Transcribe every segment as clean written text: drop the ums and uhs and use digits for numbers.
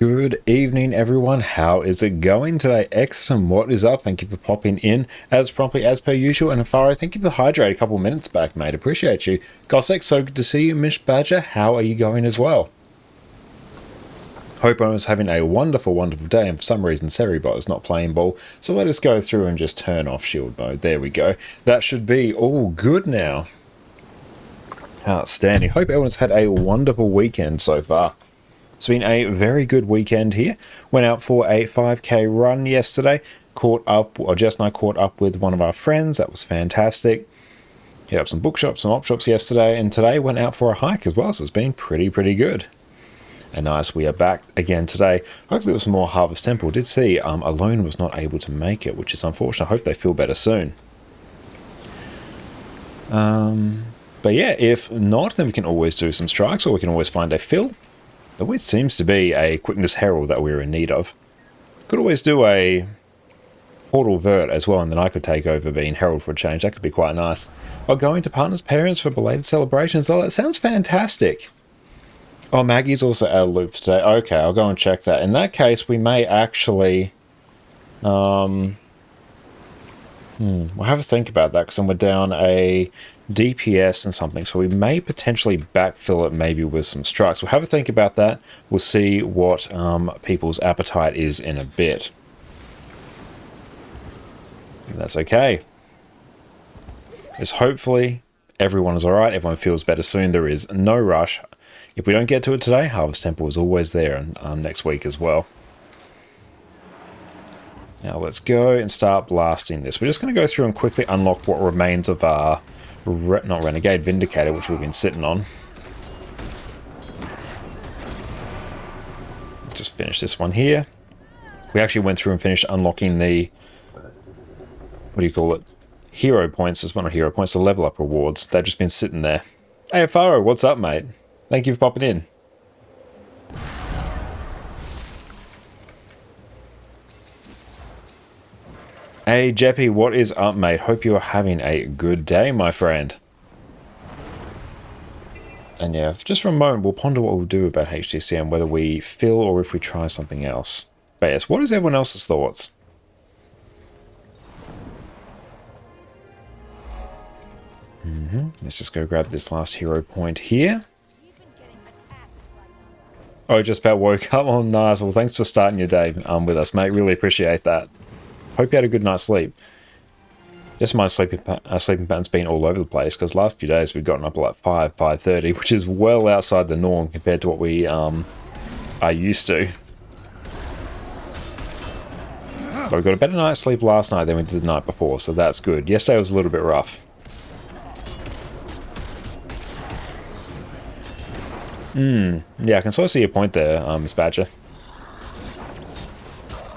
Good evening, everyone. How is it going today? Excellent. What is up? Thank you for popping in as promptly as per usual. And Afaro, thank you for the hydrate a couple of minutes back, mate. Appreciate you. Gossek, so good to see you. Mish Badger, how are you going as well? Hope I was having a wonderful, wonderful day, and for some reason Seribot is not playing ball, so let us go through and just turn off shield mode. There we go. That should be all good now. Outstanding. Hope everyone's had a wonderful weekend so far. It's been a very good weekend here. Went out for a 5k run yesterday. Jess and I caught up with one of our friends. That was fantastic. Hit up some bookshops and op shops yesterday, and today went out for a hike as well, so it's been pretty good. And nice, we are back again today. Hopefully it was some more Harvest Temple. Did see Alone was not able to make it, which is unfortunate. I hope they feel better soon. But yeah, if not, then we can always do some strikes, or we can always find a fill. There always seems to be a Quickness Herald that we're in need of. Could always do a Portal Vert as well, and then I could take over being Herald for a change. That could be quite nice. Or going to partners' parents for belated celebrations. Oh, that sounds fantastic. Oh, Maggie's also out of loop today. Okay, I'll go and check that. In that case, we may actually... we'll have a think about that, because then we're down a DPS and something, so we may potentially backfill it maybe with some strikes. We'll have a think about that. We'll see what people's appetite is in a bit. That's okay. It's hopefully everyone is alright, everyone feels better soon. There is no rush. If we don't get to it today, Harvest Temple is always there next week as well. Now let's go and start blasting this. We're just going to go through and quickly unlock what remains of our, not Renegade, Vindicator, which we've been sitting on. Let's just finish this one here. We actually went through and finished unlocking the, what do you call it? Hero points. It's one of hero points, the level up rewards. They've just been sitting there. Hey, Afaro, what's up, mate? Thank you for popping in. Hey, Jeppy, what is up, mate? Hope you're having a good day, my friend. And yeah, just for a moment, we'll ponder what we'll do about HTCM, whether we fill or if we try something else. But yes, what is everyone else's thoughts? Let's just go grab this last hero point here. Oh, just about woke up. Oh, nice. Well, thanks for starting your day with us, mate. Really appreciate that. Hope you had a good night's sleep. Just my sleeping pattern's been all over the place, because last few days we've gotten up at like 5:30, which is well outside the norm compared to what we are used to. But we got a better night's sleep last night than we did the night before, so that's good. Yesterday was a little bit rough. Yeah, I can sort of see your point there, Miss Badger.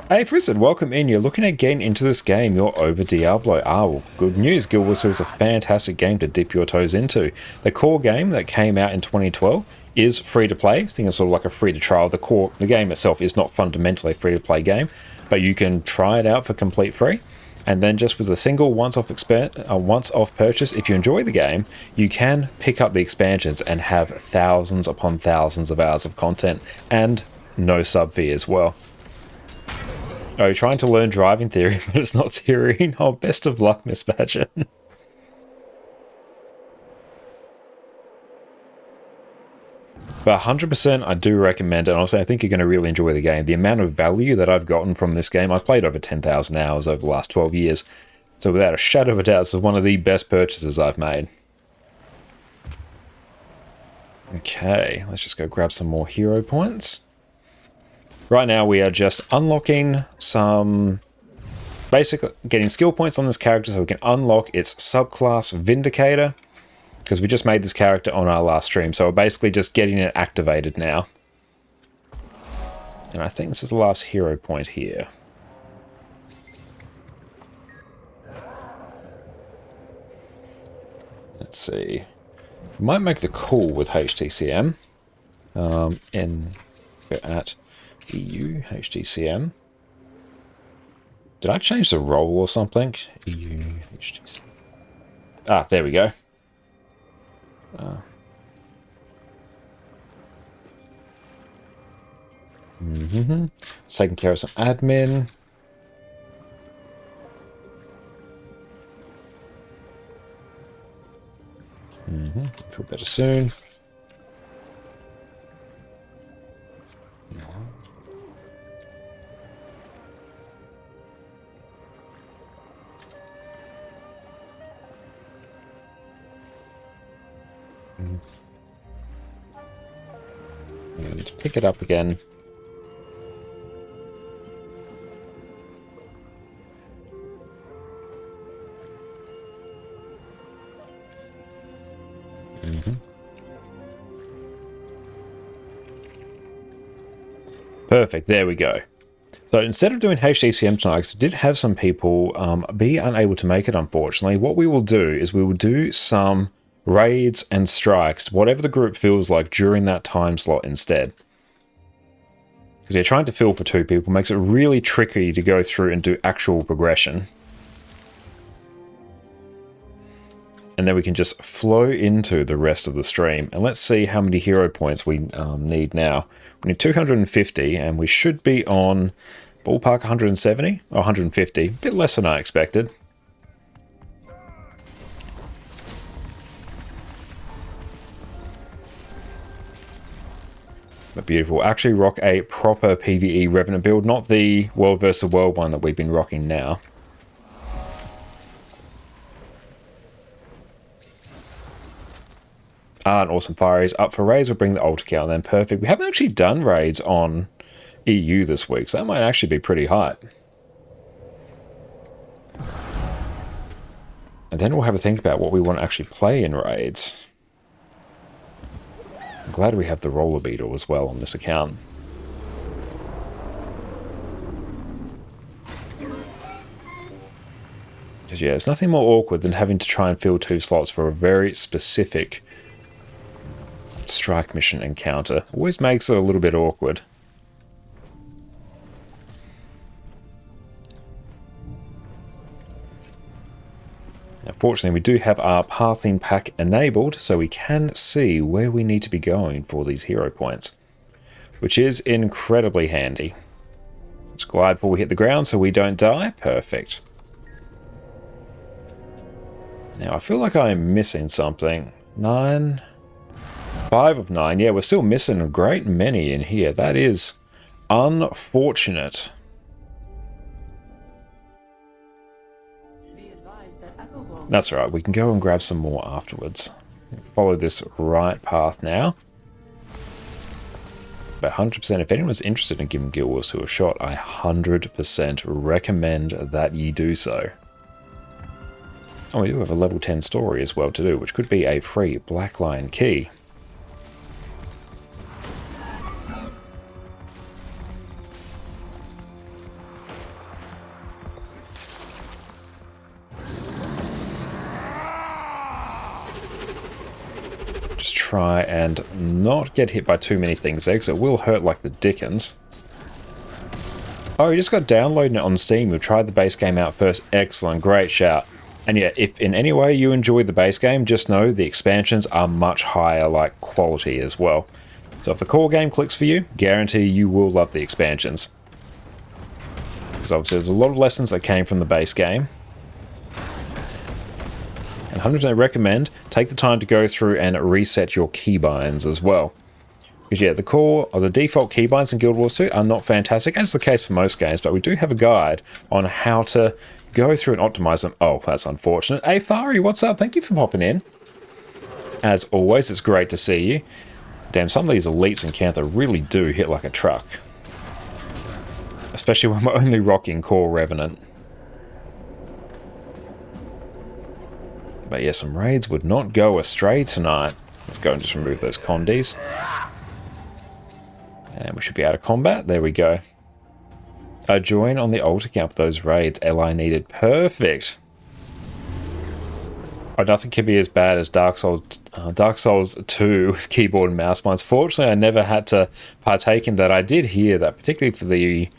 Hey, Frizzard, welcome in. You're looking at getting into this game. You're over Diablo. Ah, well, good news. Guild Wars 2 is a fantastic game to dip your toes into. The core game that came out in 2012 is free to play. I think it's sort of like a free to trial. The game itself is not fundamentally a free to play game, but you can try it out for complete free. And then just with a single once-off purchase, if you enjoy the game, you can pick up the expansions and have thousands upon thousands of hours of content and no sub fee as well. Oh, you're trying to learn driving theory, but it's not theory. Oh, best of luck, Miss Badger. But 100% I do recommend it, and honestly I think you're going to really enjoy the game. The amount of value that I've gotten from this game, I've played over 10,000 hours over the last 12 years, so without a shadow of a doubt, this is one of the best purchases I've made. Okay, let's just go grab some more hero points. Right now we are just unlocking some, basically getting skill points on this character so we can unlock its subclass Vindicator, because we just made this character on our last stream, so we're basically just getting it activated now. And I think this is the last hero point here. Let's see. We might make the call with HTCM. We're at EU HTCM. Did I change the role or something? EU HTCM. Ah, there we go. It's taking care of some admin. Feel better soon. I need to pick it up again. Perfect, there we go. So instead of doing HDCM tonight, because we did have some people be unable to make it, unfortunately, what we will do is we will do some raids and strikes, whatever the group feels like during that time slot instead. Because yeah, trying to fill for 2 people makes it really tricky to go through and do actual progression. And then we can just flow into the rest of the stream. And let's see how many hero points we need now. We need 250, and we should be on ballpark 170 or 150. A bit less than I expected. But beautiful. Actually rock a proper PvE Revenant build, not the World vs. World one that we've been rocking now. And Awesome Fire is up for raids. We'll bring the altar count then. Perfect. We haven't actually done raids on EU this week, so that might actually be pretty hot. And then we'll have a think about what we want to actually play in raids. I'm glad we have the Roller Beetle as well on this account. Because yeah, it's nothing more awkward than having to try and fill 2 slots for a very specific strike mission encounter. Always makes it a little bit awkward. Now, fortunately, we do have our pathing pack enabled, so we can see where we need to be going for these hero points, which is incredibly handy. Let's glide before we hit the ground so we don't die. Perfect. Now, I feel like I'm missing something. 9... 5 of 9. Yeah, we're still missing a great many in here. That is unfortunate. That's all right. We can go and grab some more afterwards. Follow this right path now. But 100%, if anyone's interested in giving Guild Wars 2 a shot, I 100% recommend that ye do so. Oh, we do have a level 10 story as well to do, which could be a free Black Lion key. Try and not get hit by too many things there, because it will hurt like the dickens. Oh, you just got downloading it on Steam. You tried the base game out first. Excellent, great shout. And yeah, if in any way you enjoyed the base game, just know the expansions are much higher like quality as well. So if the core game clicks for you, guarantee you will love the expansions. Because obviously there's a lot of lessons that came from the base game. And 100% recommend take the time to go through and reset your keybinds as well. Because yeah, the core or the default keybinds in Guild Wars 2 are not fantastic, as is the case for most games, but we do have a guide on how to go through and optimize them. Oh, that's unfortunate. Hey Fari, what's up? Thank you for popping in. As always, it's great to see you. Damn, some of these elites in Cantha really do hit like a truck. Especially when we're only rocking core Revenant. But yeah, some raids would not go astray tonight. Let's go and just remove those condies. And we should be out of combat. There we go. Join on the altar count for those raids. LI needed. Perfect. Oh, nothing can be as bad as Dark Souls 2 with keyboard and mouse binds. Fortunately, I never had to partake in that. I did hear that, particularly for the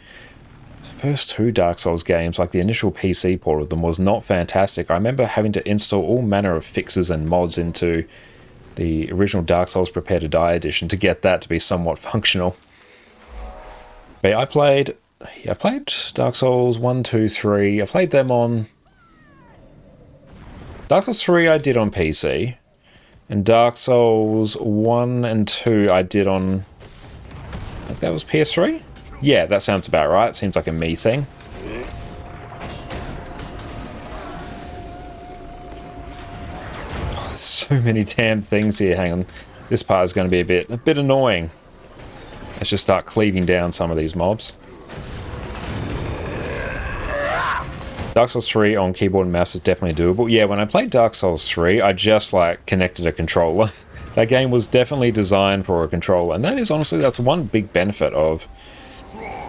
first 2 Dark Souls games, like the initial PC port of them was not fantastic. I remember having to install all manner of fixes and mods into the original Dark Souls Prepare to Die edition to get that to be somewhat functional. But yeah, I played Dark Souls 1, 2, 3. I played them on... Dark Souls 3 I did on PC. And Dark Souls 1 and 2 I did on... I think that was PS3? Yeah, that sounds about right. Seems like a me thing. Oh, there's so many damn things here. Hang on. This part is going to be a bit annoying. Let's just start cleaving down some of these mobs. Dark Souls 3 on keyboard and mouse is definitely doable. Yeah, when I played Dark Souls 3, I just like connected a controller. That game was definitely designed for a controller, and that is honestly, that's one big benefit of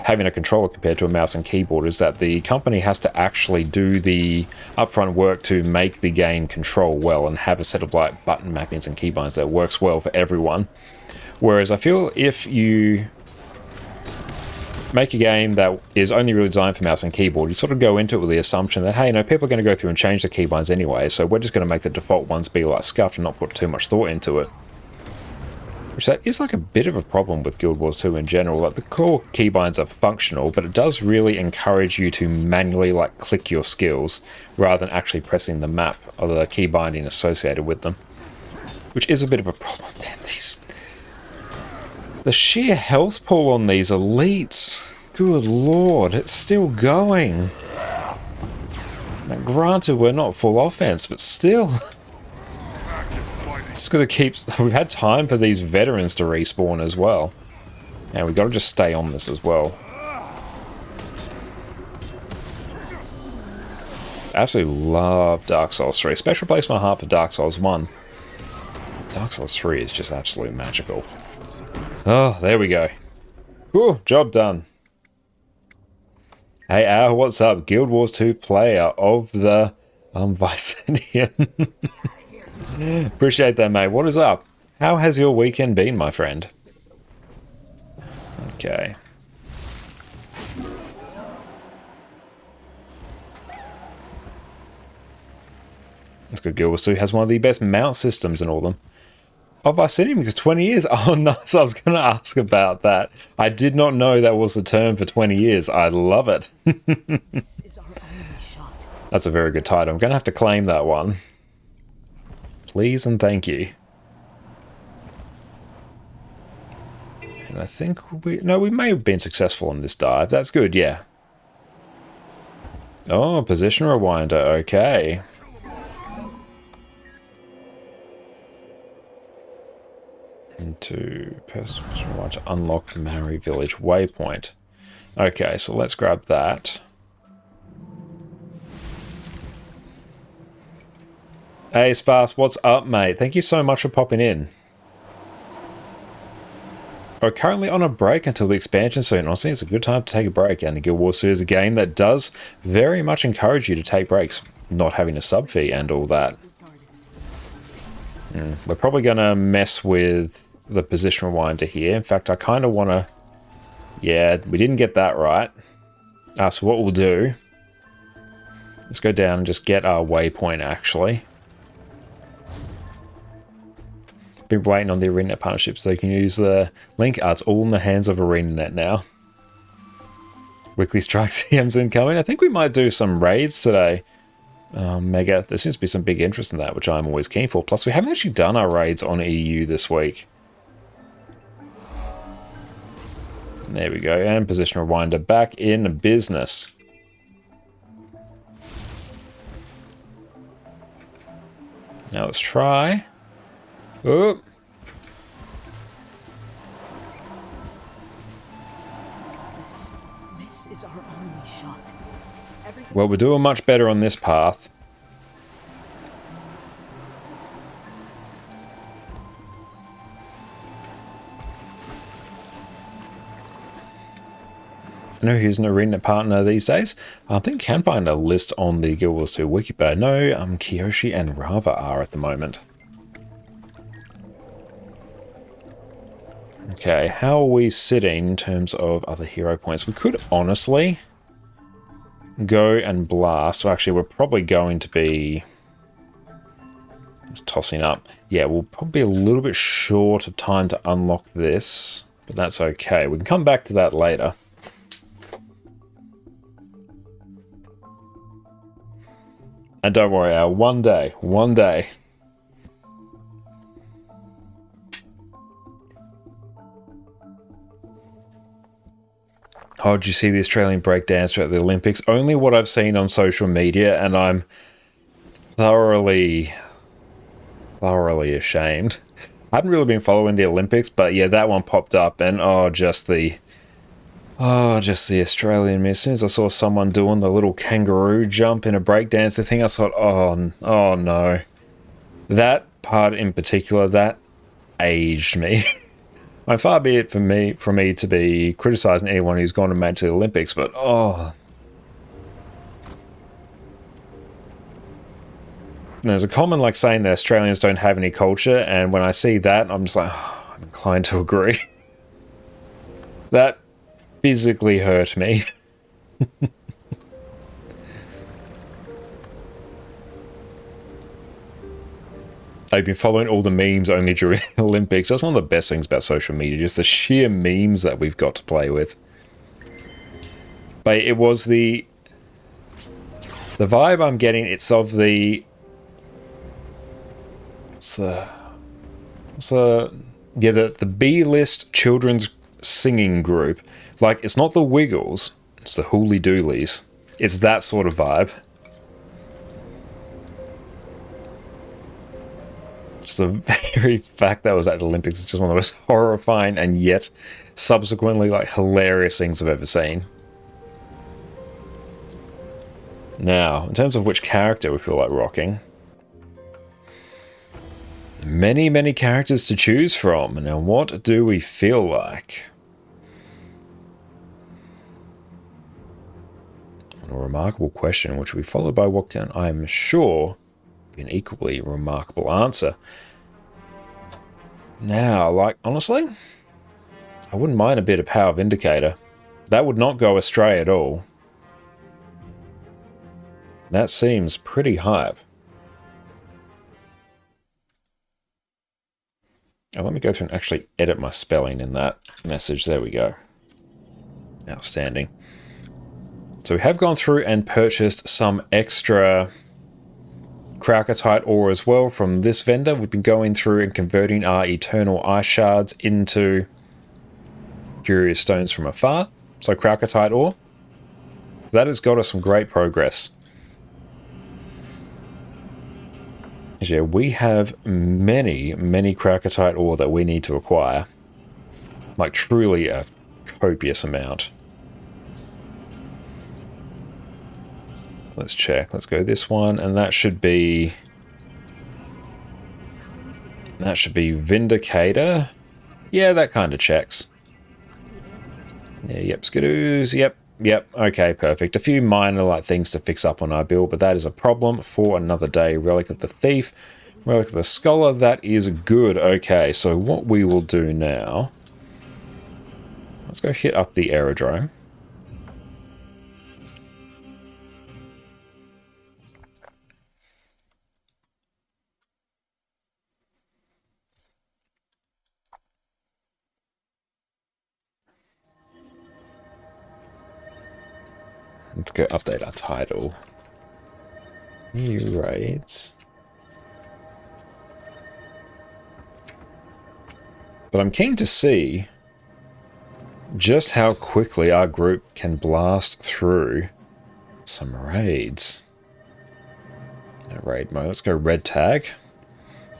having a controller compared to a mouse and keyboard, is that the company has to actually do the upfront work to make the game control well and have a set of like button mappings and keybinds that works well for everyone. Whereas I feel if you make a game that is only really designed for mouse and keyboard, you sort of go into it with the assumption that, hey, people are going to go through and change the keybinds anyway, so we're just going to make the default ones be like scuffed and not put too much thought into it. Which that is like a bit of a problem with Guild Wars 2 in general. Like the core keybinds are functional, but it does really encourage you to manually like click your skills rather than actually pressing the map or the key binding associated with them. Which is a bit of a problem. Damn, the sheer health pool on these elites. Good lord, it's still going. Now, granted, we're not full offense, but still. Just because it keeps... We've had time for these veterans to respawn as well. And we've got to just stay on this as well. Absolutely love Dark Souls 3. Special place in my heart for Dark Souls 1. Dark Souls 3 is just absolutely magical. Oh, there we go. Whew, job done. Hey, Al, what's up? Guild Wars 2 player of the Vicinian. Appreciate that, mate. What is up? How has your weekend been, my friend? Okay. That's good. Guild Wars 2 has one of the best mount systems in all of them. Oh, Vicinian, because 20 years? Oh, nice. I was going to ask about that. I did not know that was the term for 20 years. I love it. That's a very good title. I'm going to have to claim that one. Please and thank you. And I think we may have been successful in this dive. That's good, yeah. Oh, position rewinder, okay. Into position rewinder to unlock Mari Village waypoint. Okay, so let's grab that. Hey, Sparse, what's up, mate? Thank you so much for popping in. We're currently on a break until the expansion soon. Honestly, it's a good time to take a break, and Guild Wars 2 is a game that does very much encourage you to take breaks, not having a sub fee and all that. We're probably going to mess with the position rewinder here. In fact, I kind of want to... Yeah, we didn't get that right. So what we'll do... Let's go down and just get our waypoint, actually. Been waiting on the ArenaNet partnership so you can use the link. It's all in the hands of ArenaNet now. Weekly strike CMs incoming. I think we might do some raids today. Mega. There seems to be some big interest in that, which I'm always keen for. Plus, we haven't actually done our raids on EU this week. There we go. And position rewinder back in business. Now let's try. Oh. This is our only shot. Well, we're doing much better on this path. I know who's an ArenaNet partner these days. I think you can find a list on the Guild Wars 2 wiki, but I know Kiyoshi and Rava are at the moment. Okay, how are we sitting in terms of other hero points? We could honestly go and blast. Well, actually, we're probably going to be just tossing up. Yeah, we'll probably be a little bit short of time to unlock this, but that's okay. We can come back to that later. And don't worry, Al, one day. Oh, did you see the Australian breakdancer at the Olympics? Only what I've seen on social media, and I'm thoroughly ashamed. I haven't really been following the Olympics, but yeah, that one popped up, and just the Australian. As soon as I saw someone doing the little kangaroo jump in a breakdancer thing, I thought, oh no. That part in particular, that aged me. I'm far be it from me to be criticising anyone who's gone and made to the Olympics, but there's a common like saying that Australians don't have any culture, and when I see that, I'm just like, I'm inclined to agree. That physically hurt me. I've been following all the memes only during the Olympics. That's one of the best things about social media, just the sheer memes that we've got to play with. But it was the vibe I'm getting, it's of the B-list children's singing group. Like, it's not the Wiggles, it's the Hooly Doolies. It's that sort of vibe. Just the very fact that I was at the Olympics is just one of the most horrifying and yet subsequently like hilarious things I've ever seen. Now, in terms of which character we feel like rocking, many characters to choose from. Now, what do we feel like? A remarkable question, which will be followed by what can, I'm sure, be an equally remarkable answer. Now, like, honestly, I wouldn't mind a bit of Power Vindicator. That would not go astray at all. That seems pretty hype. Now, let me go through and actually edit my spelling in that message. There we go. Outstanding. So we have gone through and purchased some extra Kralkatite ore as well from this vendor. We've been going through and converting our Eternal Ice Shards into Curious Stones from afar. So Kralkatite ore. So that has got us some great progress. Yeah, we have many Kralkatite ore that we need to acquire. Like, truly a copious amount. Let's check. Let's go this one, and that should be Vindicator. Yeah, that kind of checks. Yeah, yep, skidoos, yep. Okay, perfect. A few minor like things to fix up on our build, but that is a problem for another day. Relic of the Thief, Relic of the Scholar, that is good. Okay, so what we will do now, let's go hit up the aerodrome. Let's go update our title. New raids. But I'm keen to see just how quickly our group can blast through some raids. No raid mode. Let's go red tag.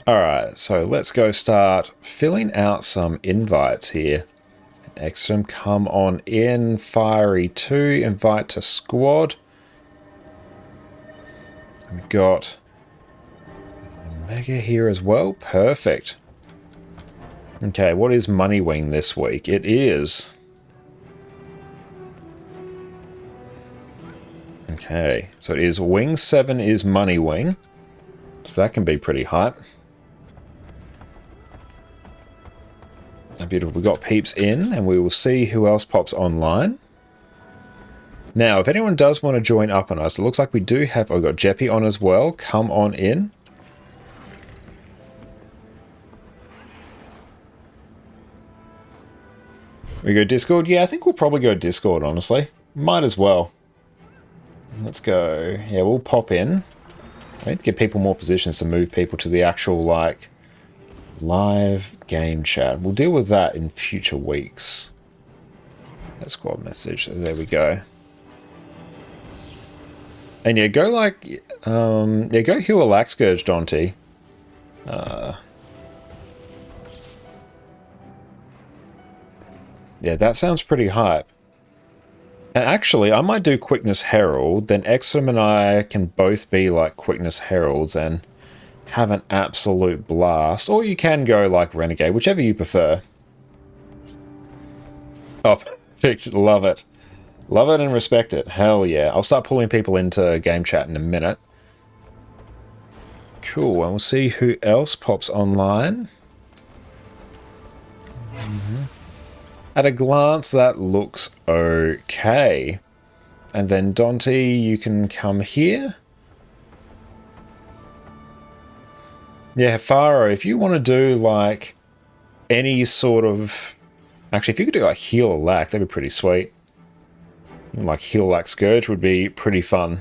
Alright, so let's go start filling out some invites here. Excellent, come on in. Fiery 2, invite to squad. We've got Mega here as well. Perfect. Okay, what is Money Wing this week? It is... Okay, so it is Wing 7 is Money Wing. So that can be pretty hype. Beautiful. We got peeps in, and we will see who else pops online. Now, if anyone does want to join up on us, it looks like we do have... I've got Jeppy on as well. Come on in. We go Discord? Yeah, I think we'll probably go Discord, honestly. Might as well. Let's go. Yeah, we'll pop in. I need to give people more positions to move people to the actual, like, live game chat. We'll deal with that in future weeks. That squad message. There we go. And yeah, go like, yeah, go heal a Lack Scourge, Dante. Yeah, that sounds pretty hype. And actually, I might do Quickness Herald, then Exum and I can both be like Quickness Heralds and have an absolute blast. Or you can go like Renegade, whichever you prefer. Oh, perfect. Love it. Love it and respect it. Hell yeah. I'll start pulling people into game chat in a minute. Cool. And we'll see who else pops online. At a glance, that looks okay. And then Dante, you can come here. Yeah, Faro, if you want to do like any sort of... Actually, if you could do like heal a Lack, that'd be pretty sweet. Like heal Lack Scourge would be pretty fun.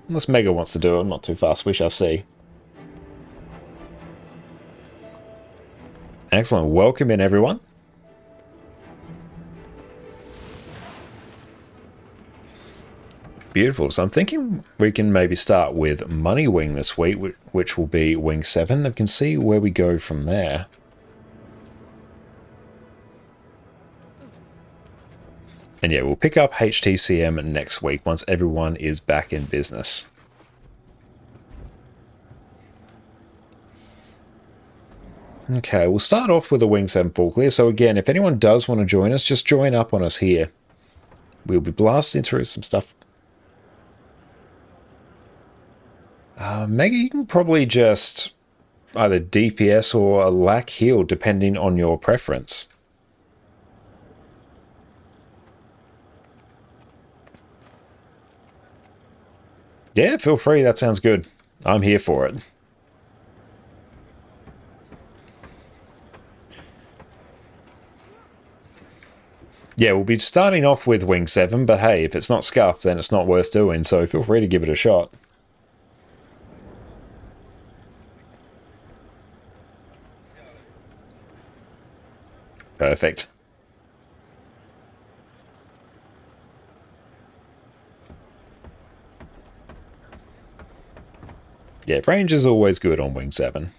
Unless Mega wants to do it, not too fast, we shall see. Excellent, welcome in everyone. Beautiful. So I'm thinking we can maybe start with Money Wing this week, which will be Wing 7. And we can see where we go from there. And yeah, we'll pick up HTCM next week once everyone is back in business. Okay, we'll start off with a Wing 7 full clear. So again, if anyone does want to join us, just join up on us here. We'll be blasting through some stuff. Mega, you can probably just either DPS or a Lack heal, depending on your preference. Yeah, feel free. That sounds good. I'm here for it. Yeah, we'll be starting off with Wing 7, but hey, if it's not scuffed, then it's not worth doing, so feel free to give it a shot. Perfect. Yeah, range is always good on Wing 7.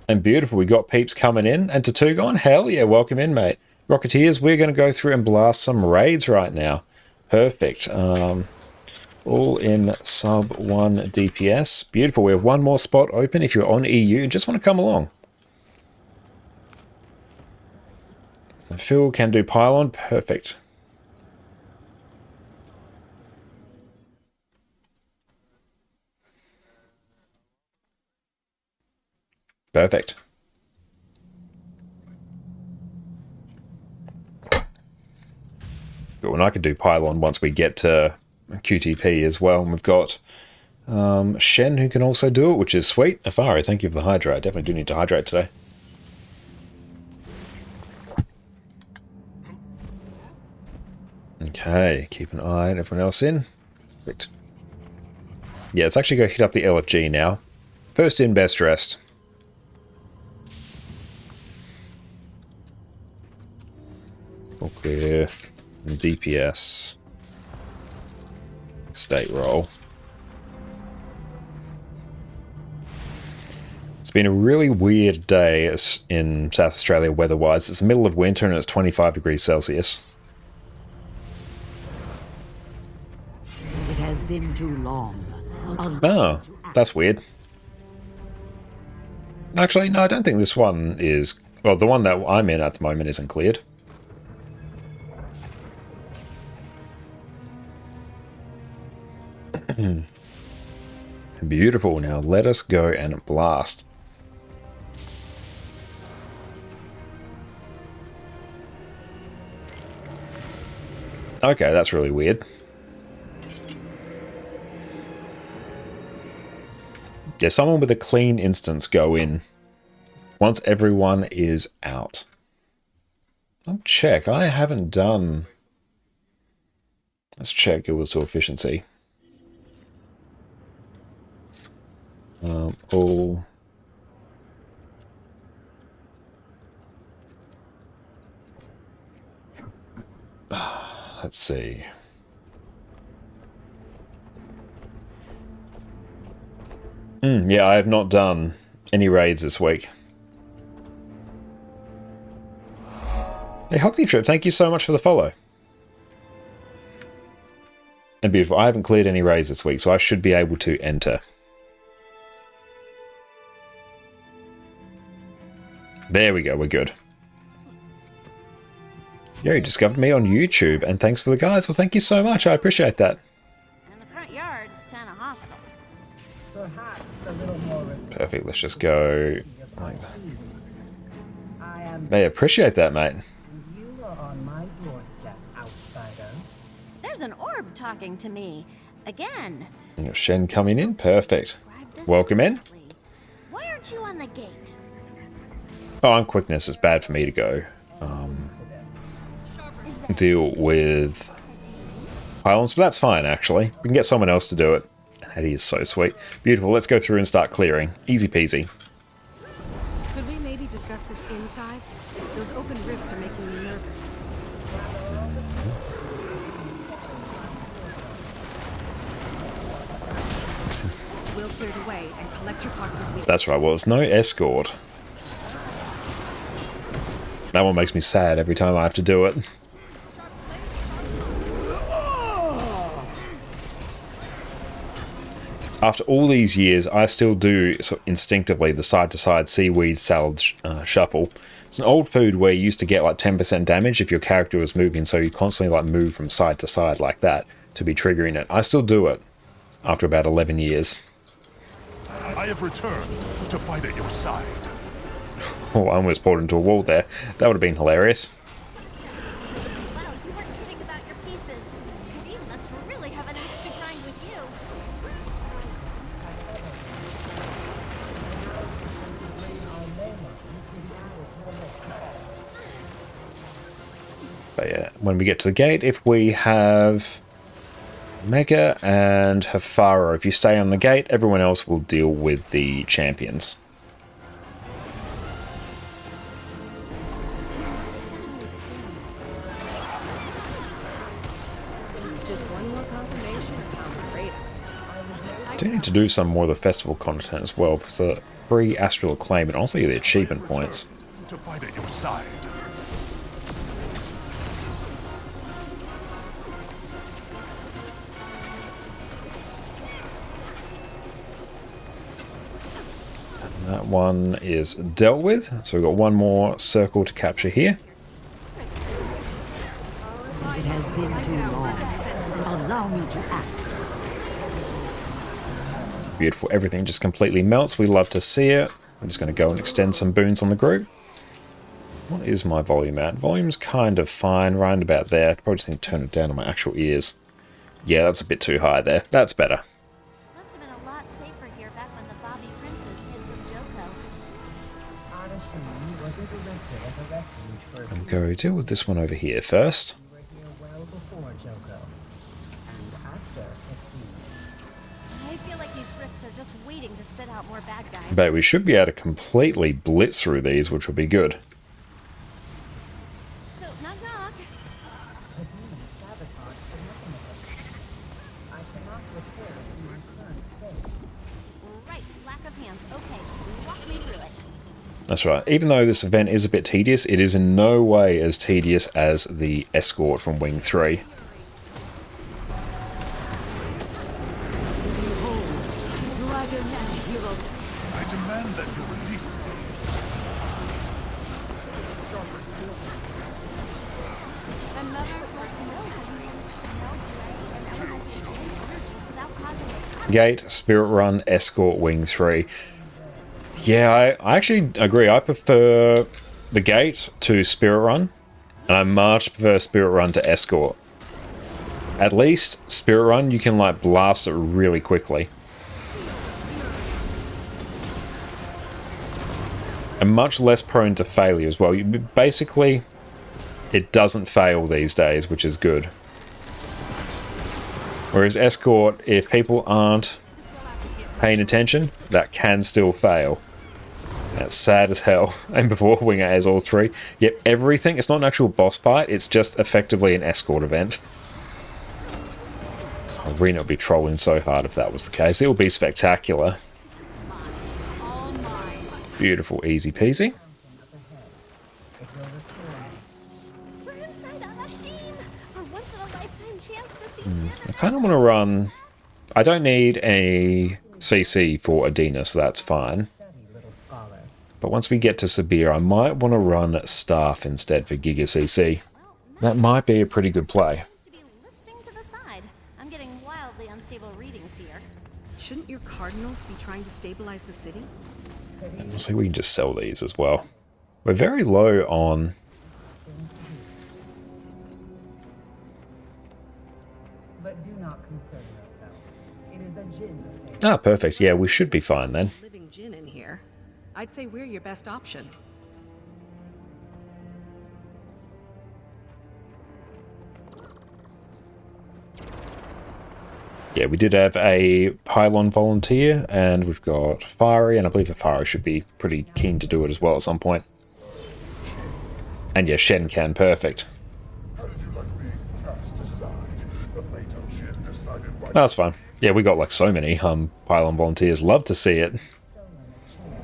And beautiful, we got peeps coming in. And Tatugon, hell yeah, welcome in, mate. Rocketeers, we're going to go through and blast some raids right now. Perfect. All in sub 1 DPS. Beautiful, we have one more spot open if you're on EU and just want to come along. Phil can do pylon, perfect. Perfect. Cool, and I can do pylon once we get to QTP as well. And we've got Shen who can also do it, which is sweet. Afari, thank you for the hydrate. I definitely do need to hydrate today. Okay, keep an eye on everyone else in. Perfect. Yeah, let's actually go hit up the LFG now. First in, best dressed. All clear. DPS. State roll. It's been a really weird day in South Australia weather-wise. It's the middle of winter and it's 25 degrees Celsius. It has been too long. Oh, that's weird. Actually, no, I don't think this one is... Well, the one that I'm in at the moment isn't cleared. Beautiful. Now let us go and blast. Okay, that's really weird. Yeah, someone with a clean instance go in once everyone is out. I'll check. I haven't done... Let's check Guild to efficiency. all. Let's see. Yeah, I have not done any raids this week. Hey, Hockney Trip, thank you so much for the follow. And beautiful. I haven't cleared any raids this week, so I should be able to enter. There we go, we're good. Yeah, you discovered me on YouTube, and thanks for the guides. Well, thank you so much. I appreciate that. And the front yard's kind of hostile. Perhaps a little more respect. Perfect, let's just go like that. I am. They appreciate that, mate. You are on my doorstep, outsider. There's an orb talking to me. Again. You got Shen coming in, perfect. Describe this Welcome in. correctly. Why aren't you on the gate? Oh, on quickness, it's bad for me to go. Deal with pylons, but that's fine actually. We can get someone else to do it. That is so sweet. Beautiful, let's go through and start clearing. Easy peasy. Could we maybe discuss this inside? Those open rifts are making me nervous. We'll clear the way and collect your parts as we... That's right, well, it's no escort. That one makes me sad every time I have to do it. After all these years, I still do so instinctively the side-to-side seaweed salad shuffle. It's an old food where you used to get like 10% damage if your character was moving, so you constantly like move from side to side like that to be triggering it. I still do it after about 11 years. I have returned to fight at your side. Oh, I almost pulled into a wall there. That would have been hilarious. Wow, you weren't kidding about your pieces. You must really have an axe to grind with you. But yeah, when we get to the gate, if we have Mega and Hafara, if you stay on the gate, everyone else will deal with the champions. Just one more confirmation of how great I do need to do some more of the festival content as well, because the free Astral Acclaim and also the achievement points. To fight at your side. That one is dealt with, so we've got one more circle to capture here. It has been too long. Allow me to act. Beautiful, everything just completely melts. We love to see it. I'm just going to go and extend some boons on the group. What is my volume at? Volume's kind of fine, right about there. I probably just need to turn it down on my actual ears. Yeah, that's a bit too high there. That's better. Must have been a lot safer here back when the Bobby Princes hid from Joko. Arashimi wasn't erected as a refuge for I'm going to deal with this one over here first. you were here well before Joko. And after, it seems. I feel like these rifts are just waiting to spit out more bad guys. But we should be able to completely blitz through these, which will be good. So, knock knock. The demon sabotaged the mechanism. I cannot repair it in my current state. Right, lack of hands. Okay, walk me through it. That's right. Even though this event is a bit tedious, it is in no way as tedious as the escort from Wing 3. I demand that you release me. Another Gate, Spirit Run, Escort, Wing 3. Yeah, I actually agree. I prefer the Gate to Spirit Run, and I much prefer Spirit Run to Escort. At least, Spirit Run, you can like blast it really quickly. And much less prone to failure as well. Basically, it doesn't fail these days, which is good. Whereas Escort, if people aren't paying attention, that can still fail. That's sad as hell. And before Winger has all three. Yep, everything. It's not an actual boss fight. It's just effectively an escort event. Arena would be trolling so hard if that was the case. It would be spectacular. Beautiful, easy peasy. We're inside Arashim. Our once-in-a-lifetime chance to see Jin. I kind of want to run... I don't need a CC for Adina, so that's fine. Study, little scholar. But once we get to Sabir, I might want to run Staff instead for Giga CC. That might be a pretty good play. Seems to be listing to the side. I'm getting wildly unstable readings here. Shouldn't your cardinals be trying to stabilize the city? We'll see if we can just sell these as well. We're very low on... But do not concern yourselves. It is a Jinn affair. Ah, perfect. Yeah, we should be fine then. Living Jin in here. I'd say we're your best option. Yeah, we did have a Pylon volunteer, and we've got Fiery, and I believe Fiery should be pretty keen to do it as well at some point. And yeah, Shen can, perfect. How did you like me cast aside? The fate of Jin decided by That's fine. Yeah, we got like so many Pylon volunteers. Love to see it. Stolen a chair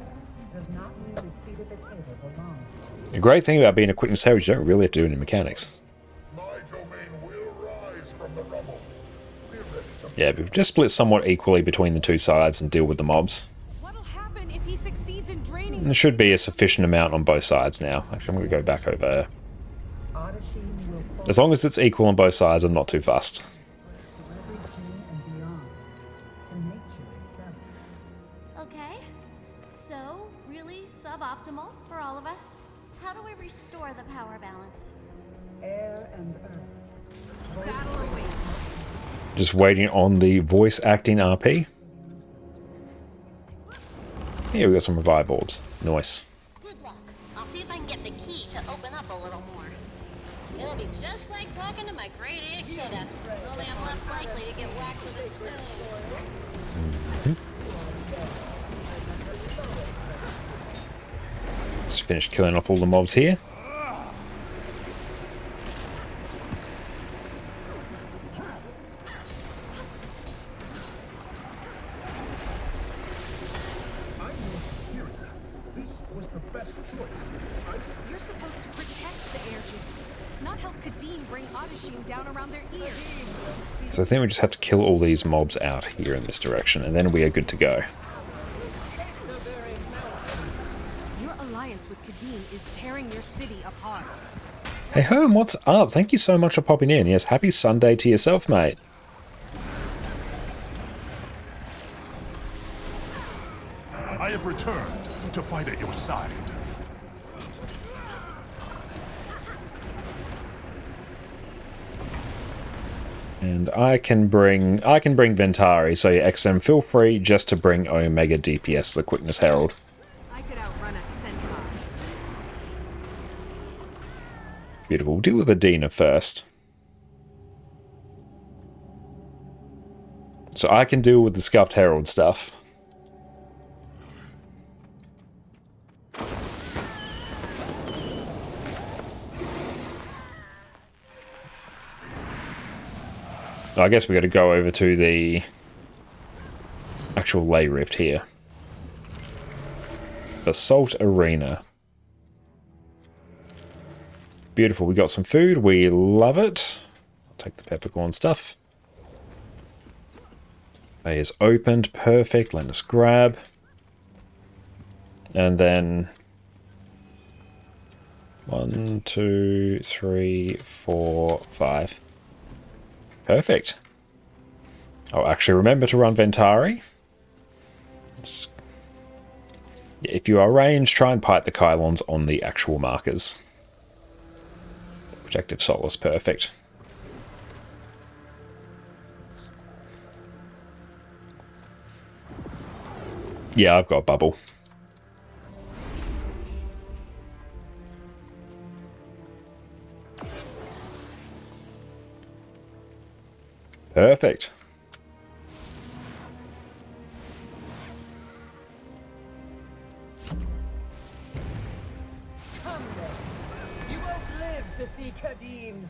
does not mean the seat at the table belongs to you. The great thing about being a Quickness Heritage, you don't really have to do any mechanics. my domain will rise from the rubble. Be ready to Yeah, we've just split somewhat equally between the two sides and deal with the mobs. What'll happen if he succeeds in draining? There should be a sufficient amount on both sides now. Actually, I'm going to go back over. Odyssey will fall As long as it's equal on both sides, I'm not too fussed. to every Jinn and beyond, to nature itself. Okay. So, really suboptimal for all of us. How do we restore the power balance? Air and earth. Battle awaits. Just waiting on the voice acting RP. Here we got some revive orbs. Nice. Good luck. I'll see if I can get the key to open up a little more. It'll be just like talking to my great aunt Kidda, only I'm less likely to get whacked with a spoon. Just finished killing off all the mobs here. I'm your superior. This was the best choice. You're supposed to protect the airship, not help Kadim bring Adashim down around their ears. So I think we just have to kill all these mobs out here in this direction, and then we are good to go. Your alliance with Kadim is tearing your city apart. Hey Herm, what's up? Thank you so much for popping in. Yes, happy Sunday to yourself, mate. I have returned to fight at your side. And I can bring Ventari, so yeah, XM, feel free just to bring Omega DPS, the Quickness Herald. I could outrun a centaur. Beautiful. We'll deal with Adina first. So I can deal with the Scuffed Herald stuff. I guess we got to go over to the actual Ley Rift here. Assault Arena. Beautiful. We got some food. We love it. I'll take the peppercorn stuff. A is opened. Perfect. Let us grab. And then 1, 2, 3, 4, 5. Perfect. I'll actually remember to run Ventari. If you are ranged, try and pipe the Kylons on the actual markers. Protective Solace, perfect. Yeah, I've got Bubble. Perfect.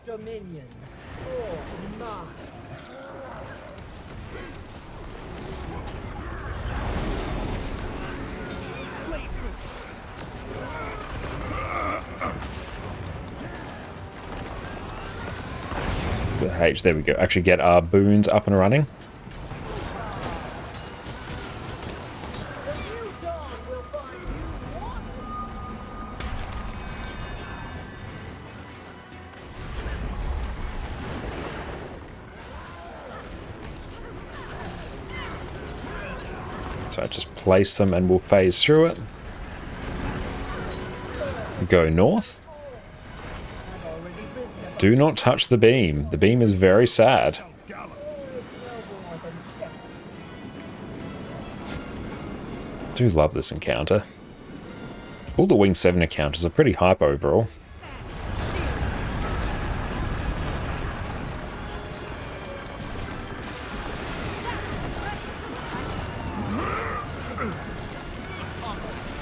dominion or mine. The H, there we go. Actually get our boons up and running. The new dawn will find you wanting. So I just place them and we'll phase through it. Go north. Do not touch the beam. The beam is very sad. Do love this encounter. All the Wing 7 encounters are pretty hype overall.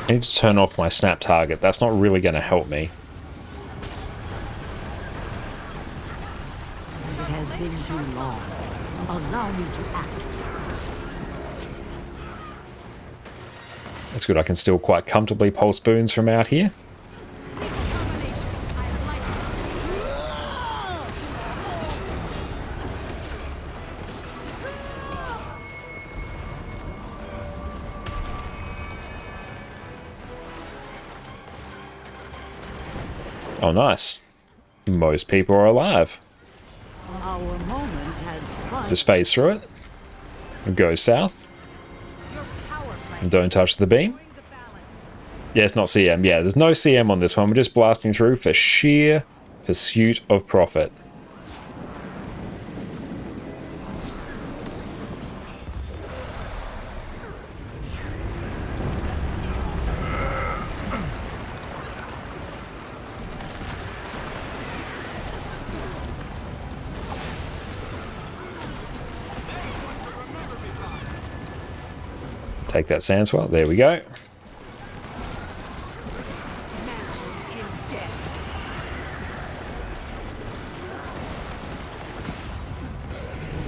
I need to turn off my snap target. That's not really going to help me. It has been too long. Allow me to act. That's good. I can still quite comfortably pulse boons from out here. Oh, nice. Most people are alive. Our moment has finally. Just phase through it. Go south. Don't touch the beam. Yeah, it's not CM. Yeah, there's no CM on this one. We're just blasting through for sheer pursuit of profit. Take that Sandswell. There we go. It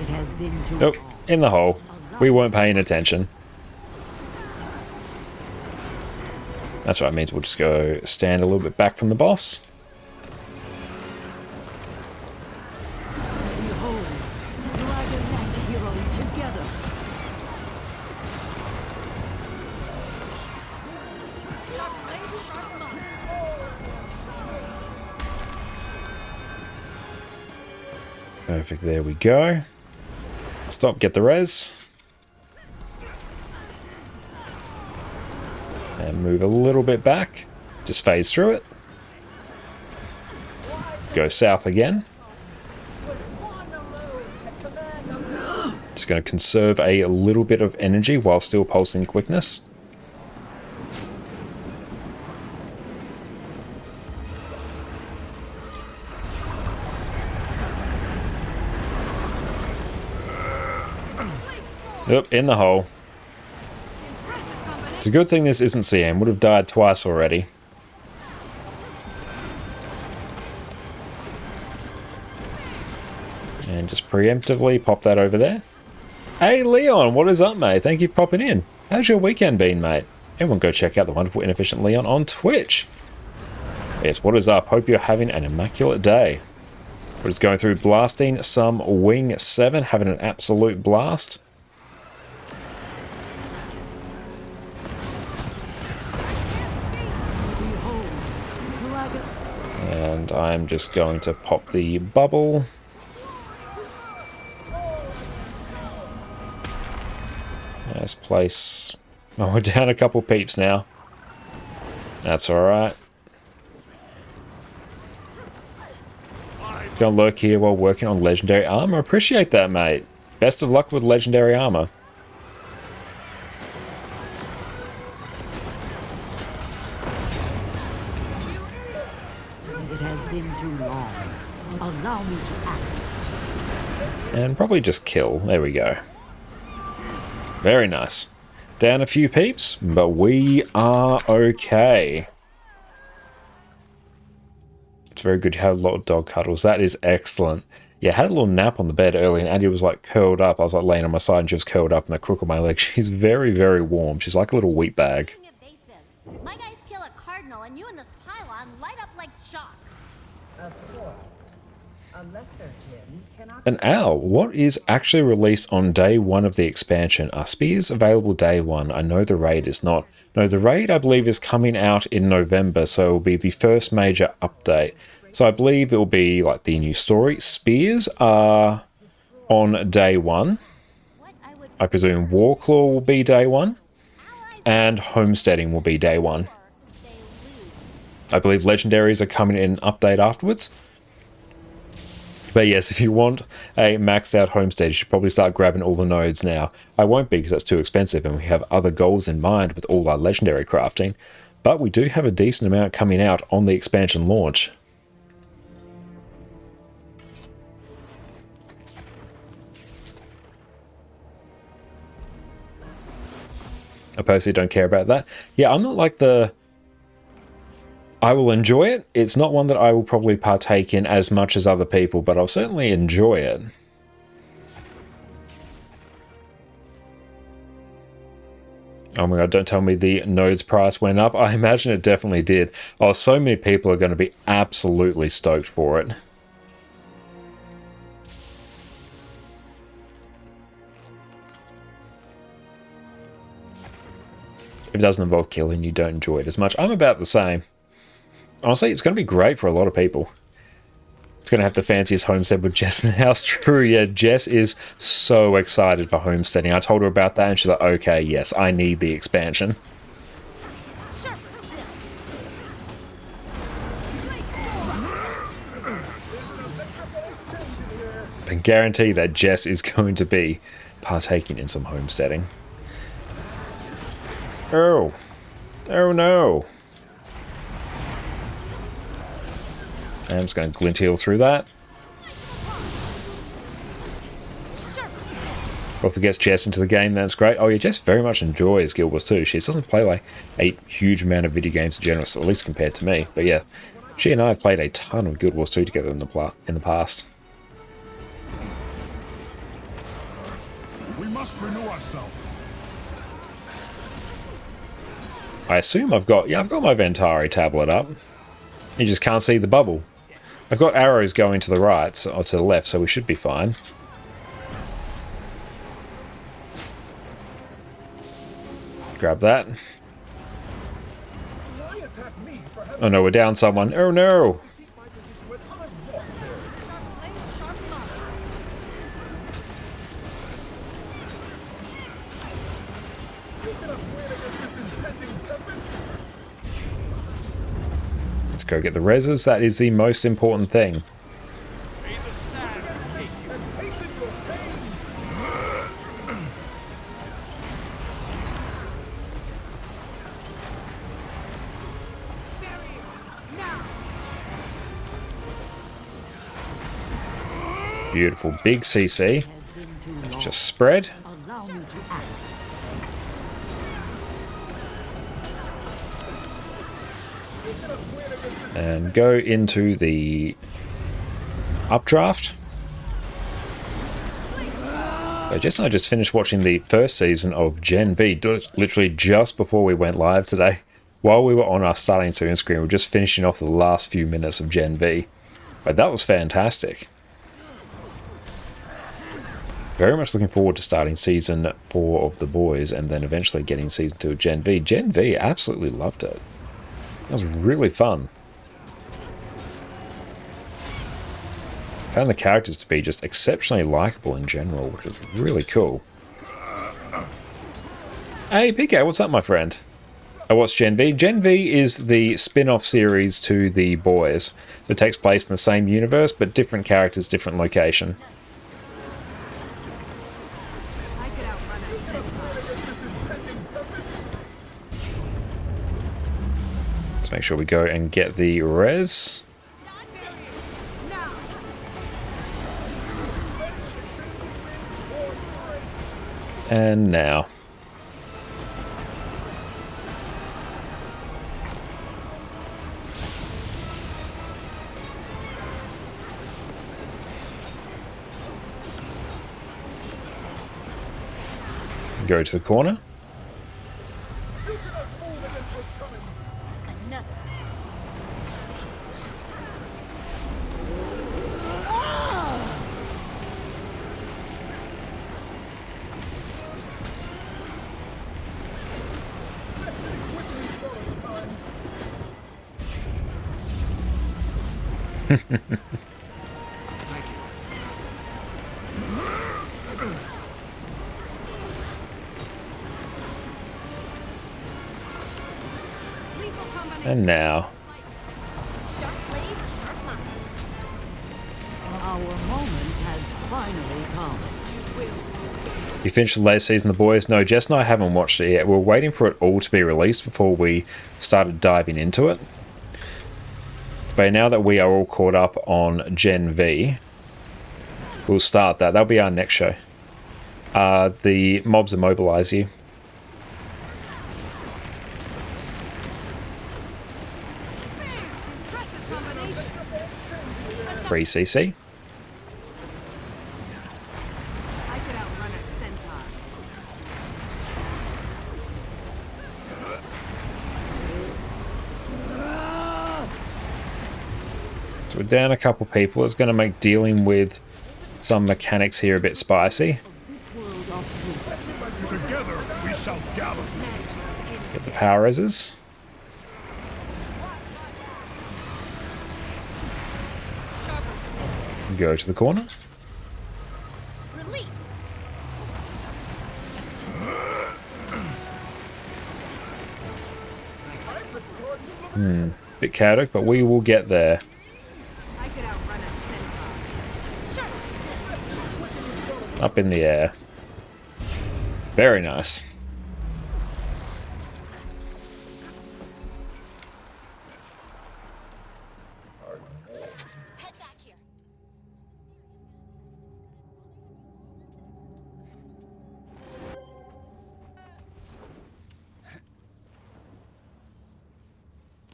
has been too Nope, long. in the hole. We weren't paying attention. That's what it means. We'll just go stand a little bit back from the boss. Behold, dragon and hero together. Perfect, there we go. Stop, get the res. And move a little bit back. Just phase through it. Go south again. Just going to conserve a little bit of energy while still pulsing quickness. Yep, in the hole. It's a good thing this isn't CM. Would have died twice already. And just preemptively pop that over there. Hey Leon, what is up, mate? Thank you for popping in. How's your weekend been, mate? Everyone go check out the wonderful Inefficient Leon on Twitch. Yes, what is up? Hope you're having an immaculate day. We're just going through blasting some Wing 7, having an absolute blast. And I'm just going to pop the bubble. Nice place. Oh, we're down a couple peeps now. That's alright. Gonna lurk here while working on legendary armor. Appreciate that, mate. Best of luck with legendary armor. It has been too long. Allow me to act. And probably just kill. There we go. Very nice. Down a few peeps, but we are okay. It's very good. You had a lot of dog cuddles. That is excellent. Yeah, I had a little nap on the bed early, and Addie was like curled up. I was like laying on my side, and she was curled up in the crook of my leg. She's very, very warm. She's like a little wheat bag. Evasive. My guys kill a cardinal, and you and this pylon light up like chalk. Of course. A lesser Jinn cannot... An owl. What is actually released on day 1 of the expansion? Are spears available day 1? I know the raid is not. No, the raid I believe is coming out in November, so it will be the first major update. So I believe it will be like the new story. Spears are on day 1. I presume Warclaw will be day 1. And Homesteading will be day 1. I believe Legendaries are coming in an update afterwards. But yes, if you want a maxed out homestead, you should probably start grabbing all the nodes now. I won't be because that's too expensive and we have other goals in mind with all our legendary crafting. But we do have a decent amount coming out on the expansion launch. I personally don't care about that. Yeah, I'm not like the... I will enjoy it. It's not one that I will probably partake in as much as other people, but I'll certainly enjoy it. Oh my god, don't tell me the nodes price went up. I imagine it definitely did. Oh, so many people are going to be absolutely stoked for it. If it doesn't involve killing, you don't enjoy it as much. I'm about the same. Honestly, it's going to be great for a lot of people. It's going to have the fanciest homestead with Jess in the house. True, yeah, Jess is so excited for homesteading. I told her about that and she's like, okay, yes, I need the expansion. I can guarantee that Jess is going to be partaking in some homesteading. Oh. Oh no. I'm just going to glint heal through that. Well, if it gets Jess into the game, that's great. Oh yeah, Jess very much enjoys Guild Wars 2. She doesn't play like a huge amount of video games in general, at least compared to me. But yeah, she and I have played a ton of Guild Wars 2 together in the past. We must renew ourselves. I assume I've got my Ventari tablet up. You just can't see the bubble. I've got arrows going to the right or to the left, so we should be fine. Grab that. Oh no, we're down someone. Oh no! Let's go get the reses. That is the most important thing. Beautiful big CC. Let's just spread. Allow me to act. And go into the updraft. So Jess and I just finished watching the first season of Gen V, literally just before we went live today. While we were on our starting soon screen, we were just finishing off the last few minutes of Gen V. But that was fantastic. Very much looking forward to starting Season 4 of The Boys and then eventually getting Season 2 of Gen V. Gen V, absolutely loved it. That was really fun. Found the characters to be just exceptionally likable in general, which was really cool. Hey PK, what's up my friend? I watched Gen V. Gen V is the spin-off series to The Boys. So it takes place in the same universe, but different characters, different location. Let's make sure we go and get the res. And now. Go to the corner. Another. Lethal combination. And now. Sharp blades, sharp mind. Our moment has finally come. You finished the latest season, the boys? No, Jess and I haven't watched it yet. We're waiting for it all to be released before we started diving into it. But now that we are all caught up on Gen V, we'll start that. That'll be our next show. The mobs immobilize you. Impressive combination. 3 CC. I could outrun a centaur. So we're down a couple people. It's going to make dealing with some mechanics here a bit spicy. This world of Together we shall gather. Get the power reses. Sharper still. Go to the corner. Release. Bit chaotic, but we will get there. I could outrun a centaur. Sharper. Up in the air. Very nice. Head back here.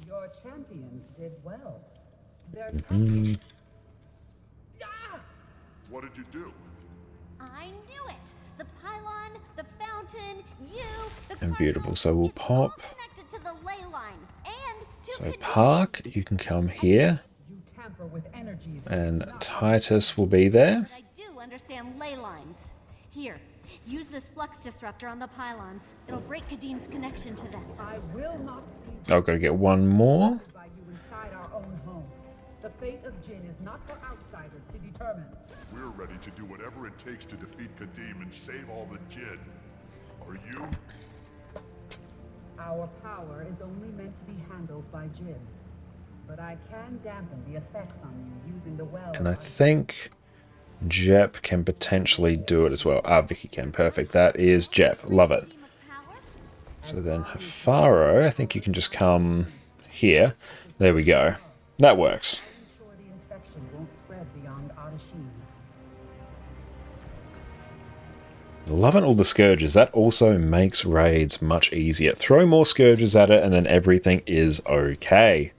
Your champions did well. Their tactics. What did you do? I knew it. The pylon, the fountain, you, the And beautiful. So we'll it's all pop. connected to the ley line and to So Kadim. Park, you can come here. You tamper with energies. And Titus will be there. But I do understand ley lines. Here, use this flux disruptor on the pylons. It'll break Kadim's connection to them. I will not see I've got to get one more. by you inside our own home. The fate of Jin is not for outsiders to determine. We're ready to do whatever it takes to defeat Kadim and save all the Jinn. Are you? Our power is only meant to be handled by Jin. But I can dampen the effects on you using the well. And I think Jep can potentially do it as well. Ah, Vicky can. Perfect. That is Jep. Love it. Beam of power? So then Hafaro, I think you can just come here. There we go. That works. Ensure the infection won't spread beyond Adashim. Loving all the Scourges. That also makes raids much easier. Throw more Scourges at it and then everything is okay.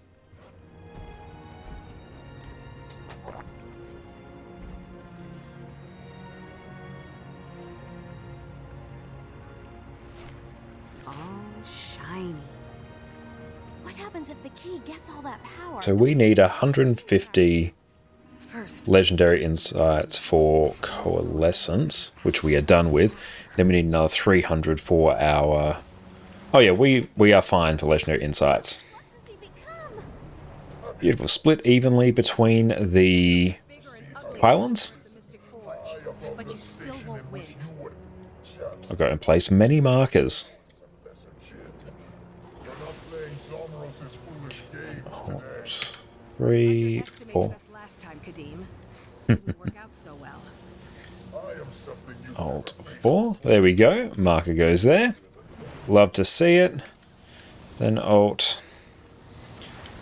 All shiny. What happens if the key gets all that power? So we need 150 First, legendary insights for Coalescence, which we are done with. Then we need another 300 for our... Oh yeah, we are fine for legendary insights. What does he become? Beautiful. Split evenly between the pylons. the Mystic Forge, but you still won't win. I'll go and place many markers. You're not playing Zalmaros's foolish games today. 3, Estimated 4. us last time, Kadim. Didn't work out so well. I am something you Alt 4. There we go. Marker goes there. Love to see it. Then Alt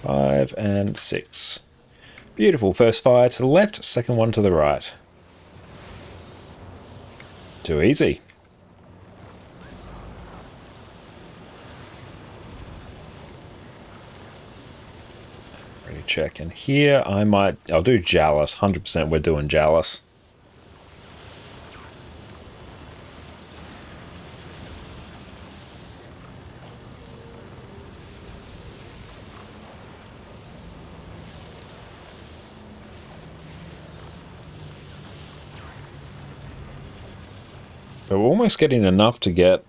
5 and 6. Beautiful. First fire to the left, second one to the right. Too easy. Ready to check. And here I'll do Jalis. 100% we're doing Jalis. But we're almost getting enough to get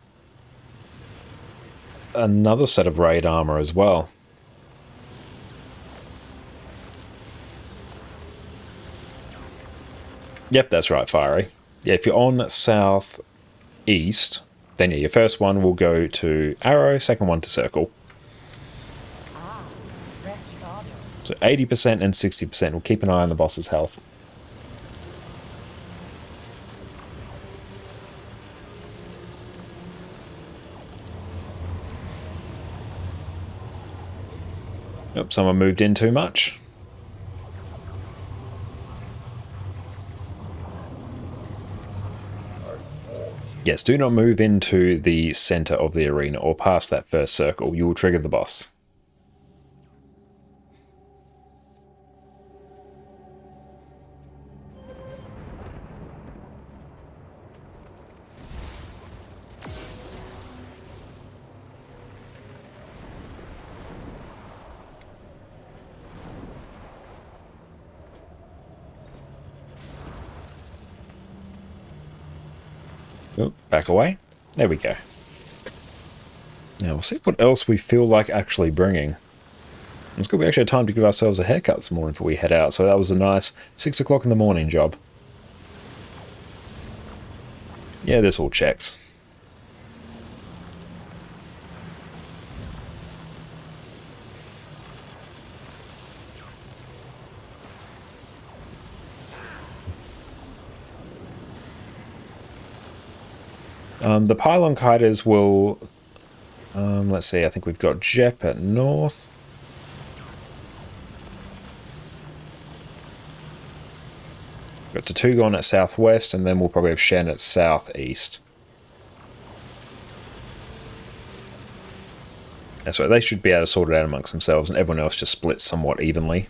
another set of raid armor as well. Yep, that's right, Fiery. Yeah, if you're on southeast, then yeah, your first one will go to Arrow, second one to Circle. Fresh fodder. So 80% and 60%. We'll keep an eye on the boss's health. Nope, someone moved in too much. Yes, do not move into the center of the arena or past that first circle. You will trigger the boss. Oh, back away. There we go. Now we'll see what else we feel like actually bringing. It's good we actually had time to give ourselves a haircut this morning before we head out, so that was a nice 6 o'clock in the morning job. Yeah, this all checks. The pylon kiters will, let's see, I think we've got Jep at north. Got Tatugon at southwest, and then we'll probably have Shen at southeast. That's right, they should be able to sort it out amongst themselves, and everyone else just splits somewhat evenly.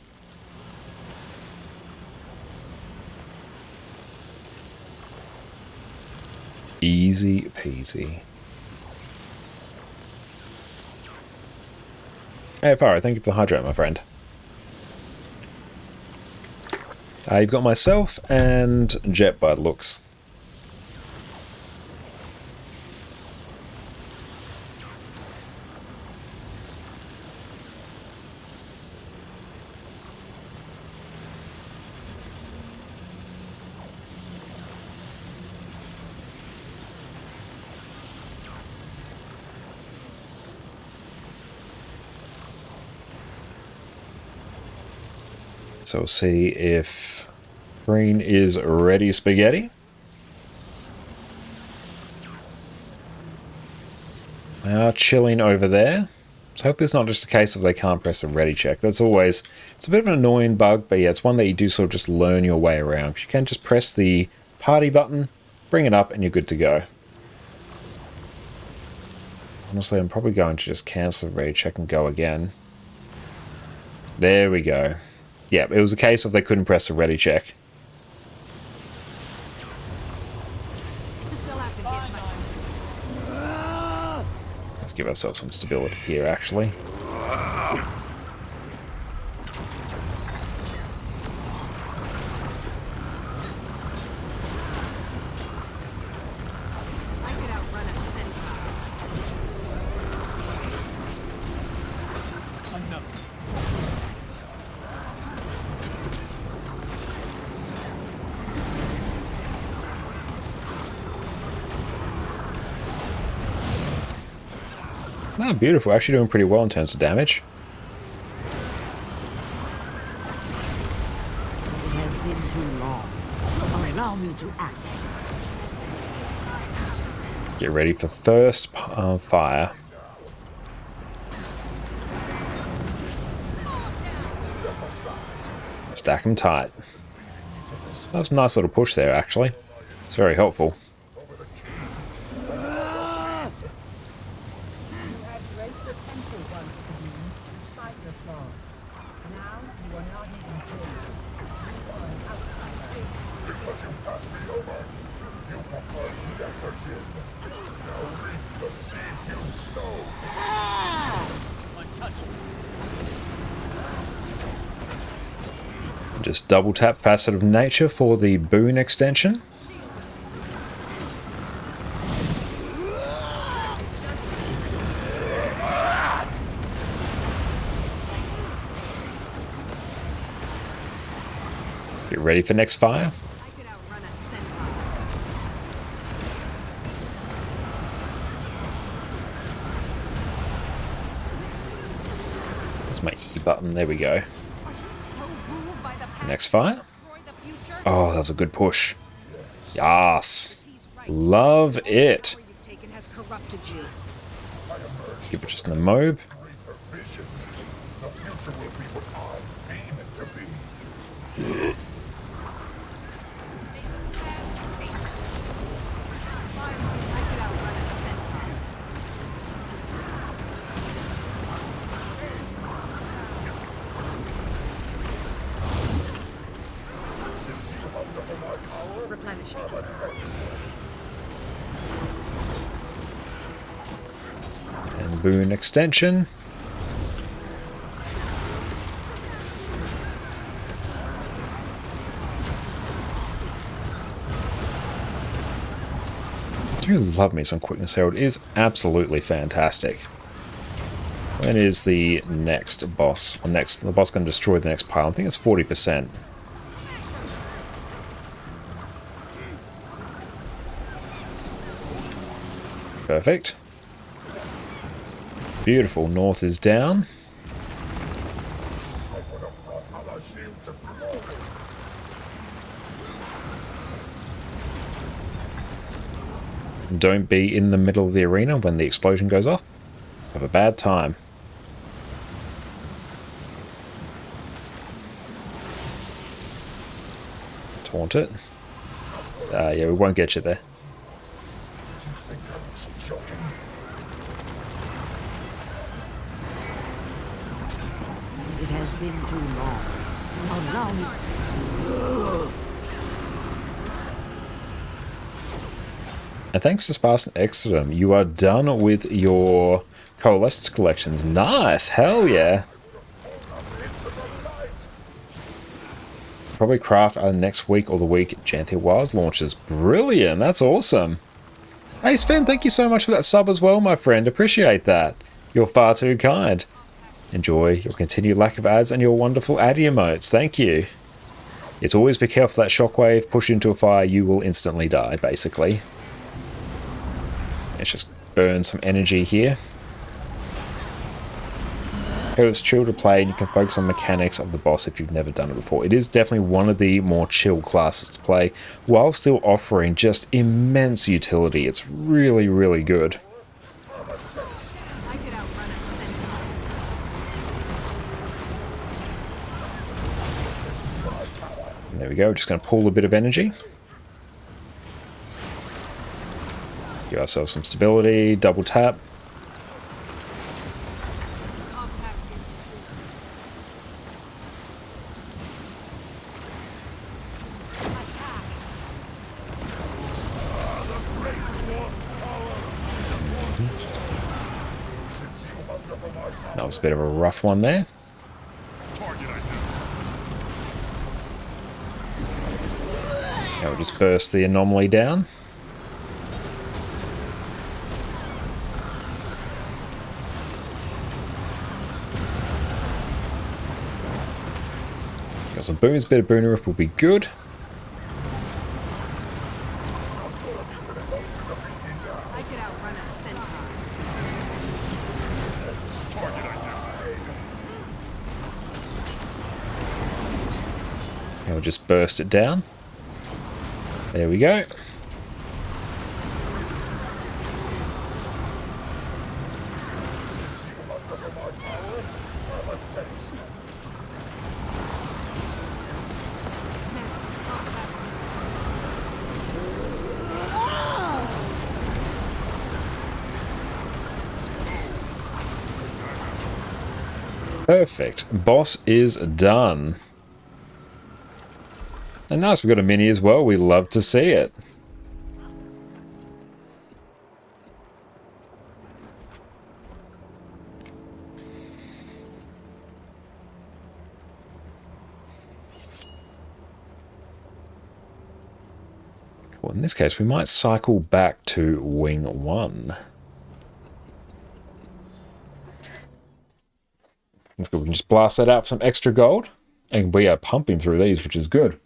Easy peasy. Hey, Faro, thank you for the hydrate, my friend. You've got myself and Jet by the looks. So we'll see if green is ready spaghetti. Chilling over there. So hopefully it's not just a case of they can't press a ready check. That's always, it's a bit of an annoying bug, but yeah, it's one that you do sort of just learn your way around. You can just press the party button, bring it up, and you're good to go. Honestly, I'm probably going to just cancel the ready check and go again. There we go. Yeah, it was a case of they couldn't press a ready check. Let's give ourselves some stability here, actually. Ah, beautiful. Actually doing pretty well in terms of damage. It has been too long. Allow me to act. Get ready for first fire. Stack them tight. That was a nice little push there, actually. It's very helpful. Just double tap Facet of Nature for the boon extension. Get ready for next fire. I could outrun a centaur. That's my E button. There we go. Are you so ruled by the past Next fire. to destroy the future? Oh, that was a good push. Yes. He's right. Love it. The power you've taken has corrupted you. Give it just a mob. Vision. The future will be what I deem it to be. May the sands take you. Finally, I could outrun a centaur. Replenishing. And boon extension. I do love me some Quickness Herald. It is absolutely fantastic. When is the next boss? Or the boss going to destroy the next pile? I think it's 40%. Perfect. Beautiful. North is down. Don't be in the middle of the arena when the explosion goes off. Have a bad time. Taunt it. Yeah, we won't get you there. It has been too long. Allow me. And thanks to Sparse and Exodum, you are done with your Coalescence collections. Nice! Hell yeah! Probably craft either next week or the week Janthia Wilds launches. Brilliant! That's awesome! Hey Sven, thank you so much for that sub as well, my friend. Appreciate that. You're far too kind. Enjoy your continued lack of ads and your wonderful ad emotes. Thank you. It's always be careful that shockwave. Push into a fire, you will instantly die, basically. Let's just burn some energy here. It's chill to play and you can focus on mechanics of the boss if you've never done it before. It is definitely one of the more chill classes to play while still offering just immense utility. It's really, really good. I could outrun a centaur. There we go, just going to pull a bit of energy. Give ourselves some stability, double tap. Compact is sleep. Attack. That was a bit of a rough one there. Now we'll just burst the anomaly down. Got some boons, bit of Booner Rip will be good. I could outrun a centaur. Now we'll just burst it down. There we go. Perfect. Boss is done. And nice, we've got a mini as well. We love to see it. Well, in this case, we might cycle back to Wing 1. Let's go. We can just blast that out for some extra gold. And we are pumping through these, which is good.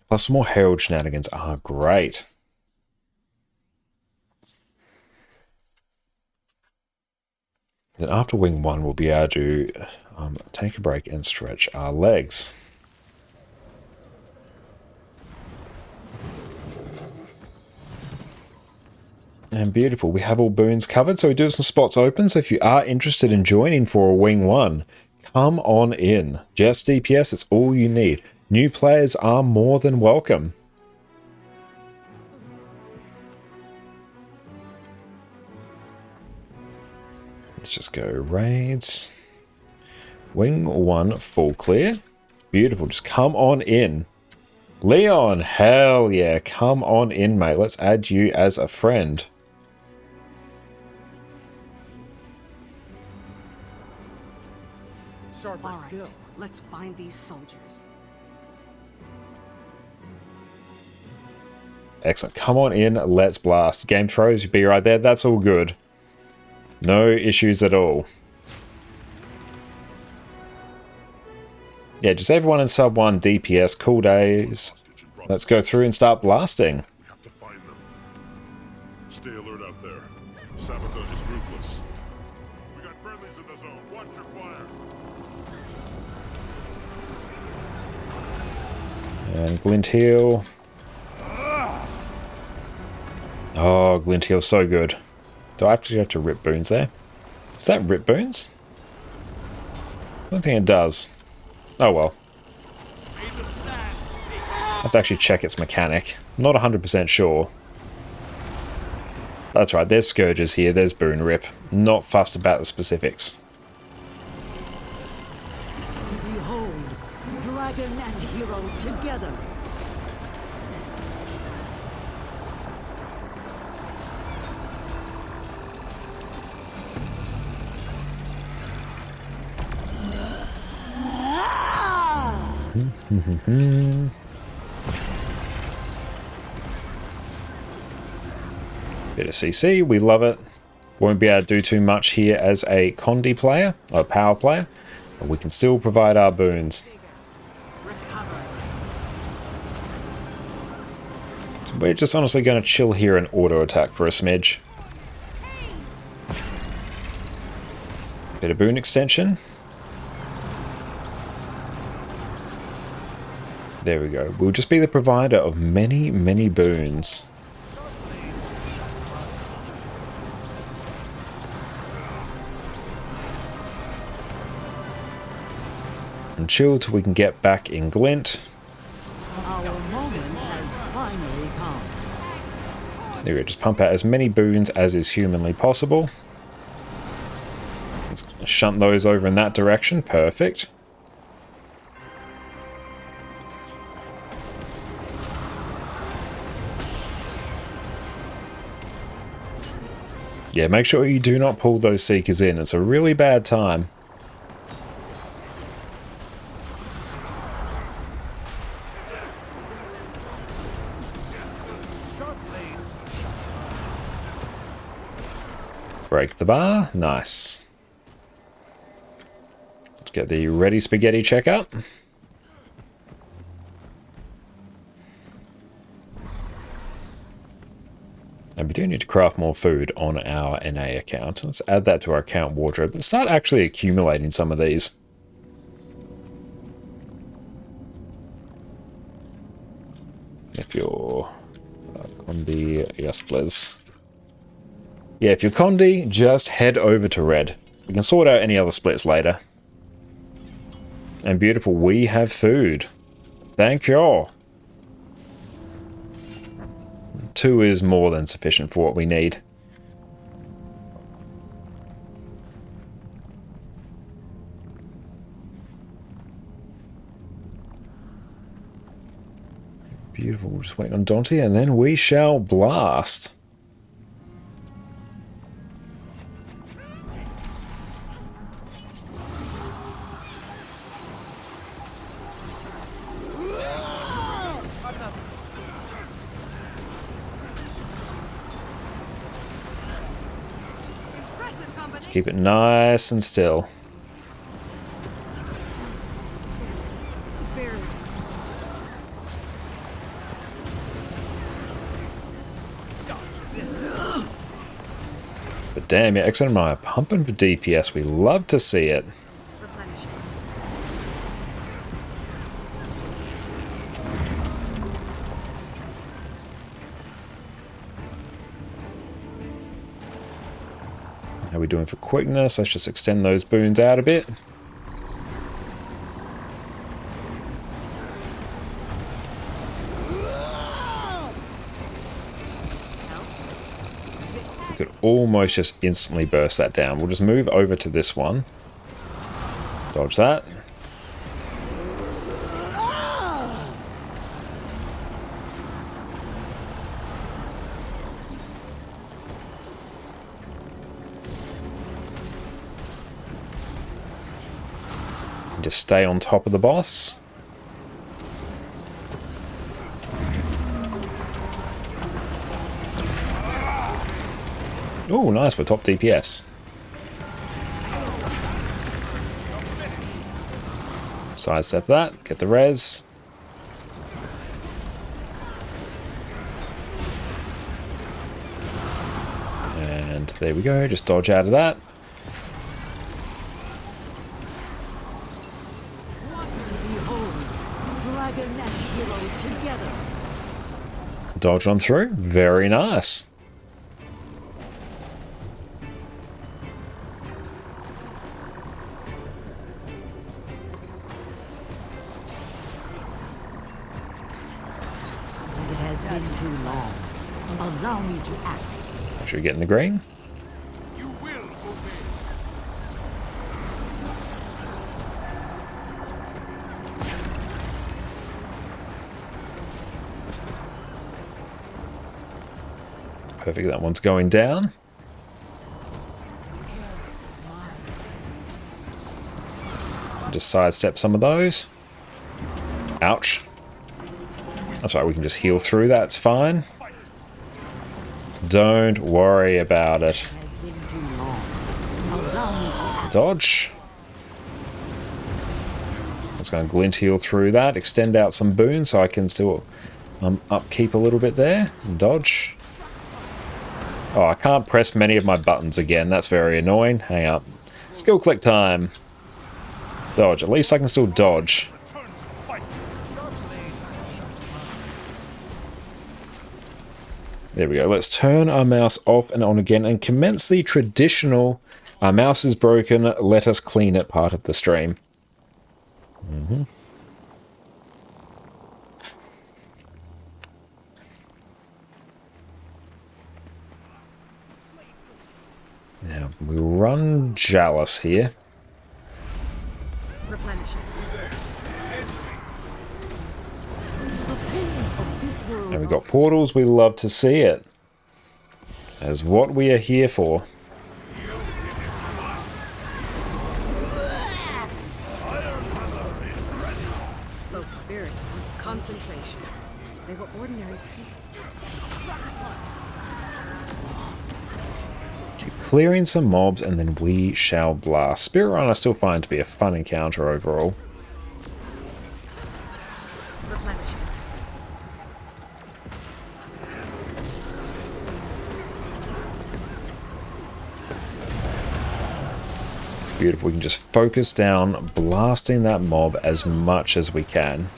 Plus some more Herald shenanigans are great. Then after Wing 1, we'll be able to take a break and stretch our legs. And beautiful, we have all boons covered, so we do have some spots open. So if you are interested in joining for a Wing 1, come on in. Just DPS, it's all you need. New players are more than welcome. Let's just go raids. Wing 1 full clear. Beautiful, just come on in. Leon, hell yeah, come on in, mate. Let's add you as a friend. All right, let's find these soldiers. Excellent. Come on in. Let's blast. Game throws, you'd be right there. That's all good. No issues at all. Yeah, just everyone in sub 1 DPS. Cool days. Let's go through and start blasting. We have to find them. Stay alert out there. Sabaton is ruthless. We got friendlies in the zone. Watch your fire. And Glint Heal. Oh, Glint Heal, so good. Do I actually have to rip boons there? Does that rip boons? I don't think it does. Oh well. I have to actually check its mechanic. I'm not 100% sure. That's right, there's Scourges here, there's boon rip. Not fussed about the specifics. Behold, dragon and hero together. Bit of CC, we love it. Won't be able to do too much here as a Condi player, or power player, but we can still provide our boons. So we're just honestly going to chill here and auto attack for a smidge. Bit of boon extension. There we go. We'll just be the provider of many, many boons. And chill till we can get back in Glint. Our moment has finally come. There we go. Just pump out as many boons as is humanly possible. Let's shunt those over in that direction. Perfect. Yeah, make sure you do not pull those Seekers in. It's a really bad time. Break the bar. Nice. Let's get the ready spaghetti checkup. And we do need to craft more food on our NA account. Let's add that to our account wardrobe and start actually accumulating some of these. If you're Condi, yes please. Yeah, if you're Condi, just head over to red. We can sort out any other splits later. And beautiful, we have food. Thank you. 2 is more than sufficient for what we need. Beautiful, we're just waiting on Dante and then we shall blast. Let's keep it nice and still. But damn, yeah, Exeter and I are pumping for DPS. We love to see it. Replenishing. How are we doing for quickness? Let's just extend those boons out a bit. Could almost just instantly burst that down. We'll just move over to this one. Dodge that. Just stay on top of the boss. Oh, nice, we're top DPS. Sidestep that, get the res. And there we go, just dodge out of that. Dragon and hero together. Dodge on through, very nice. It has been too long. Allow me to act. Make sure you get in the green. You will obey. Perfect, that one's going down. Just sidestep some of those. Ouch. That's right, we can just heal through that, it's fine. Don't worry about it. Has been too long. Allow me to act. Dodge. I'm just going to glint heal through that, extend out some boons so I can still upkeep a little bit there. Dodge. Oh, I can't press many of my buttons again. That's very annoying. Hang up. Skill click time. Dodge. At least I can still dodge. There we go. Let's turn our mouse off and on again and commence the traditional "our mouse is broken, let us clean it" part of the stream. Now, we run Jealous here. Replenishing. The pains of this world. And we've got portals, we love to see it. That's what we are here for. Those spirits want concentration. They were ordinary people. Keep clearing some mobs and then we shall blast. Spirit Run I still find to be a fun encounter overall. Replenishing. Beautiful, we can just focus down, blasting that mob as much as we can.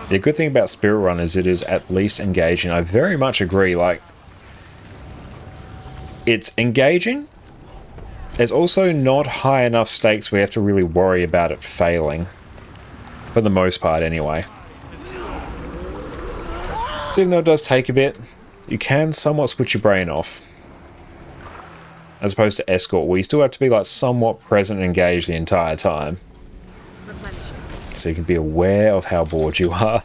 The good thing about Spirit Run is it is at least engaging. I very much agree, like, it's engaging. It's also not high enough stakes we have to really worry about it failing. For the most part, anyway. So even though it does take a bit, you can somewhat switch your brain off. As opposed to Escort, where you still have to be like somewhat present and engaged the entire time. Replenishing. So you can be aware of how bored you are.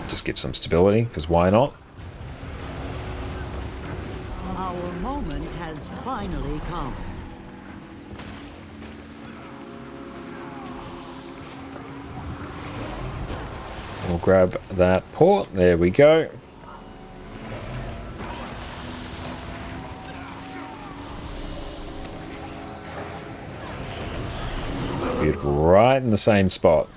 Just give some stability, because why not? Our moment has finally come. We'll grab that port. There we go. Beautiful. Right in the same spot.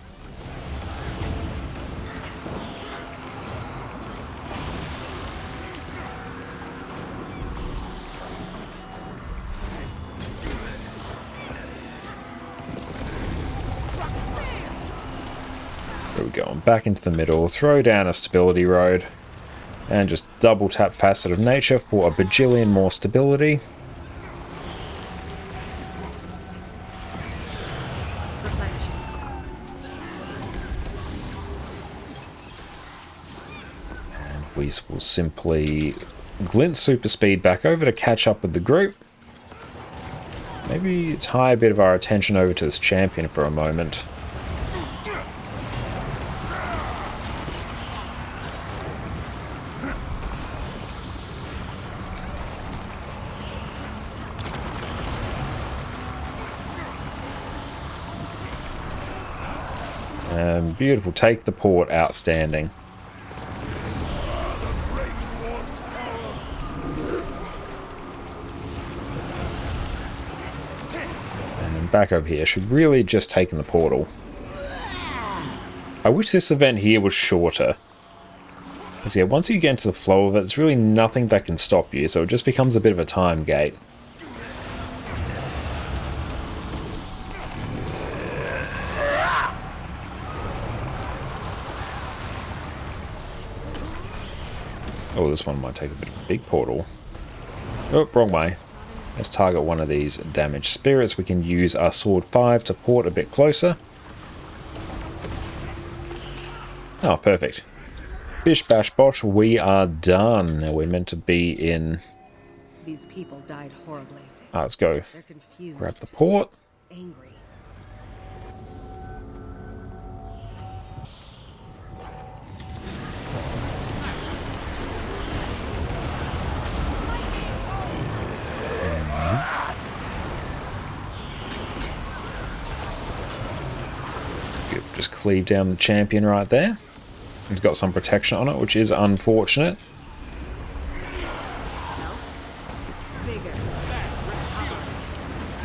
There we go. And back into the middle. Throw down a stability rod. And just double tap Facet of Nature for a bajillion more stability. And we will simply glint super speed back over to catch up with the group. Maybe tie a bit of our attention over to this champion for a moment. Beautiful. Take the port. Outstanding. And then back over here. Should really just taken the portal. I wish this event here was shorter. Because yeah, once you get into the flow of it, there's really nothing that can stop you. So it just becomes a bit of a time gate. Oh, this one might take a bit of a big portal. Oh, wrong way. Let's target one of these damaged spirits. We can use our Sword 5 to port a bit closer. Oh, perfect. Bish bash bosh, we are done. Now we're meant to be in... These people died horribly. Let's go. They're confused. Grab the port. Angry. Just cleave down the champion right there. He's got some protection on it, which is unfortunate.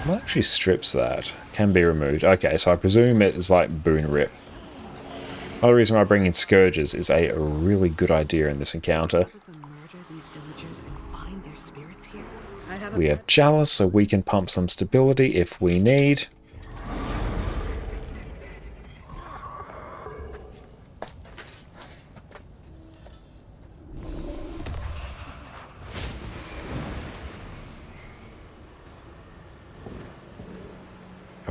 Well, actually strips that. Can be removed. Okay, so I presume it is like Boon Rip. Another reason why bringing Scourges is a really good idea in this encounter. We have Chalice, so we can pump some stability if we need.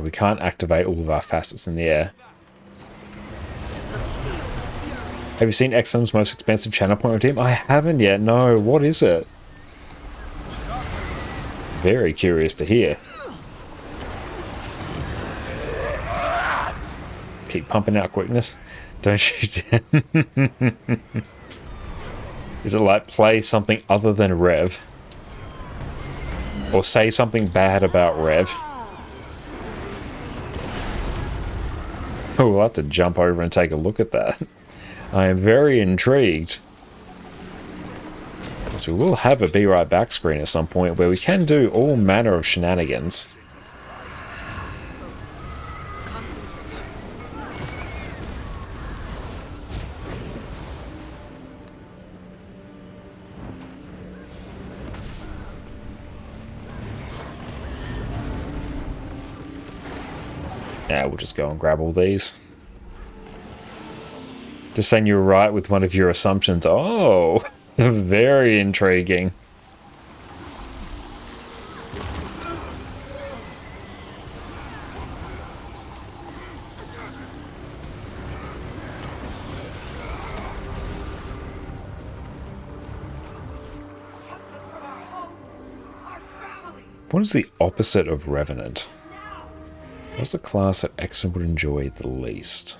We can't activate all of our facets in the air. Have you seen XM's most expensive channel point redeem? I haven't yet, no. What is it? Very curious to hear. Keep pumping out quickness. Don't shoot. Is it like play something other than Rev? Or say something bad about Rev? Oh, we'll have to jump over and take a look at that. I am very intrigued. So we will have a Be Right Back screen at some point where we can do all manner of shenanigans. Yeah, we'll just go and grab all these. Just saying you were right with one of your assumptions. Oh, very intriguing. What is the opposite of Revenant? What's the class that Exum would enjoy the least?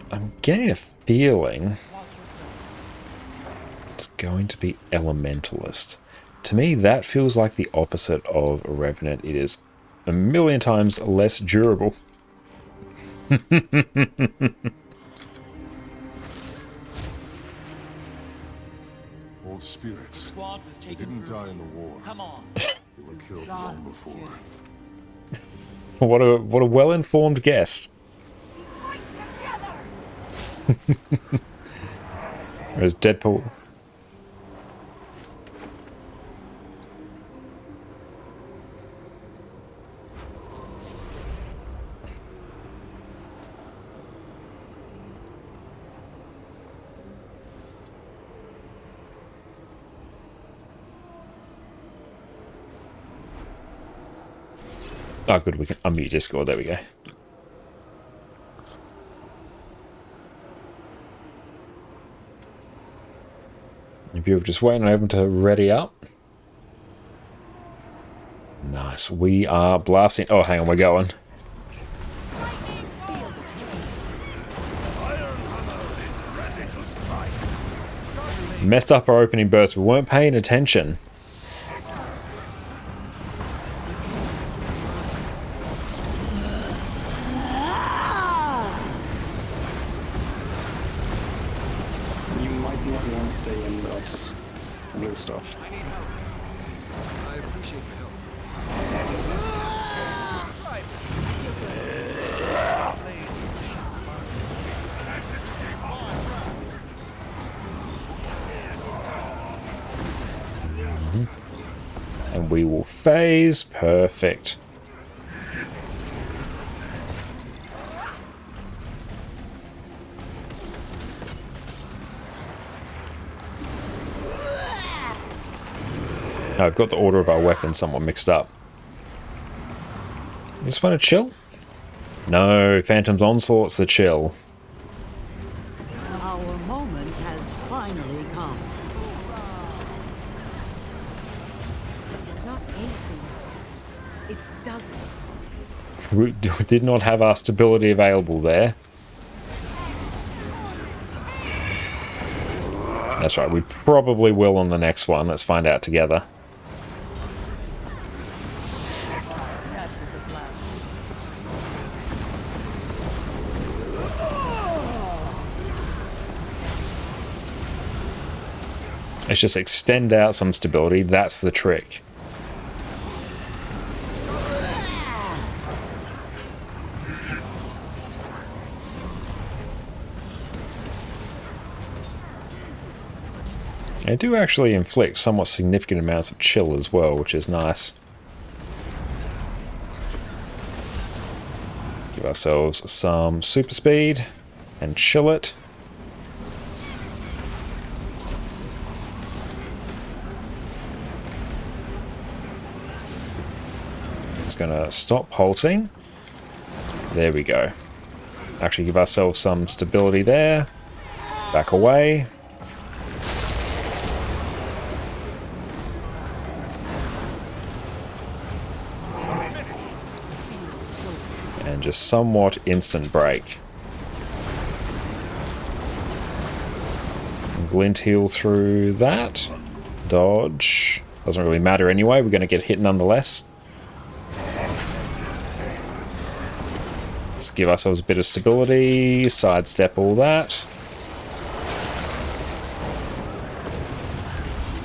I'm getting a feeling it's going to be Elementalist. To me, that feels like the opposite of a Revenant. It is a million times less durable. called spirits. Squad was They taken didn't through. die in the war. Come on. They were killed long before. What a well-informed guest. There's Deadpool. Oh, good, we can unmute Discord. There we go. If you're just waiting on everyone to ready up. Nice. We are blasting. Oh, hang on, we're going. Messed up our opening burst. We weren't paying attention. You might not want to stay in that blue stuff. I appreciate the help. And we will phase. Perfect. Now I've got the order of our weapons somewhat mixed up. This one a chill? No, Phantom's Onslaught's the chill. Our moment has finally come. It's not a single spot. It's dozens. We did not have our stability available there. That's right, we probably will on the next one. Let's find out together. Let's just extend out some stability. That's the trick. They do actually inflict somewhat significant amounts of chill as well, which is nice. Give ourselves some super speed and chill it. Just gonna stop pulsing. There we go. Actually give ourselves some stability there. Back away. And just somewhat instant break. Glint heal through that. Dodge. Doesn't really matter anyway, we're going to get hit nonetheless. Let's give ourselves a bit of stability, sidestep all that.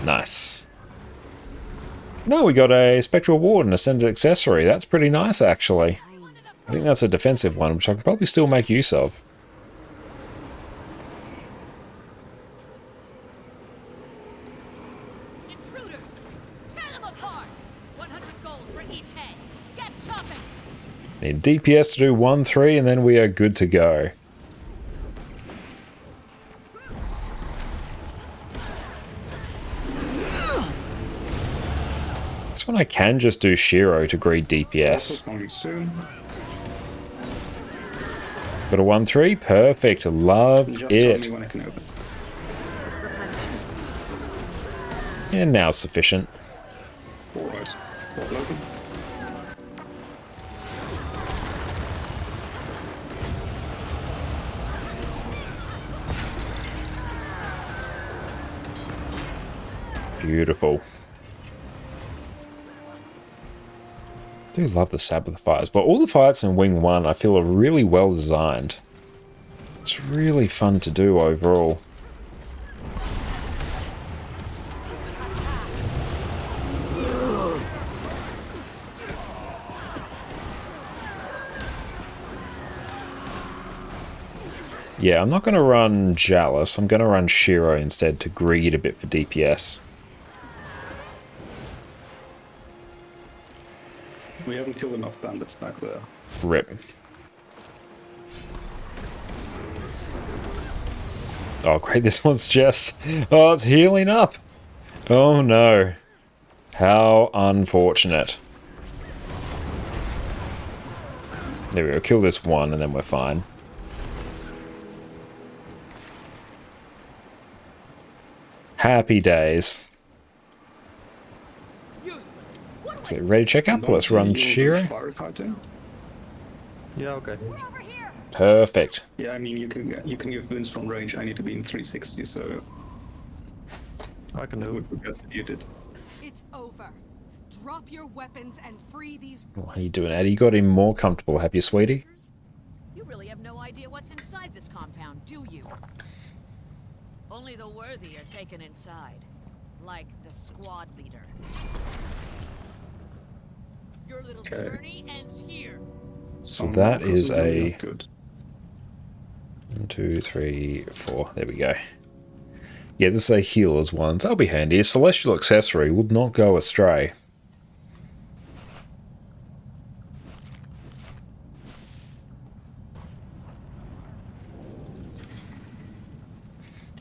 Nice. No, we got a Spectral Ward and Ascended Accessory. That's pretty nice, actually. I think that's a defensive one, which I can probably still make use of. Intruders! Tear them apart! 100 gold for each head! Get chopping! Need DPS to do 1-3, and then we are good to go. This one I can just do Shiro to greed DPS. Coming soon. Got a 1-3, perfect, love Just tell it. me when I can open. And now sufficient. Alright. Portal open. Beautiful. I do love the Sabbath fights, but all the fights in Wing 1 I feel are really well designed. It's really fun to do overall. Yeah, I'm not going to run Jalis. I'm going to run Shiro instead to greed a bit for DPS. We haven't killed enough bandits back there. Rip. Oh, great. This one's just... Oh, it's healing up. Oh, no. How unfortunate. There we go. Kill this one and then we're fine. Happy days. So, ready to check up? Let's run Shiro. Yeah, okay. Perfect. Yeah, I mean you can give wounds from range. I need to be in 360, so I can do it. You did. It's over. Drop your weapons and free these. What are you doing, Eddie? You got him more comfortable, have you, sweetie? You really have no idea what's inside this compound, do you? Only the worthy are taken inside, like the squad leader. Your little journey ends here. So that is a... 1, 2, 3, 4. There we go. Yeah, this is a healer's one. That'll be handy. A celestial accessory would not go astray.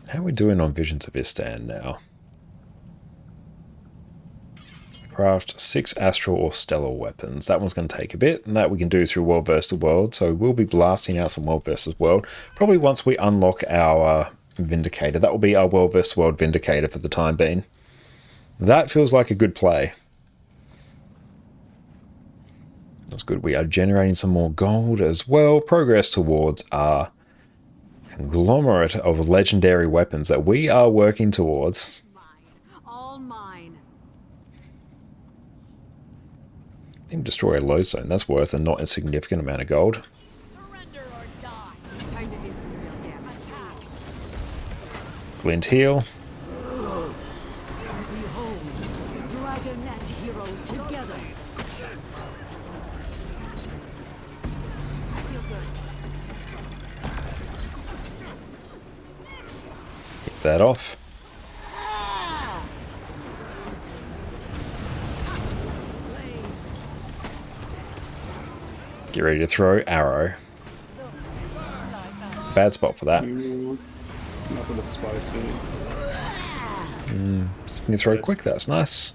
How are we doing on Visions of Istan now? Craft 6 astral or stellar weapons. That one's going to take a bit, and that we can do through World vs. World. So we'll be blasting out some World vs. World. Probably once we unlock our Vindicator. That will be our World vs. World Vindicator for the time being. That feels like a good play. That's good. We are generating some more gold as well. Progress towards our conglomerate of legendary weapons that we are working towards. All mine. Even destroy a low zone. That's worth a not insignificant amount of gold. Surrender or die. Time to do some real damage. Glint heal. Behold, dragon and hero together. I feel good. Get that off. Get ready to throw arrow. Bad spot for that. That's a bit spicy. You can throw quick, that's nice.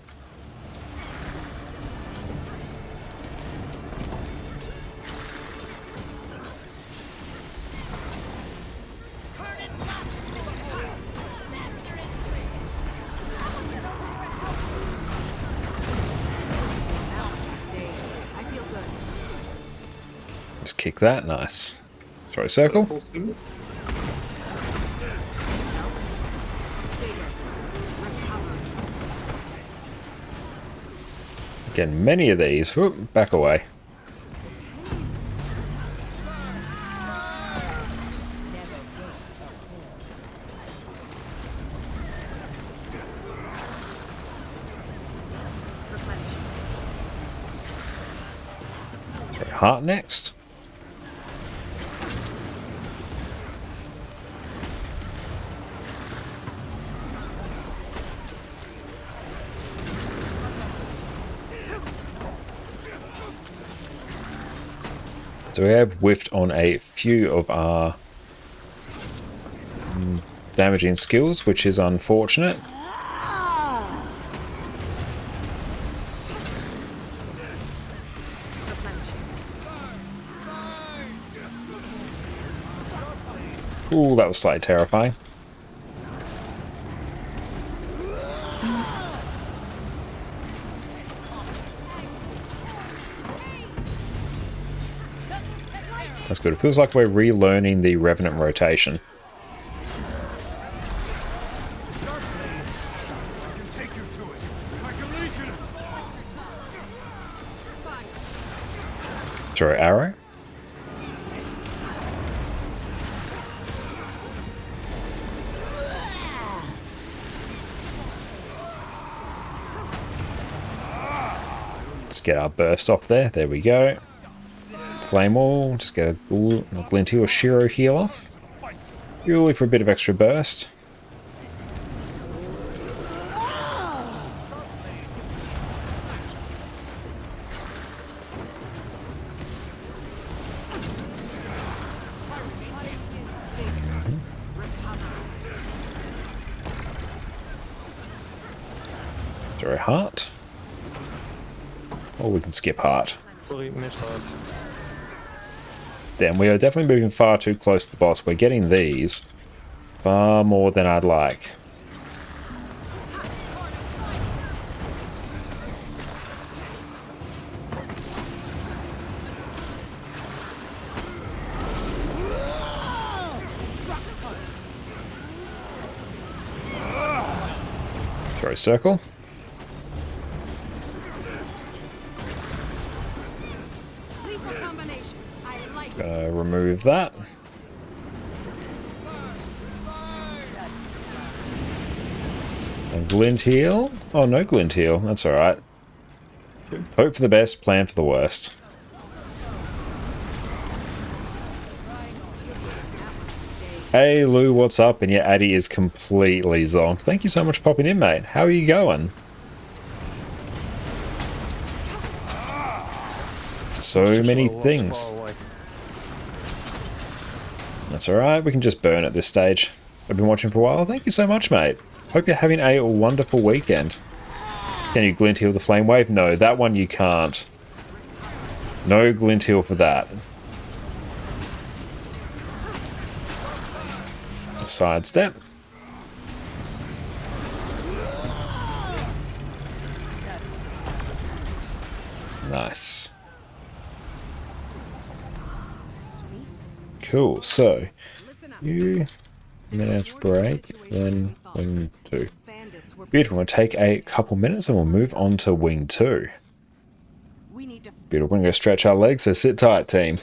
I feel good. Just kick that, nice. Throw circle. Bigger. Recover. Again, many of these. Whoop, back away. Throw heart next. So we have whiffed on a few of our damaging skills, which is unfortunate. Ooh, that was slightly terrifying. That's good. It feels like we're relearning the Revenant rotation. Throw arrow. Let's get our burst off there. There we go. Flame wall. Just get a Glint heal or Shiro heal off. Purely for a bit of extra burst. Throw heart. Or we can skip heart. Damn, we are definitely moving far too close to the boss. We're getting these far more than I'd like. Throw circle. Gonna remove that. And glint heal? Oh, no glint heal. That's alright. Hope for the best, plan for the worst. Hey Lou, what's up? And yeah, Addy is completely zonked. Thank you so much for popping in, mate. How are you going? So many things. That's alright, we can just burn at this stage. I've been watching for a while. Thank you so much, mate. Hope you're having a wonderful weekend. Can you glint heal the flame wave? No, that one you can't. No glint heal for that. Sidestep. Nice. Cool, so you minute break, then wing 2. Beautiful, we'll take a couple minutes and we'll move on to wing 2. Beautiful, we're going to stretch our legs, so sit tight, team.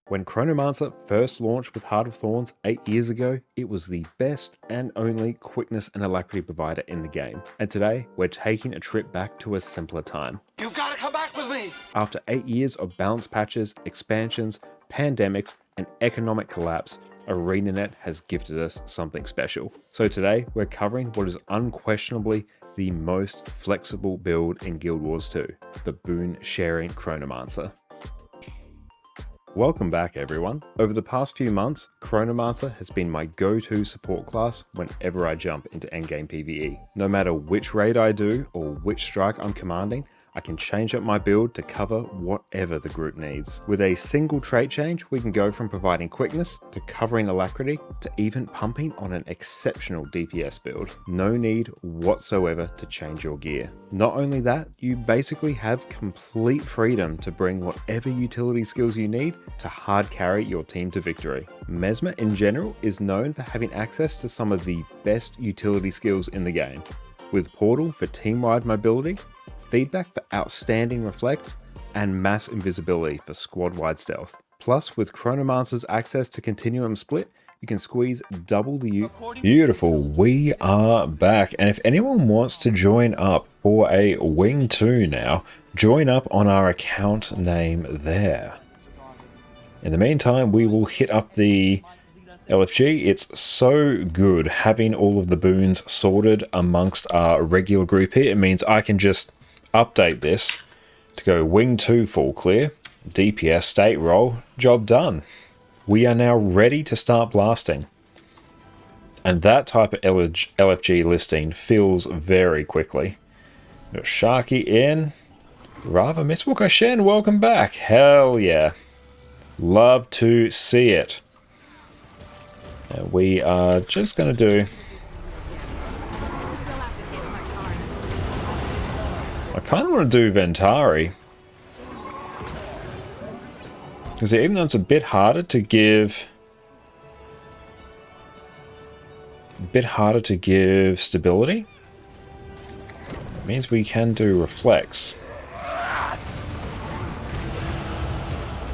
When Chronomancer first launched with Heart of Thorns 8 years ago, it was the best and only quickness and alacrity provider in the game. And today, we're taking a trip back to a simpler time. You've got to come back with me! After 8 years of balance patches, expansions, pandemics, and economic collapse, ArenaNet has gifted us something special. So today, we're covering what is unquestionably the most flexible build in Guild Wars 2, the Boon Sharing Chronomancer. Welcome back, everyone. Over the past few months, Chronomancer has been my go-to support class whenever I jump into endgame PvE. No matter which raid I do or which strike I'm commanding, I can change up my build to cover whatever the group needs. With a single trait change, we can go from providing quickness to covering alacrity to even pumping on an exceptional DPS build. No need whatsoever to change your gear. Not only that, you basically have complete freedom to bring whatever utility skills you need to hard carry your team to victory. Mesmer in general is known for having access to some of the best utility skills in the game, with Portal for team-wide mobility, Feedback for outstanding reflex, and mass invisibility for squad-wide stealth. Plus, with Chronomancer's access to Continuum Split, you can squeeze double the Beautiful, we are back, and if anyone wants to join up for a Wing 2 now, join up on our account name there. In the meantime, we will hit up the LFG. It's so good having all of the boons sorted amongst our regular group here. It means I can just update this to go Wing 2 full clear, DPS state roll, job done. We are now ready to start blasting. And that type of LFG listing fills very quickly. Got Sharky in. Rava Misswalker Shen, welcome back. Hell yeah. Love to see it. We are just going to do... I kind of want to do Ventari. Because even though it's a bit harder to give... stability, it means we can do Reflex.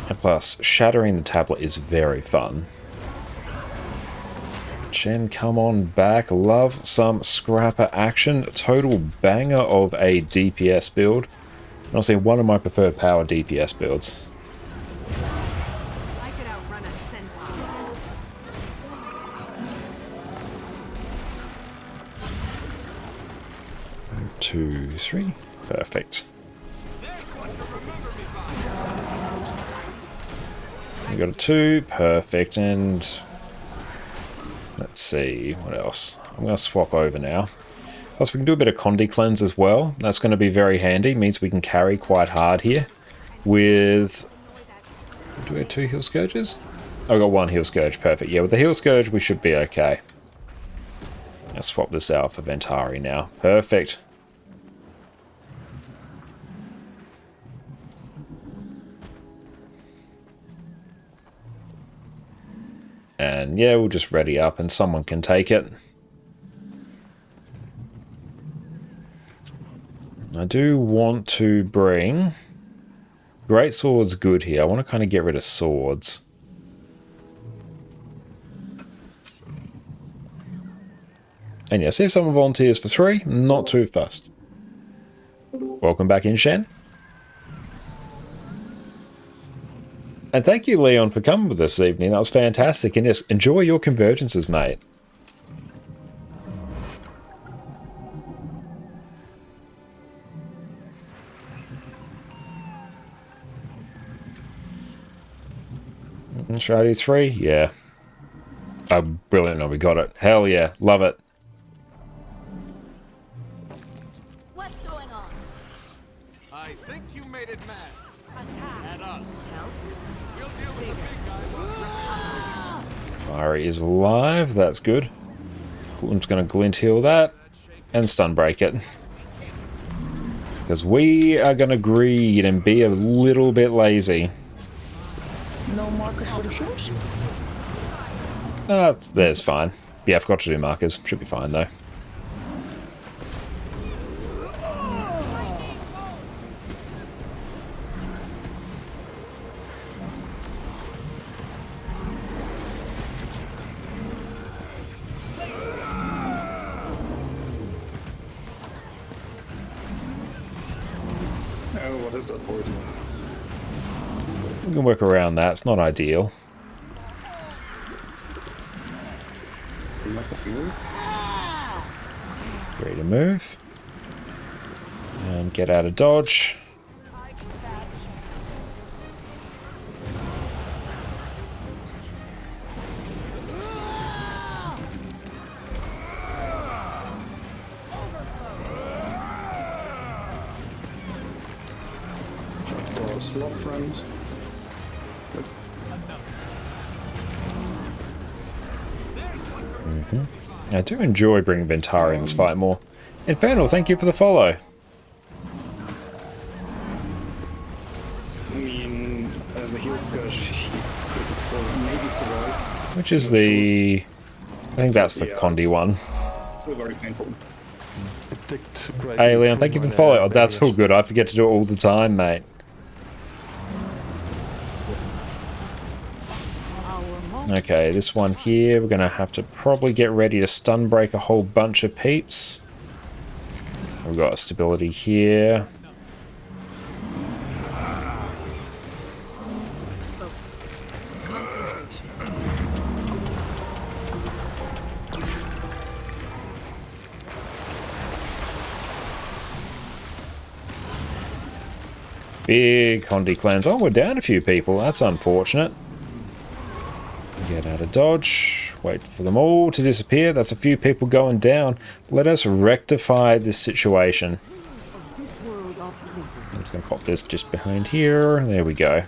And plus, shattering the tablet is very fun. Chen, come on back. Love some scrapper action. Total banger of a DPS build. And I'll say one of my preferred power DPS builds. I could outrun a centaur. 2, 3. Perfect. We got a 2. Perfect. And let's see what else. I'm going to swap over now. Plus we can do a bit of Condi cleanse as well. That's going to be very handy. Means we can carry quite hard here. With... do we have 2 heal scourges? I've got 1 heal scourge. Perfect. Yeah, with the heal scourge we should be okay. Let's swap this out for Ventari now. Perfect. And yeah, we'll just ready up and someone can take it. I do want to bring... Great sword's good here. I want to kind of get rid of swords. And yeah, see if someone volunteers for 3. Not too fast. Welcome back in, Shen. And thank you, Leon, for coming with us this evening. That was fantastic. And yes, enjoy your convergences, mate. Should I do 3? Yeah. Oh, brilliant. No, we got it. Hell yeah. Love it. What's going on? I think you made it mad. Attack. At us. We'll deal with the big guy. Fiery is alive. That's good. I'm just going to glint heal that and stun break it. Because we are going to greed and be a little bit lazy. No markers for the shoes? There's fine. Yeah, I forgot to do markers. Should be fine though. Oh, what is that poison? We can work around that. It's not ideal. Ready to move. And get out of dodge. Slot friends. I do enjoy bringing Ventari in this fight more. Infernal, thank you for the follow. I mean, as a healed scourge, he could maybe survive. Which is the... I think that's the Condi one. Still very painful. Hey Leon, thank you for the follow. Oh, that's all good. I forget to do it all the time, mate. Okay, this one here, we're going to have to probably get ready to stun break a whole bunch of peeps. We've got stability here. Big Condi cleanse. Oh, we're down a few people. That's unfortunate. Get out of dodge. Wait for them all to disappear. That's a few people going down. Let us rectify this situation. I'm just going to pop this just behind here. There we go.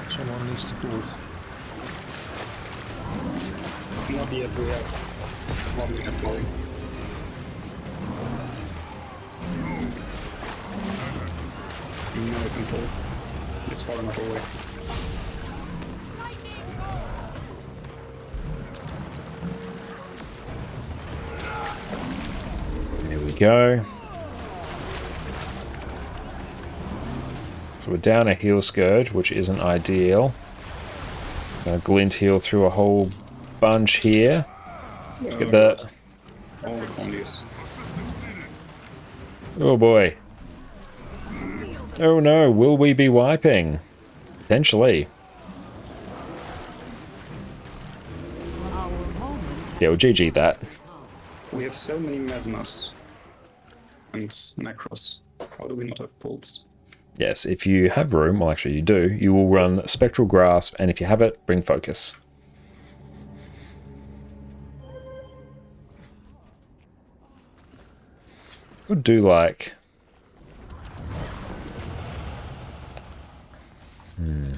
Someone needs to pull it. Not yet, we have one minute going. No control. It's far enough away. There we go. So we're down a heal scourge, which isn't ideal. Gonna glint heal through a whole bunch here. Let's get that. All the Condis. Oh boy. Oh no, will we be wiping? Potentially. Yeah, we'll GG that. We have so many Mesmers and Necros. How do we not have Pulse? Yes, if you have room, well actually you do, you will run Spectral Grasp, and if you have it, bring Focus. Could do like...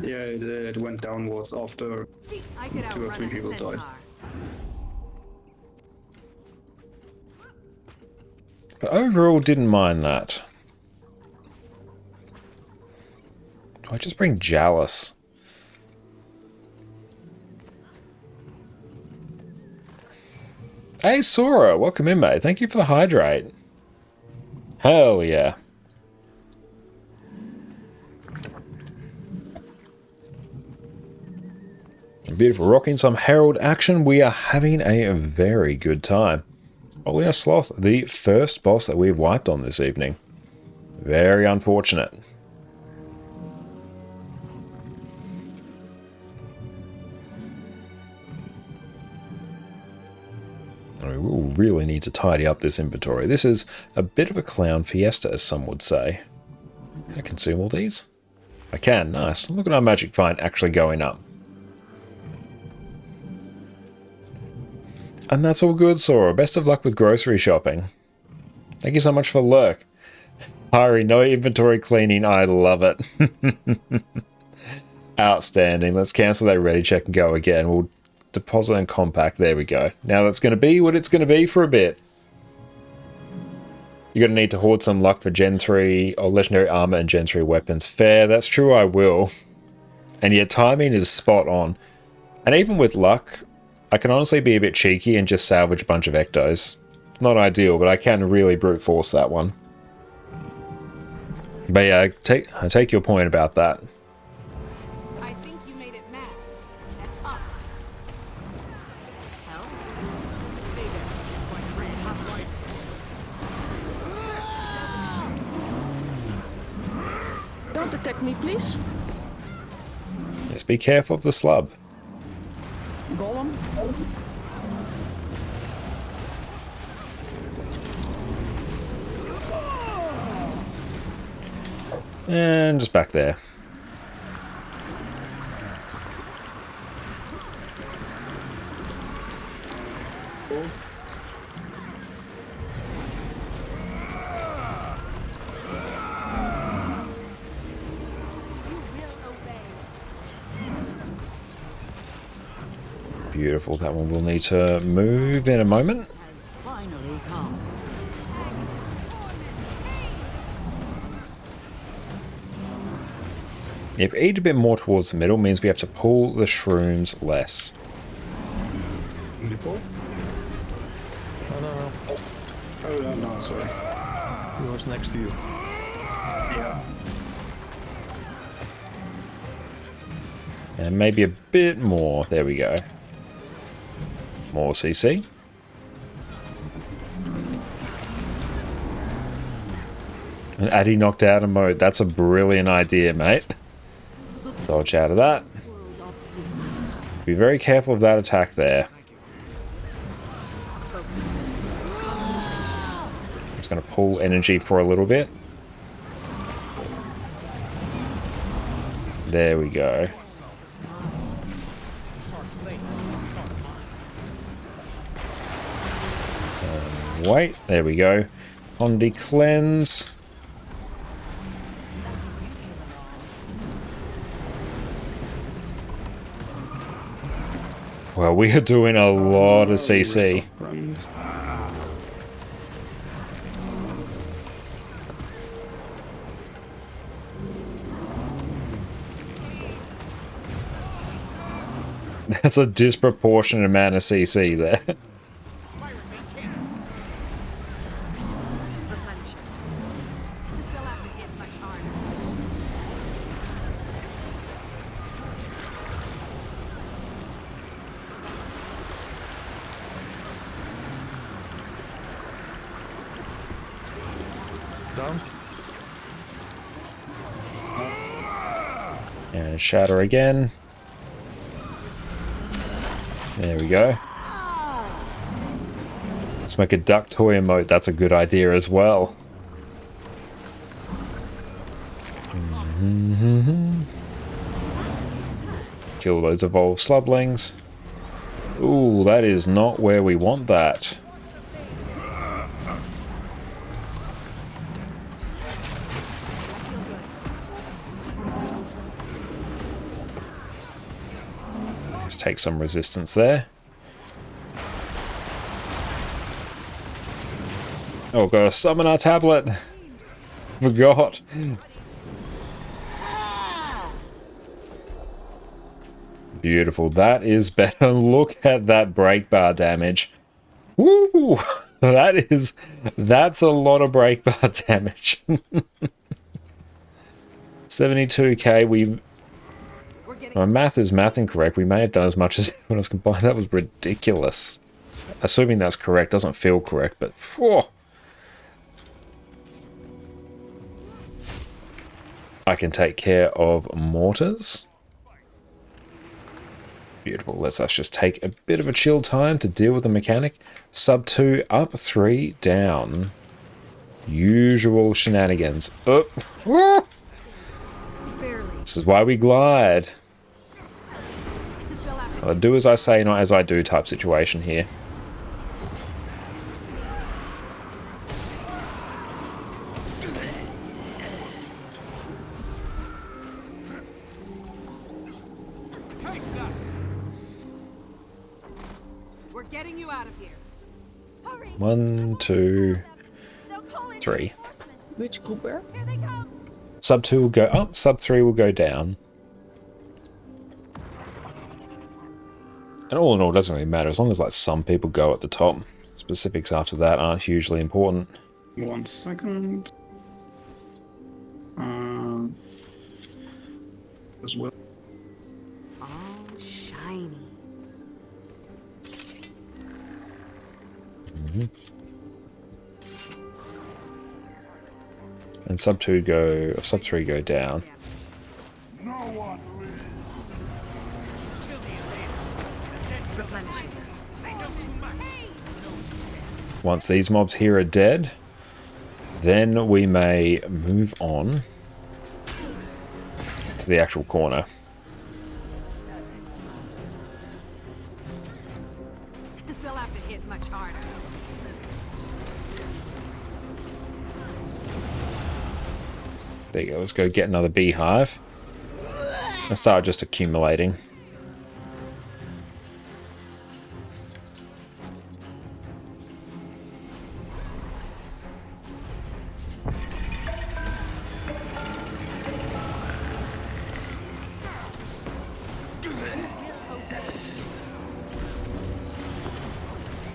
Yeah, it went downwards after I could 2 or 3 outrun a people died. centaur. But overall, didn't mind that. Do I just bring Jalis? Hey Sora, welcome in mate. Thank you for the hydrate. Hell yeah. Beautiful, rocking some Herald action. We are having a very good time. Olina Sloth, the first boss that we've wiped on this evening. Very unfortunate. We will really need to tidy up this inventory. This is a bit of a clown fiesta, as some would say. Can I consume all these? I can, nice. Look at our magic find actually going up. And that's all good, Sora. Best of luck with grocery shopping. Thank you so much for the lurk. Hari, no inventory cleaning. I love it. Outstanding. Let's cancel that ready check and go again. We'll deposit and compact. There we go. Now that's going to be what it's going to be for a bit. You're going to need to hoard some luck for Gen 3 or Legendary Armor and Gen 3 weapons. Fair, that's true, I will. And your timing is spot on. And even with luck, I can honestly be a bit cheeky and just salvage a bunch of Ectos. Not ideal, but I can really brute force that one. But yeah, I take your point about that. I think you made it mad. At us. Hell? Bigger. Don't attack me, please. Just be careful of the slub. Golem. And just back there. Beautiful. That one will need to move in a moment. Has finally come. If we eat a bit more towards the middle, means we have to pull the shrooms less. Can you pull? No. Oh, no, sorry. He was next to you. Yeah. And maybe a bit more. There we go. More CC. And Addy knocked out of mode. That's a brilliant idea, mate. Dodge out of that. Be very careful of that attack there. It's going to pull energy for a little bit. There we go. Wait, there we go. Condi cleanse. Well, we are doing a lot of CC. That's a disproportionate amount of CC there. Down. And shatter again. There we go. Let's make a duck toy emote. That's a good idea as well. Kill those evolved slublings. Ooh, that is not where we want that. Let's take some resistance there. Oh, gotta summon our tablet. Forgot. Beautiful. That is better. Look at that break bar damage. Woo! That's a lot of break bar damage. 72k. My math is math incorrect. We may have done as much as when I was combined. That was ridiculous. Assuming that's correct. Doesn't feel correct, but whew. I can take care of mortars. Beautiful. Let's just take a bit of a chill time to deal with the mechanic. Sub 2 up, 3 down. Usual shenanigans. Oh. Woo. This is why we glide. I'll do as I say, not as I do type situation here. We're getting you out of here. 1, 2, 3. Which Cooper? Sub 2 will go up, sub 3 will go down. And all in all, it doesn't really matter, as long as like some people go at the top. Specifics after that aren't hugely important. 1 second. As well. Oh, shiny. And sub 2 go, or sub 3 go down. No one Once these mobs here are dead, then we may move on to the actual corner. They'll have to hit much harder. There you go, let's go get another beehive. And start just accumulating.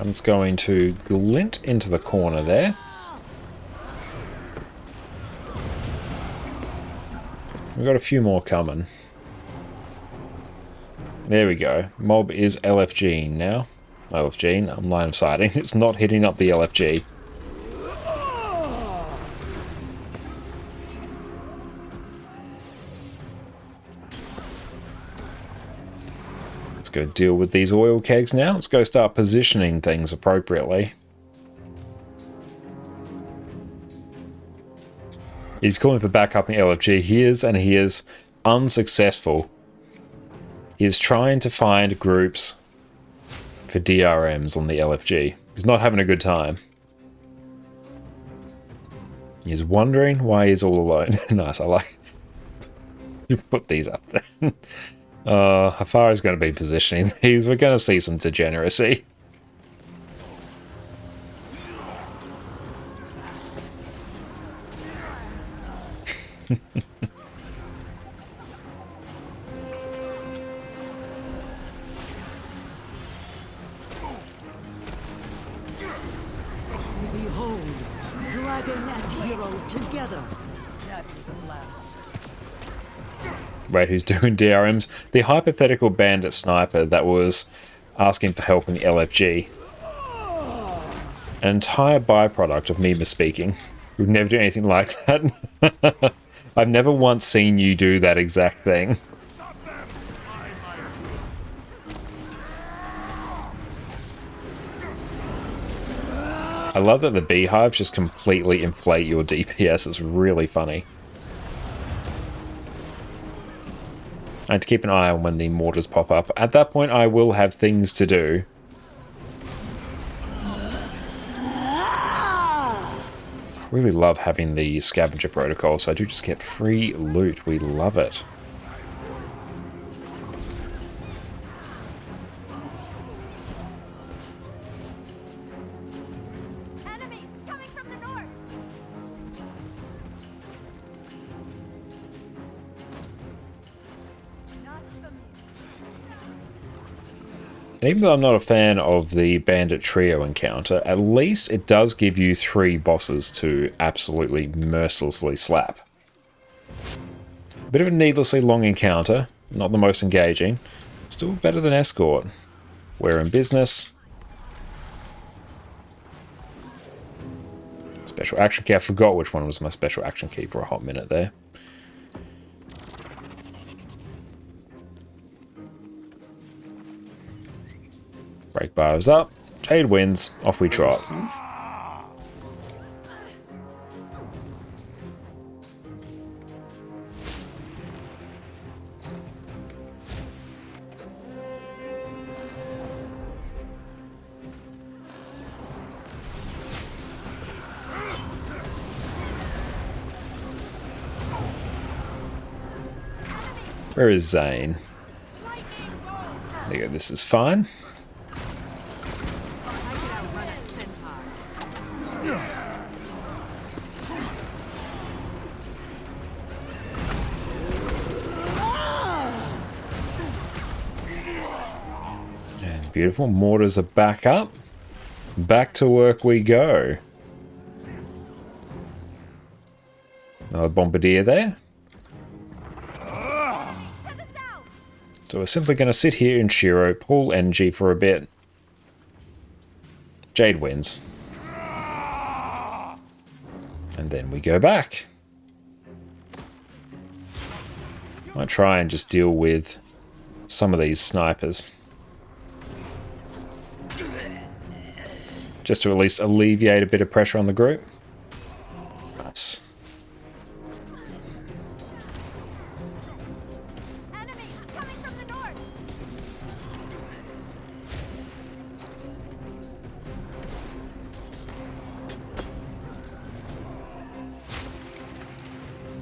I'm just going to glint into the corner there. We've got a few more coming. There we go. Mob is LFG now. LFG, I'm line of sighting. It's not hitting up the LFG. Let's go deal with these oil kegs now. Let's go start positioning things appropriately. He's calling for backup in LFG. He is unsuccessful. He is trying to find groups for DRMs on the LFG. He's not having a good time. He's wondering why he's all alone. Nice, I like you put these up there. Hafari's going to be positioning these. We're going to see some degeneracy. Behold, dragon and hero together. That was a blast. Wait, who's doing DRMs? The hypothetical bandit sniper that was asking for help in the LFG. An entire byproduct of me misspeaking. We'd never do anything like that. I've never once seen you do that exact thing. I love that the beehives just completely inflate your DPS. It's really funny. I have to keep an eye on when the mortars pop up. At that point, I will have things to do. I really love having the scavenger protocol, so I do just get free loot. We love it. Enemies coming from the north. And even though I'm not a fan of the bandit trio encounter, at least it does give you 3 bosses to absolutely mercilessly slap. A bit of a needlessly long encounter, not the most engaging, still better than Escort. We're in business. Special action key, I forgot which one was my special action key for a hot minute there. Break bars up, Jade wins, off we trot. Where is Zane? There you go, this is fine. Beautiful. Mortars are back up. Back to work we go. Another bombardier there. So we're simply going to sit here in Shiro, pull energy for a bit. Jade wins. And then we go back. Might try and just deal with some of these snipers. Just to at least alleviate a bit of pressure on the group. Nice. Enemies coming from the north.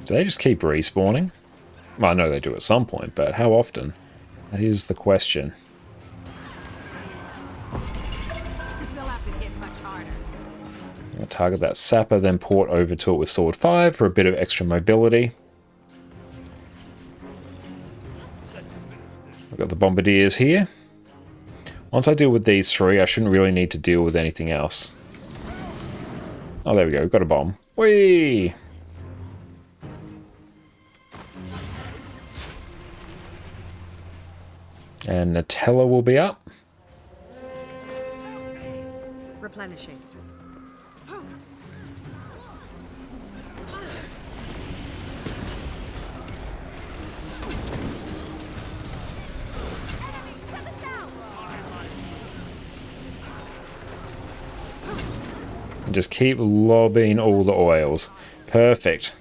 Do they just keep respawning? Well, I know they do at some point, but how often? That is the question. I'll target that sapper, then port over to it with sword 5 for a bit of extra mobility. I've got the bombardiers here. Once I deal with these 3, I shouldn't really need to deal with anything else. Oh, there we go. We've got a bomb. Whee! And Nutella will be up. Replenishing. Just keep lobbing all the oils. Perfect.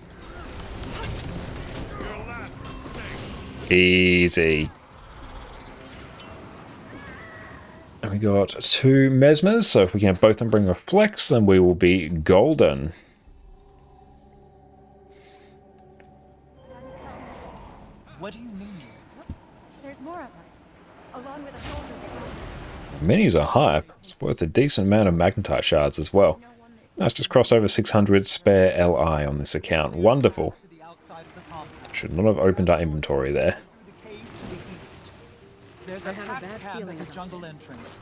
Easy. And we got 2 Mesmers, so if we can have both of them bring Reflects, then we will be golden. What do you mean? There's more of us, along with a soldier behind. Minis are hype. It's worth a decent amount of magnetite shards as well. That's just crossed over 600 spare LI on this account. Wonderful. Should not have opened our inventory there. There's a packed cab at the jungle entrance.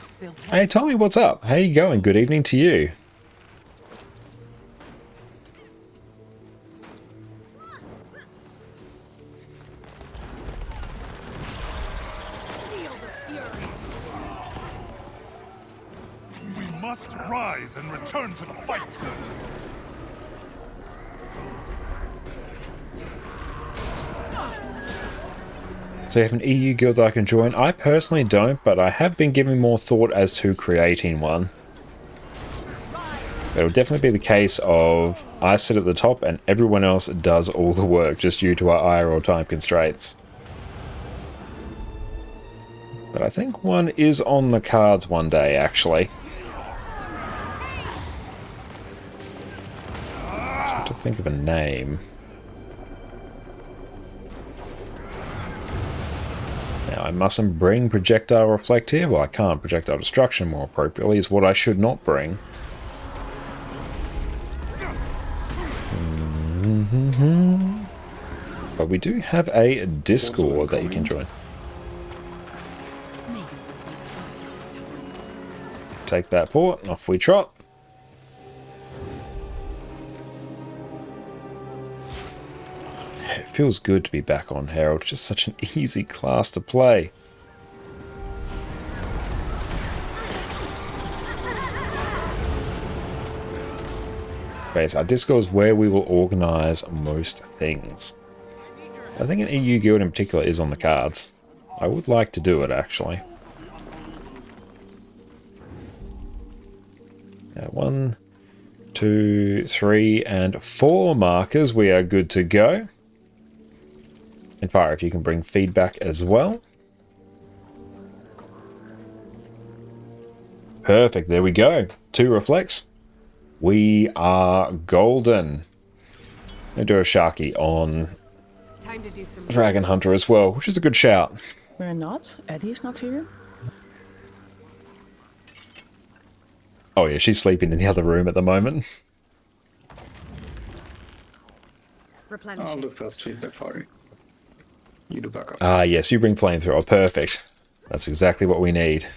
Hey Tommy, what's up? How you going? Good evening to you. We must rise and return to the fight. So you have an EU guild I can join? I personally don't, but I have been giving more thought as to creating one. It'll definitely be the case of I sit at the top and everyone else does all the work just due to our IRL time constraints. But I think one is on the cards one day, actually. Just have to think of a name. Now, I mustn't bring projectile reflect here. Well, I can't. Projectile destruction, more appropriately, is what I should not bring. But we do have a Discord that you can join. Take that port, and off we trot. It feels good to be back on Herald. Just such an easy class to play. Okay, so our Discord is where we will organise most things. I think an EU guild in particular is on the cards. I would like to do it, actually. 1, 2, 3, and 4 markers. We are good to go. And Fire, if you can bring feedback as well. Perfect, there we go. 2 reflects. We are golden. I'll do a Sharky on Time to do some Dragon Hunter as well, which is a good shout. We're not. Eddie's not here. Oh yeah, she's sleeping in the other room at the moment. I'll do first feedback, Fari. You do backup. Ah yes, you bring flamethrower. Perfect. That's exactly what we need.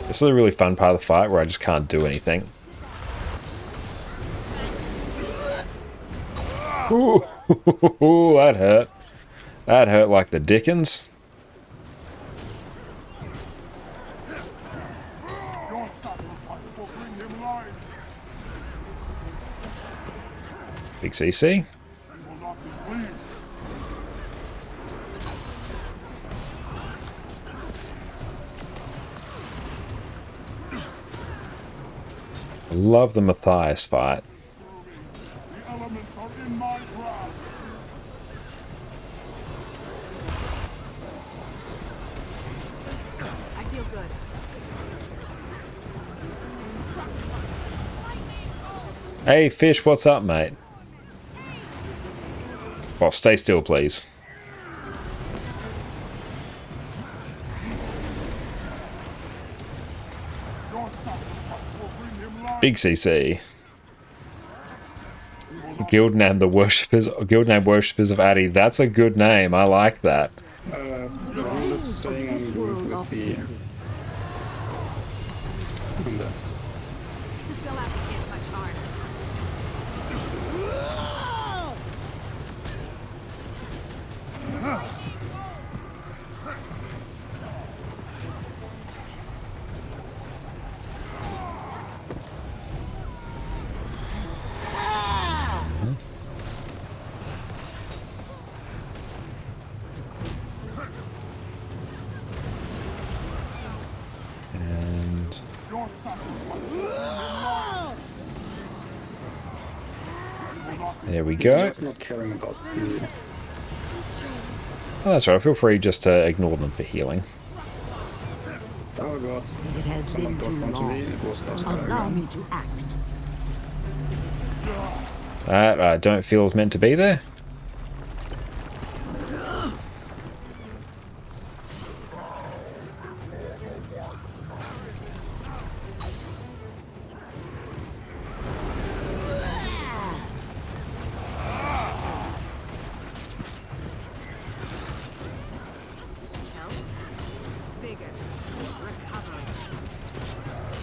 This is a really fun part of the fight where I just can't do anything. Ooh, that hurt. That hurt like the dickens. Big CC. I love the Matthias fight. The elements are in my grasp. I feel good. Hey, Fish, what's up, mate? Well, stay still, please. Big CC. Guildname worshippers of Addy. That's a good name. I like that. The rule is staying on group with the... And there we go. Just not caring about the... Oh, that's right. Feel free just to ignore them for healing. Oh god. It has been too long. Allow me to act. That I don't feel is meant to be there.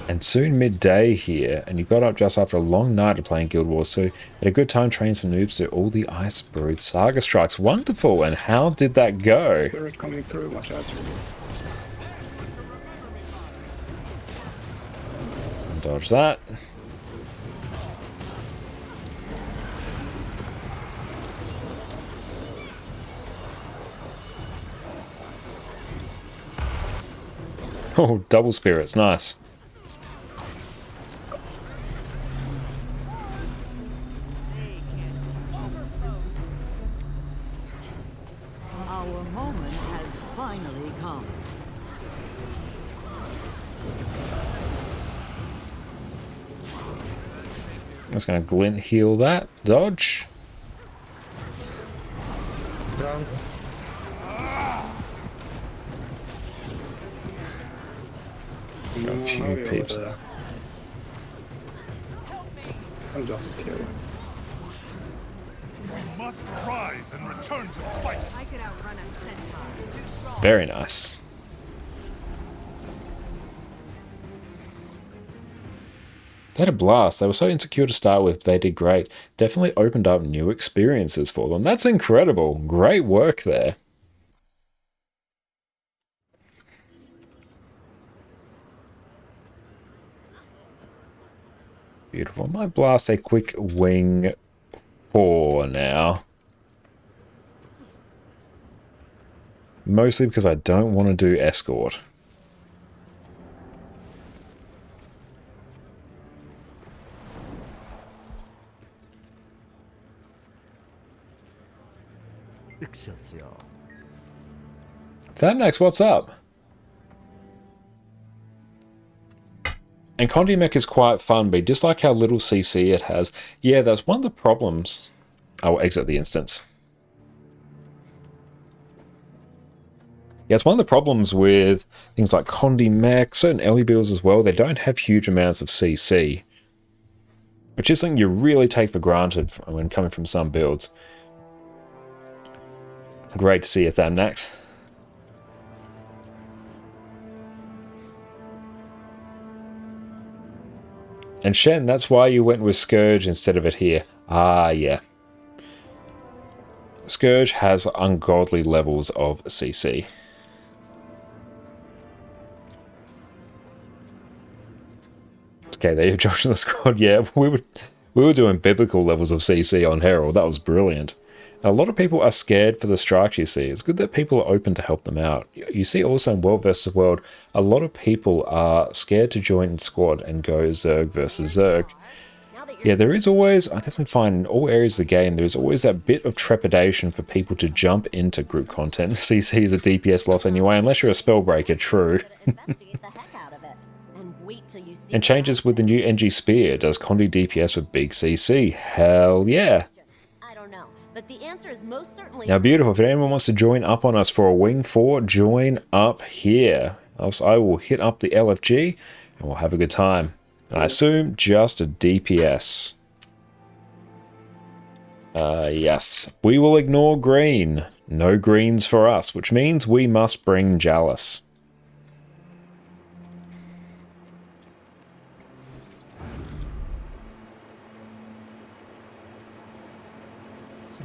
And soon midday here, and you got up just after a long night of playing Guild Wars 2. Had a good time training some noobs to do all the Ice Brood Saga strikes. Wonderful! And how did that go? Spirit coming through, watch out. Dodge that. Oh, double spirits, nice. finally come. I'm just going to glint heal that. Dodge. Down. Got a few peeps. I'm just kidding. We must rise and return to the fight. I could outrun a centaur. Too strong. Very nice. They had a blast. They were so insecure to start with, they did great. Definitely opened up new experiences for them. That's incredible. Great work there. Beautiful. Might blast a quick wing 4 now. Mostly because I don't want to do escort. Excelsior. Thamnax, what's up? And Condi Mech is quite fun, but just like how little CC it has. Yeah, that's one of the problems. I will exit the instance. Yeah, it's one of the problems with things like Condi Mech, certain Ellie builds as well. They don't have huge amounts of CC, which is something you really take for granted when coming from some builds. Great to see you, Thamnax. And Shen, that's why you went with Scourge instead of it here. Ah, yeah. Scourge has ungodly levels of CC. Okay, there you're Josh in the squad. Yeah, we were doing biblical levels of CC on Herald. That was brilliant. And a lot of people are scared for the strikes, you see. It's good that people are open to help them out. You see also in World vs. World, a lot of people are scared to join squad and go Zerg versus Zerg. Yeah, there is always, I definitely find in all areas of the game, there is always that bit of trepidation for people to jump into group content. CC is a DPS loss anyway, unless you're a spellbreaker, true. And changes with the new NG Spear. Does Condi DPS with big CC? Hell yeah. But the answer is most certainly... Now, beautiful. If anyone wants to join up on us for a Wing 4, join up here. Else I will hit up the LFG and we'll have a good time. And I assume just a DPS. Yes. We will ignore green. No greens for us, which means we must bring Jalis.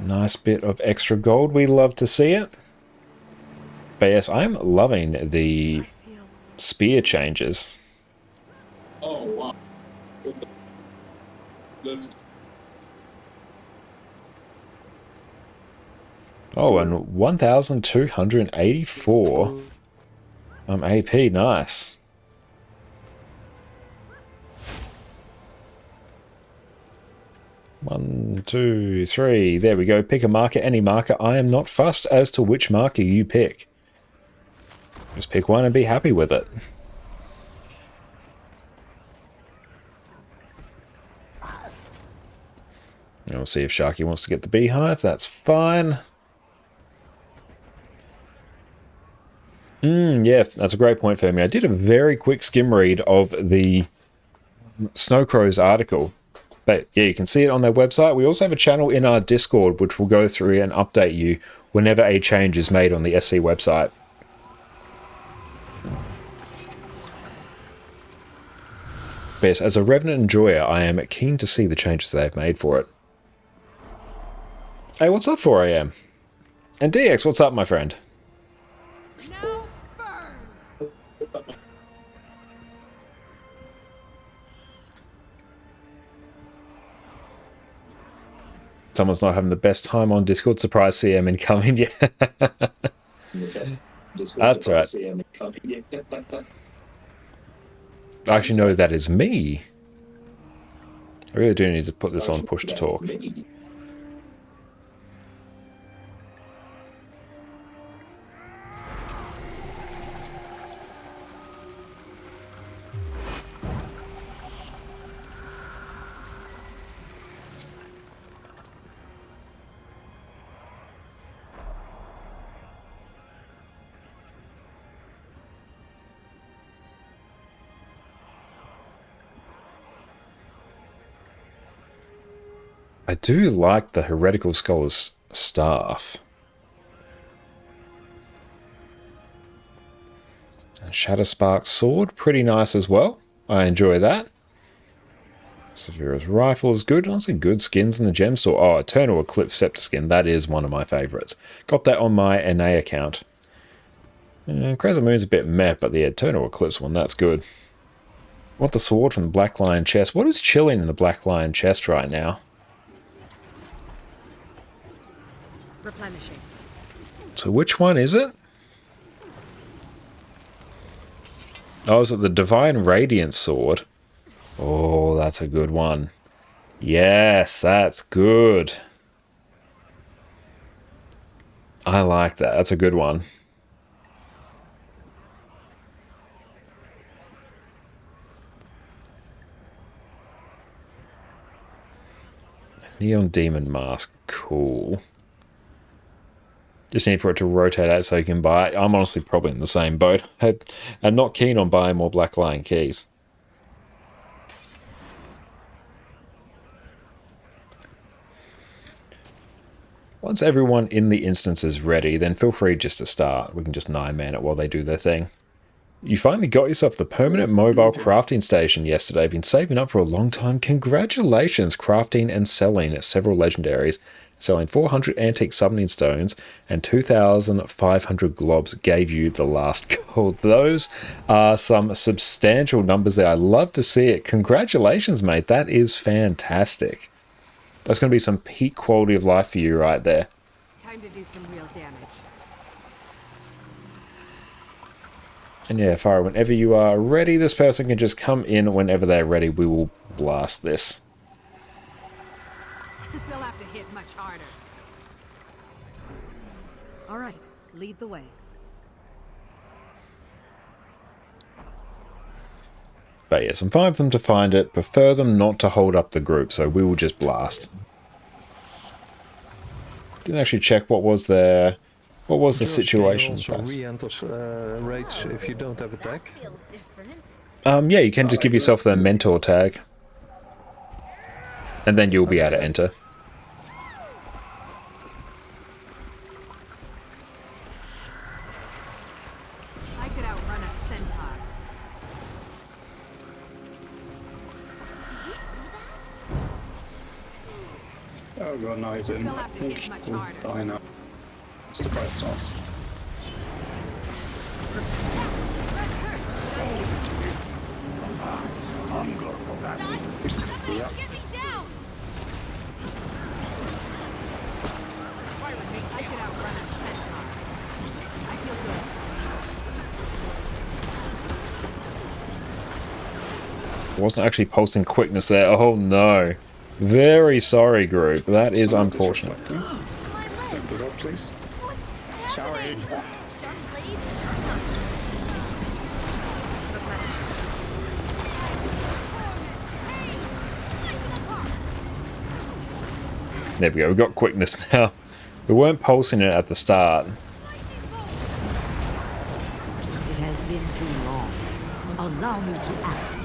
Nice bit of extra gold. We love to see it. But yes, I'm loving the spear changes. Oh, wow. Oh, and 1,284 AP. Nice. One, two, three. There we go. Pick a marker, any marker. I am not fussed as to which marker you pick. Just pick one and be happy with it. And we'll see if Sharky wants to get the beehive. That's fine. Yeah, that's a great point for me. I did a very quick skim read of the Snowcrow's article. But yeah, you can see it on their website. We also have a channel in our Discord, which will go through and update you whenever a change is made on the SC website. But yes, as a Revenant enjoyer, I am keen to see the changes they've made for it. Hey, what's up, 4am? And DX, what's up, my friend? Now burn. Someone's not having the best time on Discord. Surprise CM incoming. Yeah. That's right. I actually know that is me. I really do need to put this on push to talk. I do like the Heretical Scholar's staff. And Shadowspark's sword, pretty nice as well. I enjoy that. Severa's rifle is good. Also good skins in the gem store. Oh, Eternal Eclipse Scepter skin. That is one of my favourites. Got that on my NA account. Crescent Moon's a bit meh, but the Eternal Eclipse one, that's good. Want the sword from the Black Lion chest. What is chilling in the Black Lion chest right now? Replenishing. So which one is it? Oh, is it the Divine Radiance sword? Oh, that's a good one. Yes, that's good. I like that. That's a good one. Neon Demon Mask. Cool. Just need for it to rotate out so you can buy it. I'm honestly probably in the same boat. I'm not keen on buying more Black Lion keys. Once everyone in the instance is ready, then feel free just to start. We can just 9-man it while they do their thing. You finally got yourself the permanent mobile crafting station yesterday. Been saving up for a long time. Congratulations, crafting and selling several legendaries. Selling 400 antique summoning stones and 2,500 globs gave you the last gold. Those are some substantial numbers there. I love to see it. Congratulations, mate. That is fantastic. That's going to be some peak quality of life for you right there. Time to do some real damage. And yeah, Fire, whenever you are ready, this person can just come in whenever they're ready. We will blast this. They'll have to hit much harder. All right, lead the way. But yes, I'm fine for them to find it. Prefer them not to hold up the group, so we will just blast. Didn't actually check what was their... What was the situation? Raids if you don't have a tag. Yeah, you can just give yourself the mentor tag. And then you'll be able to enter. I could outrun a centaur. Did you see that? Oh god, no, I didn't. I think we'll die now. Surprise us. Hunger for battle. Yeah. Get me down! I could outrun a centaur. I feel good. Wasn't actually pulsing quickness there. Oh no. Very sorry, group. That is unfortunate. Put up, please. Sorry. Sharp blades. There we go. We've got quickness now. We weren't pulsing it at the start. It has been too long. Allow me to act.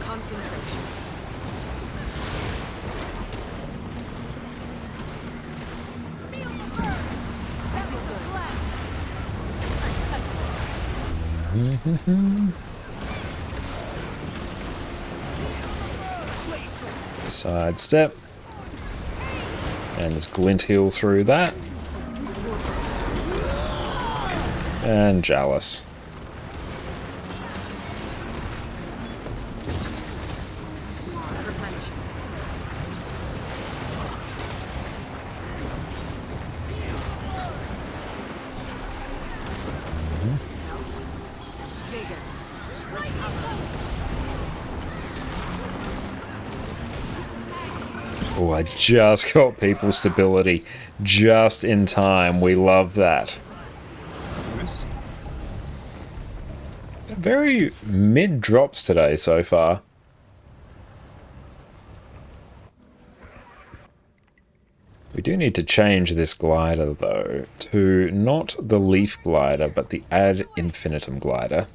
Concentration. Side step. And there's glint heal through that. And Jealous. Oh, I just got people stability just in time. We love that. Very mid drops today so far. We do need to change this glider, though, to not the Leaf glider, but the Ad Infinitum glider.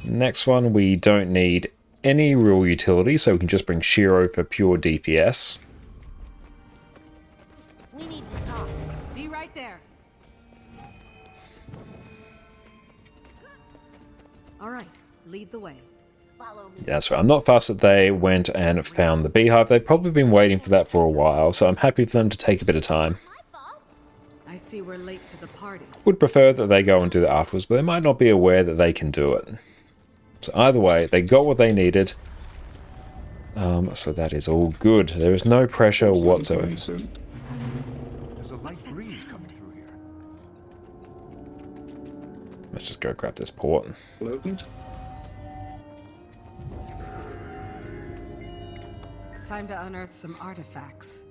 Next one, we don't need any real utility, so we can just bring Shiro for pure DPS. We need to talk. Be right there. All right, lead the way. Follow me. Yeah, that's right. I'm not fussed that they went and found the beehive. They've probably been waiting for that for a while, so I'm happy for them to take a bit of time. I see we're late to the party. Would prefer that they go and do that afterwards, but they might not be aware that they can do it. So either way, they got what they needed. So that is all good. There is no pressure whatsoever. There's a light breeze coming through here. Let's just go grab this port. Time to unearth some artifacts.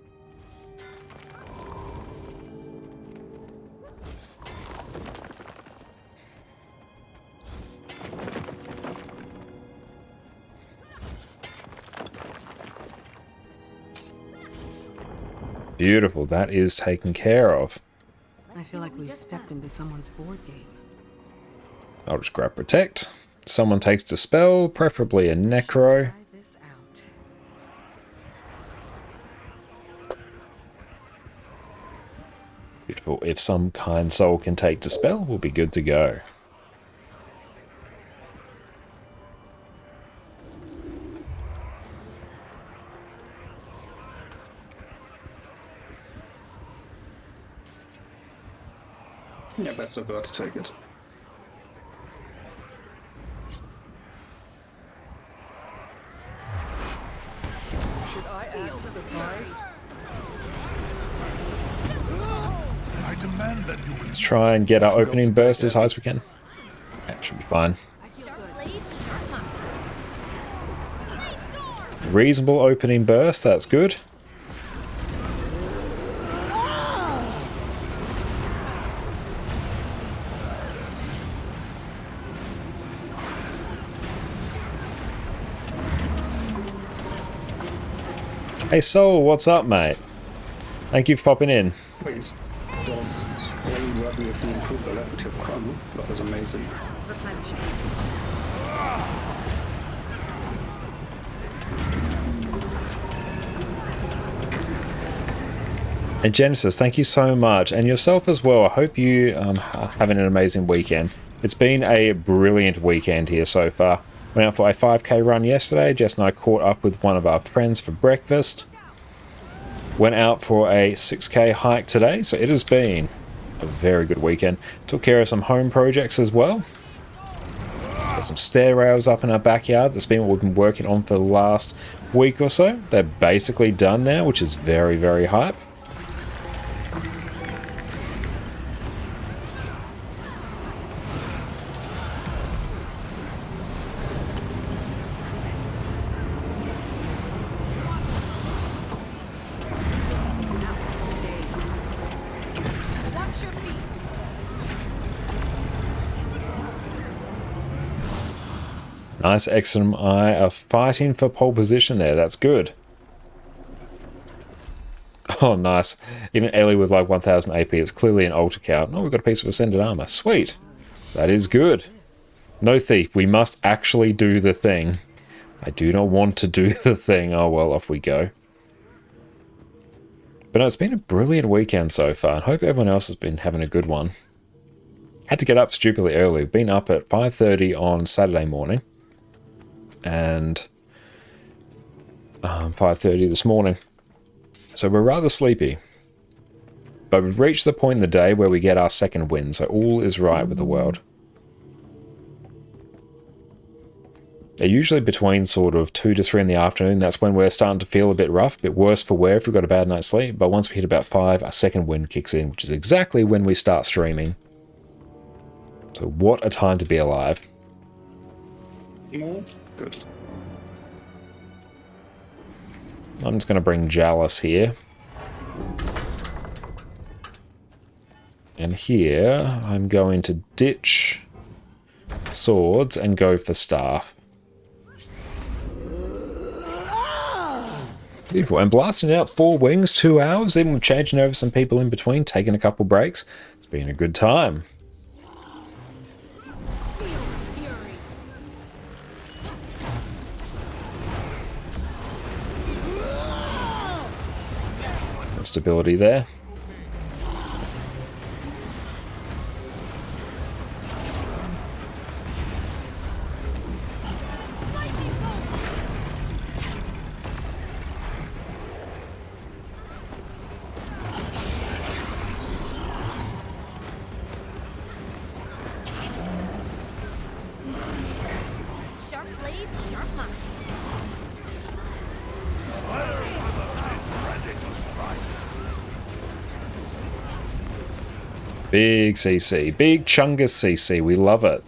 Beautiful. That is taken care of. I feel like we've stepped into someone's board game. I'll just grab Protect. Someone takes Dispel, preferably a Necro. Try this out. Beautiful. If some kind soul can take Dispel, we'll be good to go. Yeah, best of luck to take it. Should I act surprised? I demand that you Let's try and get our opening burst as high as we can. That should be fine. Reasonable opening burst, that's good. Hey Soul, what's up, mate? Thank you for popping in. Wait, does Lane Rubby if we improve the level of Crown? That was amazing. And Genesis, thank you so much. And yourself as well. I hope you are having an amazing weekend. It's been a brilliant weekend here so far. Went out for a 5k run yesterday. Jess and I caught up with one of our friends for breakfast. Went out for a 6k hike today. So it has been a very good weekend. Took care of some home projects as well. Got some stair rails up in our backyard. That's been what we've been working on for the last week or so. They're basically done now, which is very, very hype. Nice, Exum I are fighting for pole position there. That's good. Oh, nice. Even Ellie with like 1000 AP. It's clearly an alt account. Oh, we've got a piece of Ascended Armor. Sweet. That is good. No thief. We must actually do the thing. I do not want to do the thing. Oh, well, off we go. But no, it's been a brilliant weekend so far. I hope everyone else has been having a good one. Had to get up stupidly early. We've been up at 5:30 on Saturday morning. And 5:30 this morning. So we're rather sleepy. But we've reached the point in the day where we get our second win, so all is right with the world. They're usually between sort of 2 to 3 in the afternoon. That's when we're starting to feel a bit rough, a bit worse for wear if we've got a bad night's sleep. But once we hit about 5, our second win kicks in, which is exactly when we start streaming. So what a time to be alive. Good. I'm just going to bring Jalis here. And here, I'm going to ditch swords and go for staff. Beautiful. And blasting out 4 wings, 2 hours, even with changing over some people in between, taking a couple breaks. It's been a good time. Some stability there. Sharp blades, sharp mind. Big CC. Big Chungus CC. We love it.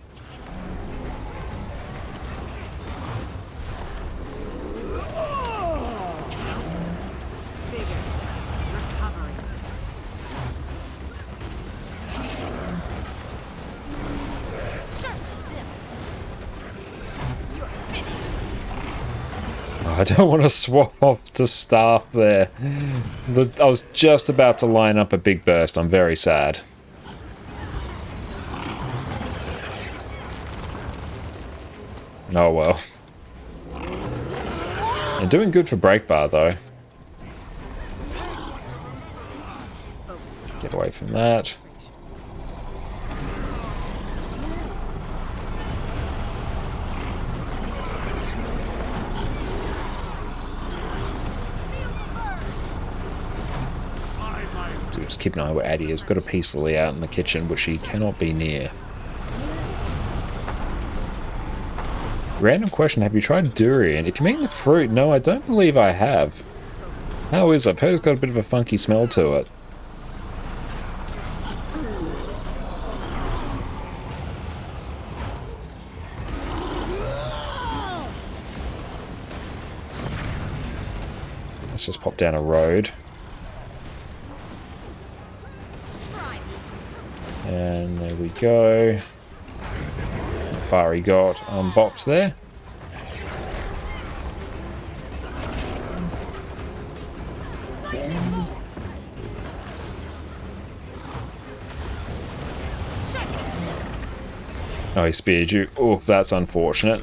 I don't want to swap off to staff there. I was just about to line up a big burst. I'm very sad. Oh well. They're doing good for break bar though. Get away from that. Just keep an eye where Addie is. We've got a piece of Lee out in the kitchen, which she cannot be near. Random question, have you tried durian? If you mean the fruit, no, I don't believe I have. How is it? I've heard it's got a bit of a funky smell to it. Let's just pop down a road. And there we go. How far he got on Bops there. Oh, he speared you. Oh, that's unfortunate.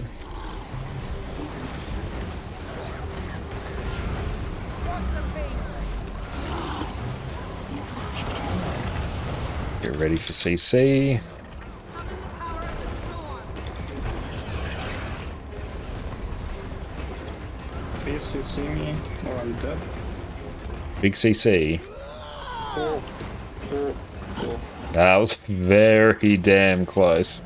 Get ready for CC. Please, you see me, or I'm dead. Big CC. Oh. That was very damn close.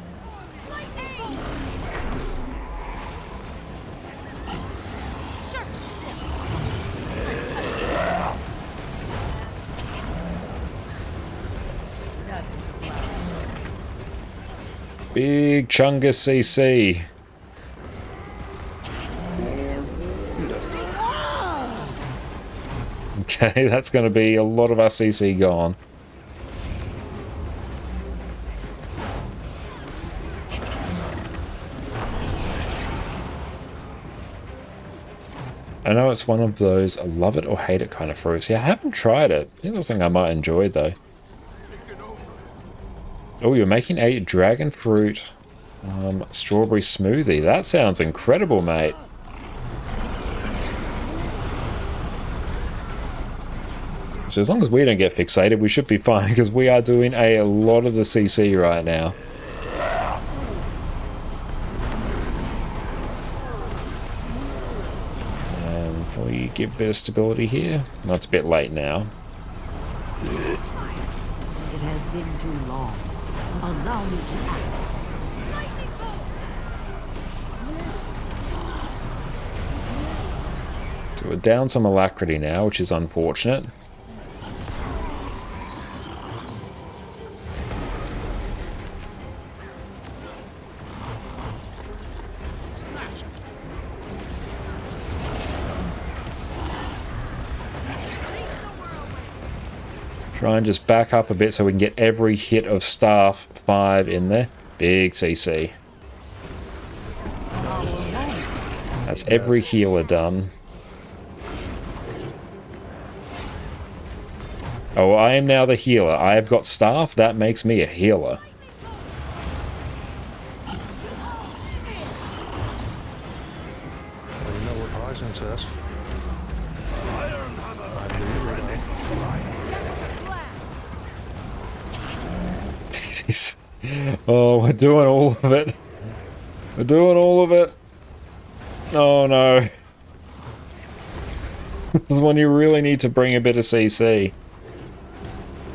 Big Chungus CC. Okay, that's going to be a lot of our CC gone. I know it's one of those I love it or hate it kind of fruits. Yeah, I haven't tried it. I think that's something I might enjoy though. Oh, you're making a dragon fruit strawberry smoothie. That sounds incredible, mate. So as long as we don't get fixated, we should be fine, because we are doing a lot of the CC right now. And can we get a bit of stability here? No, it's a bit late now. It has been too long. Allow me to act. So we're down some alacrity now, which is unfortunate. Try and just back up a bit so we can get every hit of staff 5 in there. Big CC. That's every healer done. Oh, I am now the healer. I have got staff. That makes me a healer. Well, you know what Ryzen says. Jeez. Oh, we're doing all of it. We're doing all of it. Oh no. This is when you really need to bring a bit of CC.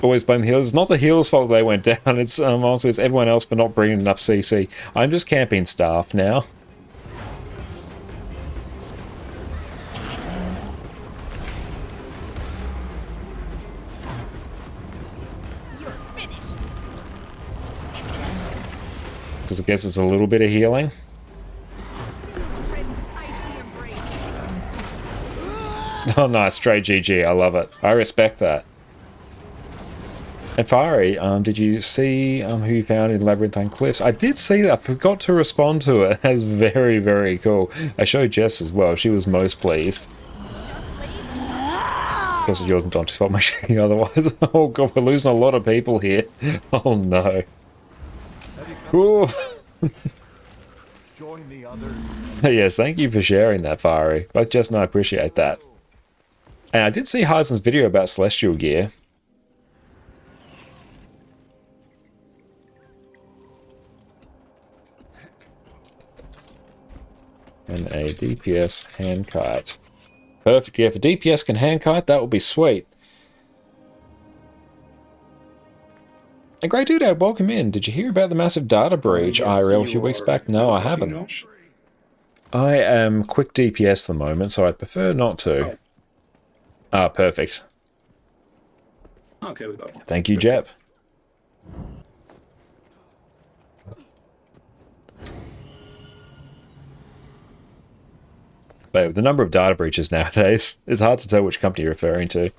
Always blame the healers. It's not the healers' fault they went down. It's honestly it's everyone else for not bringing enough CC. I'm just camping staff now. You're finished. Because I guess it's a little bit of healing. Oh, nice. Straight GG. I love it. I respect that. And Fari, did you see who you found in Labyrinthine Cliffs? I did see that. I forgot to respond to it. That's very, very cool. I showed Jess as well. She was most pleased. Because yours and Dante's fault, machine otherwise. Oh god, we're losing a lot of people here. Oh no. Ooh. Join the others. Yes, thank you for sharing that, Fari. Both Jess and I appreciate that. And I did see Heisen's video about Celestial Gear. And a DPS handkite. Perfect. Yeah, if a DPS can handkite, that would be sweet. A great dude, welcome in. Did you hear about the massive data breach IRL a few weeks back? No, I haven't. I am quick DPS at the moment, so I'd prefer not to. Ah, perfect. Okay, we got it. Thank you, Jep. But with the number of data breaches nowadays, it's hard to tell which company you're referring to.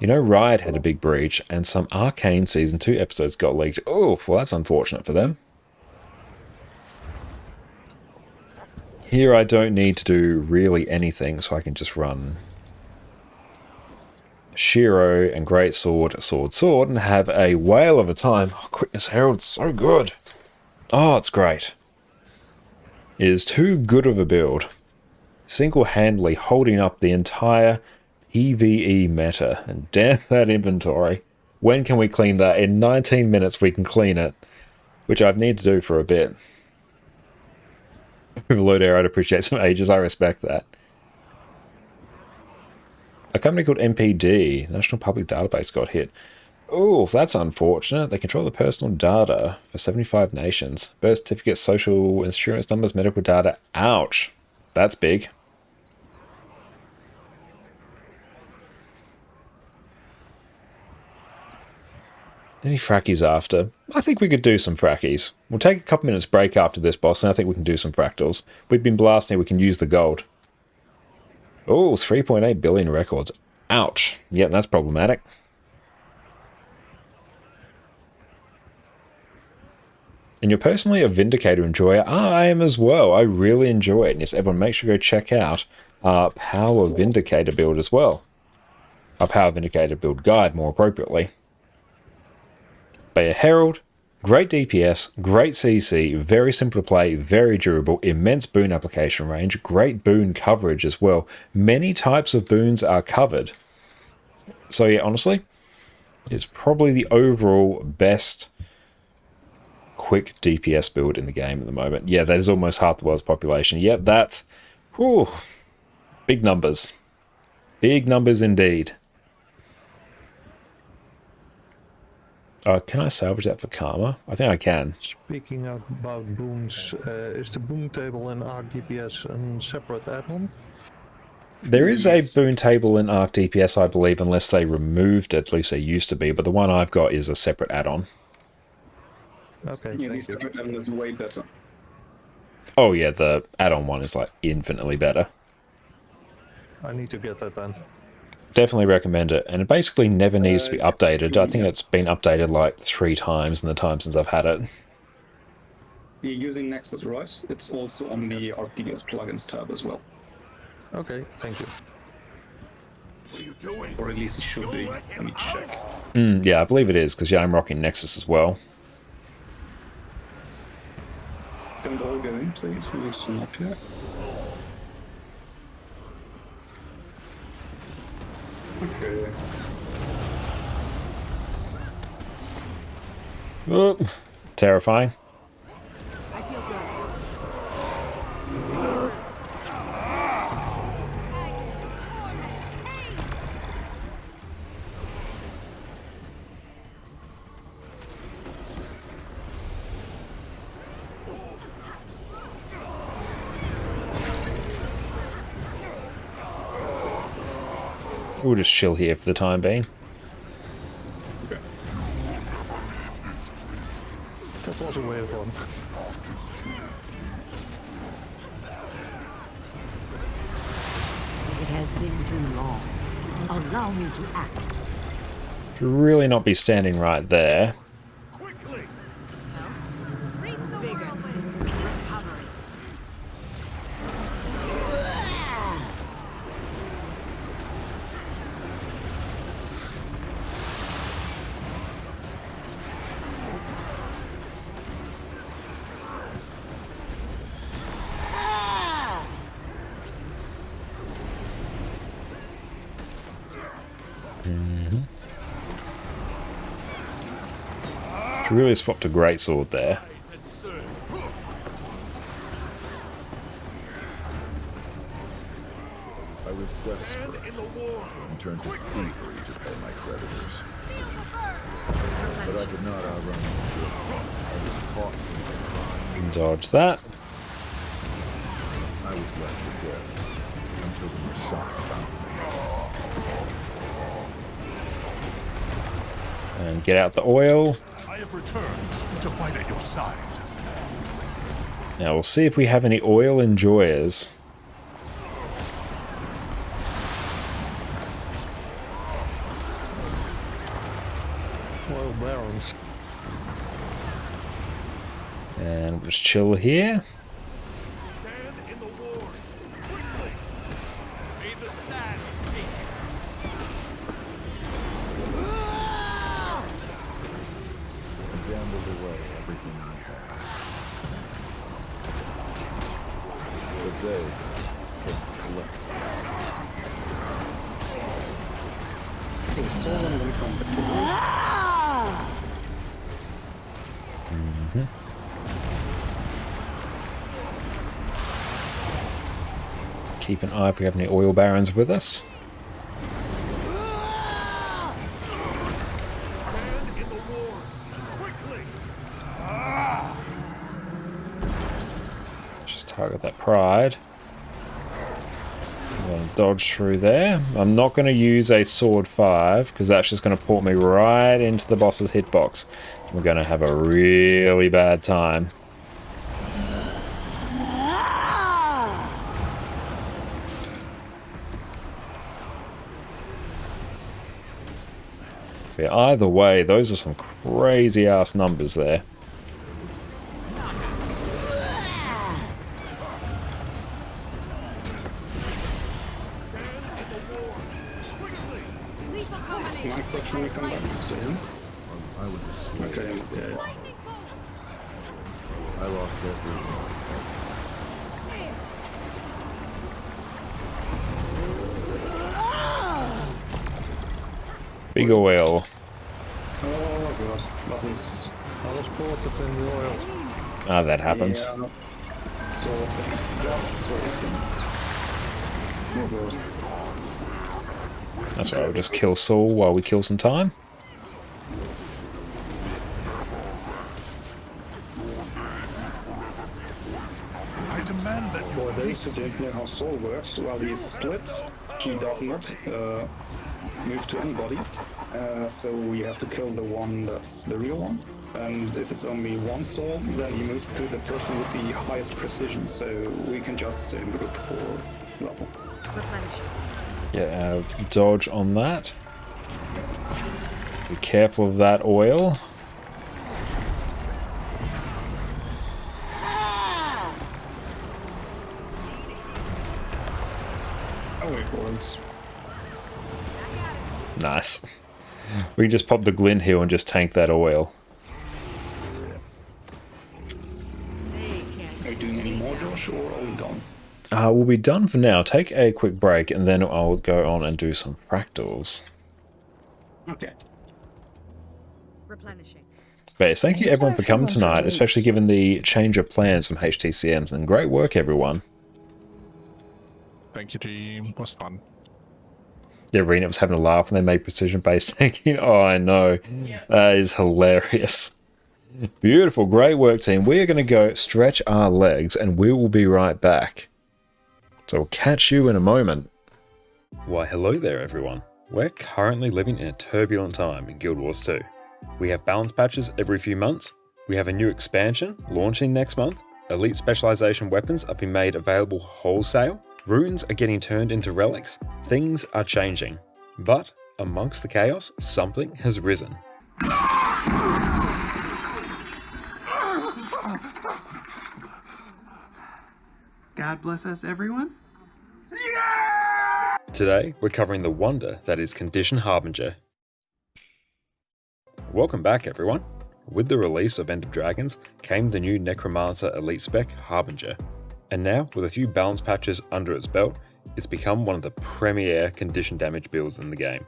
You know, Riot had a big breach, and some Arcane Season 2 episodes got leaked. Oh, well, that's unfortunate for them. Here I don't need to do really anything, so I can just run Shiro and Greatsword, Sword, and have a whale of a time. Oh, Quickness Herald's so good. Oh, it's great. It is too good of a build. Single-handedly holding up the entire PvE meta. And damn that inventory. When can we clean that? In 19 minutes we can clean it. Which I've needed to do for a bit. Overload Air, I'd appreciate some ages. I respect that. A company called NPD, National Public Database, got hit. Oh, that's unfortunate. They control the personal data for 75 nations. Birth certificates, social insurance numbers, medical data. Ouch. That's big. Any frackies after? I think we could do some frackies. We'll take a couple minutes break after this boss, and I think we can do some fractals. We've been blasting, we can use the gold. Oh, 3.8 billion records. Ouch. Yep, that's problematic. And you're personally a Vindicator enjoyer. I am as well. I really enjoy it. And yes, everyone make sure to go check out our Power Vindicator build as well. Our Power Vindicator build guide, more appropriately. But yeah, Herald, great DPS, great CC, very simple to play, very durable, immense boon application range, great boon coverage as well. Many types of boons are covered. So yeah, honestly, it's probably the overall best quick DPS build in the game at the moment. Yeah, that is almost half the world's population. Yep, that's whew, big numbers. Big numbers indeed. Can I salvage that for Karma? I think I can. Speaking about boons, is the boon table in Arc DPS a separate add-on? There is a boon table in Arc DPS, I believe, unless they removed it. At least they used to be, but the one I've got is a separate add-on. Okay. Yeah, this add-on is way better. Oh yeah, the add-on one is like infinitely better. I need to get that then. Definitely recommend it, and it basically never needs to be updated. I think it's been updated like 3 times in the time since I've had it. You're using Nexus, right? It's also on the ArcDPS plugins tab as well. Okay, thank you. Or at least it should be. Let me check. Yeah, I believe it is, because I'm rocking Nexus as well. Can all go in, please? Listen up here. Okay. Oh, terrifying. I feel good. We'll just chill here for the time being. Okay. That was a weird one. It has been too long. Allow me to act. Should really not be standing right there. Bigger. Recovery. Should really swapped a greatsword there. I was desperate and turned to thievery to pay my creditors. But I did not outrun them. I was caught in the crime. Dodge that. I was left for dead until the Masonic found me. And get out the oil. I have returned to fight at your side. Now we'll see if we have any oil enjoyers. Oil barons. And we'll just chill here. Stand in the war. Quickly. May the sand speak. I gambled away everything I had. And some. The day came collect. Okay, so I'm going to come back to Keep an eye if we have any oil barons with us. Stand in the war. Quickly. Just target that pride. I'm going to dodge through there. I'm not going to use a sword 5 because that's just going to port me right into the boss's hitbox. We're going to have a really bad time. Yeah, either way, those are some crazy ass numbers there. Micro, can we come back to him? I was a slave. Okay. I lost everything. Big oil. Oh god, that is... I was ported in the oil. Ah, that happens. Yeah. Sword things, just sword things. Oh god. That's right, we'll just kill Saul while we kill some time. I demand that For those who don't know how Saul works, while he is split, he does not move to anybody. So we have to kill the one that's the real one. And if it's only one soul, then he moves to the person with the highest precision. So we can just stay in group for level. Yeah, dodge on that. Be careful of that oil. Oh wait, words. Nice. We can just pop the Glint Heal and just tank that oil. Are you doing any more, Josh, or are we done? We'll be done for now. Take a quick break and then I'll go on and do some fractals. Okay. Replenishing. But yes, thank you everyone for coming tonight, especially given the change of plans from HTCMs, and great work everyone. Thank you, team. It was fun. The arena was having a laugh and they made precision-based tanking. Oh, I know. That is hilarious. Beautiful. Great work, team. We are going to go stretch our legs and we will be right back. So we'll catch you in a moment. Why, hello there, everyone. We're currently living in a turbulent time in Guild Wars 2. We have balance patches every few months. We have a new expansion launching next month. Elite specialization weapons are being made available wholesale. Runes are getting turned into relics. Things are changing. But amongst the chaos, something has risen. God bless us, everyone. Today, we're covering the wonder that is Condition Harbinger. Welcome back, everyone. With the release of End of Dragons came the new Necromancer Elite Spec Harbinger. And now, with a few balance patches under its belt, it's become one of the premier condition damage builds in the game.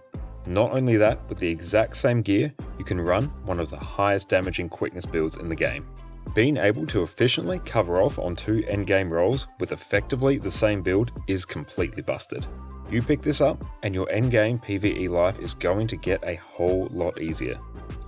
Not only that, with the exact same gear, you can run one of the highest damaging quickness builds in the game. Being able to efficiently cover off on 2 endgame rolls with effectively the same build is completely busted. You pick this up and your endgame PvE life is going to get a whole lot easier.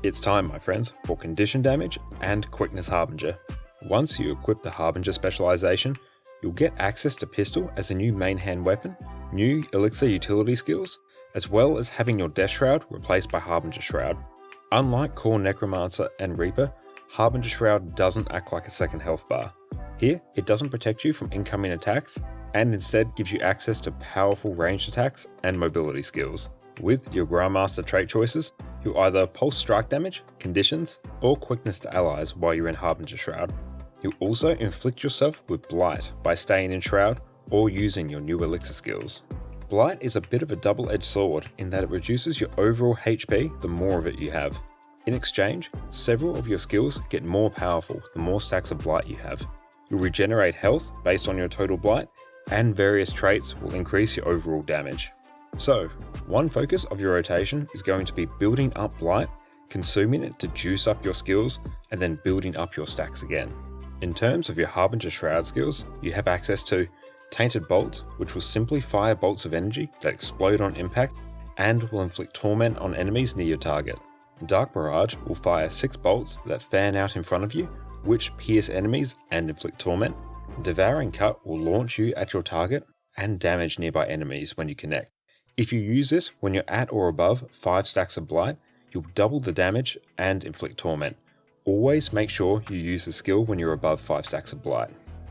It's time, my friends, for condition damage and quickness Harbinger. Once you equip the Harbinger specialization, you'll get access to Pistol as a new main hand weapon, new Elixir utility skills, as well as having your Death Shroud replaced by Harbinger Shroud. Unlike core Necromancer and Reaper, Harbinger Shroud doesn't act like a second health bar. Here, it doesn't protect you from incoming attacks, and instead gives you access to powerful ranged attacks and mobility skills. With your Grandmaster trait choices, you'll either pulse strike damage, conditions, or quickness to allies while you're in Harbinger Shroud. You'll also inflict yourself with Blight by staying in Shroud or using your new Elixir skills. Blight is a bit of a double-edged sword in that it reduces your overall HP the more of it you have. In exchange, several of your skills get more powerful the more stacks of Blight you have. You'll regenerate health based on your total Blight, and various traits will increase your overall damage. So, one focus of your rotation is going to be building up Blight, consuming it to juice up your skills, and then building up your stacks again. In terms of your Harbinger Shroud skills, you have access to Tainted Bolts, which will simply fire bolts of energy that explode on impact and will inflict torment on enemies near your target. Dark Barrage will fire 6 bolts that fan out in front of you, which pierce enemies and inflict torment. Devouring Cut will launch you at your target and damage nearby enemies when you connect. If you use this when you're at or above 5 stacks of Blight, you'll double the damage and inflict torment. Always make sure you use the skill when you're above 5 stacks of Blight.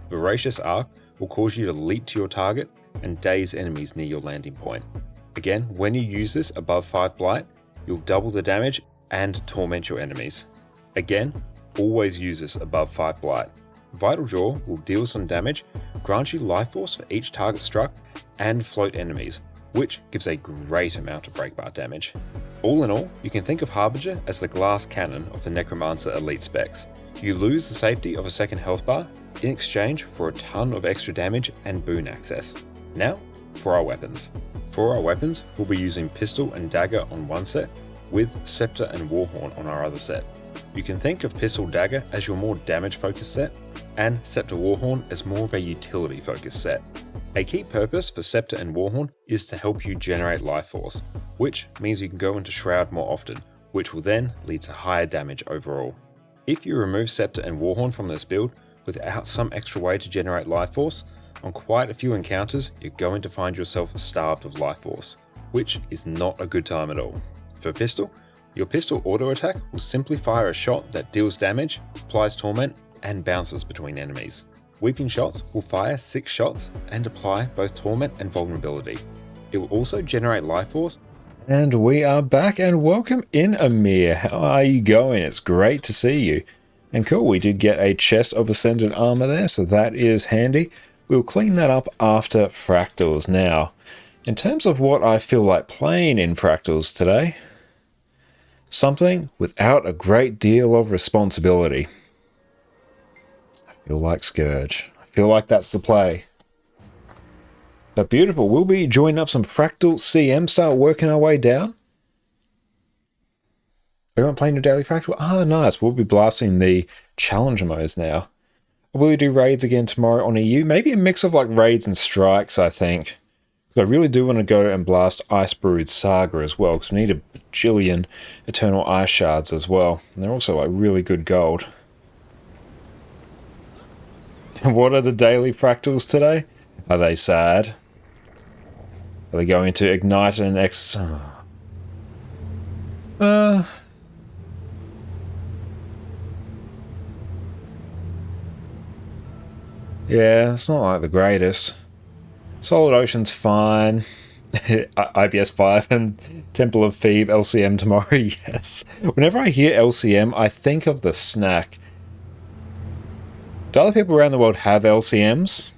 Voracious Arc will cause you to leap to your target and daze enemies near your landing point. Again, when you use this above 5 Blight, you'll double the damage and torment your enemies. Again, always use this above 5 Blight. Vital Jaw will deal some damage, grant you life force for each target struck, and float enemies, which gives a great amount of breakbar damage. All in all, you can think of Harbinger as the glass cannon of the Necromancer Elite specs. You lose the safety of a second health bar in exchange for a ton of extra damage and boon access. Now, for our weapons. For our weapons, we'll be using Pistol and Dagger on one set, with Scepter and Warhorn on our other set. You can think of Pistol Dagger as your more damage focused set, and Scepter Warhorn as more of a utility focused set. A key purpose for Scepter and Warhorn is to help you generate life force, which means you can go into Shroud more often, which will then lead to higher damage overall. If you remove Scepter and Warhorn from this build without some extra way to generate life force, on quite a few encounters you're going to find yourself starved of life force, which is not a good time at all. For Pistol, your Pistol auto attack will simply fire a shot that deals damage, applies torment, and bounces between enemies. Weeping Shots will fire 6 shots and apply both torment and vulnerability. It will also generate life force. And we are back, and welcome in, Amir. How are you going? It's great to see you. And cool, we did get a chest of Ascended Armor there, so that is handy. We'll clean that up after Fractals. Now, In terms of what I feel like playing in Fractals today, something without a great deal of responsibility. I feel like Scourge. I feel like that's the play. But beautiful. We'll be joining up some Fractal CM, start working our way down. Everyone playing your daily Fractal? Oh, nice. We'll be blasting the Challenger modes now. Will we do raids again tomorrow on EU? Maybe a mix of like raids and strikes, I think. I really do want to go and blast Icebrood Saga as well, because we need a bajillion Eternal Ice Shards as well. And they're also like really good gold. What are the daily Fractals today? Are they sad? Are they going to ignite an X? Yeah, it's not like the greatest. Solid Ocean's fine. IBS 5 and Temple of Thebe LCM tomorrow, yes. Whenever I hear LCM, I think of the snack. Do other people around the world have LCMs?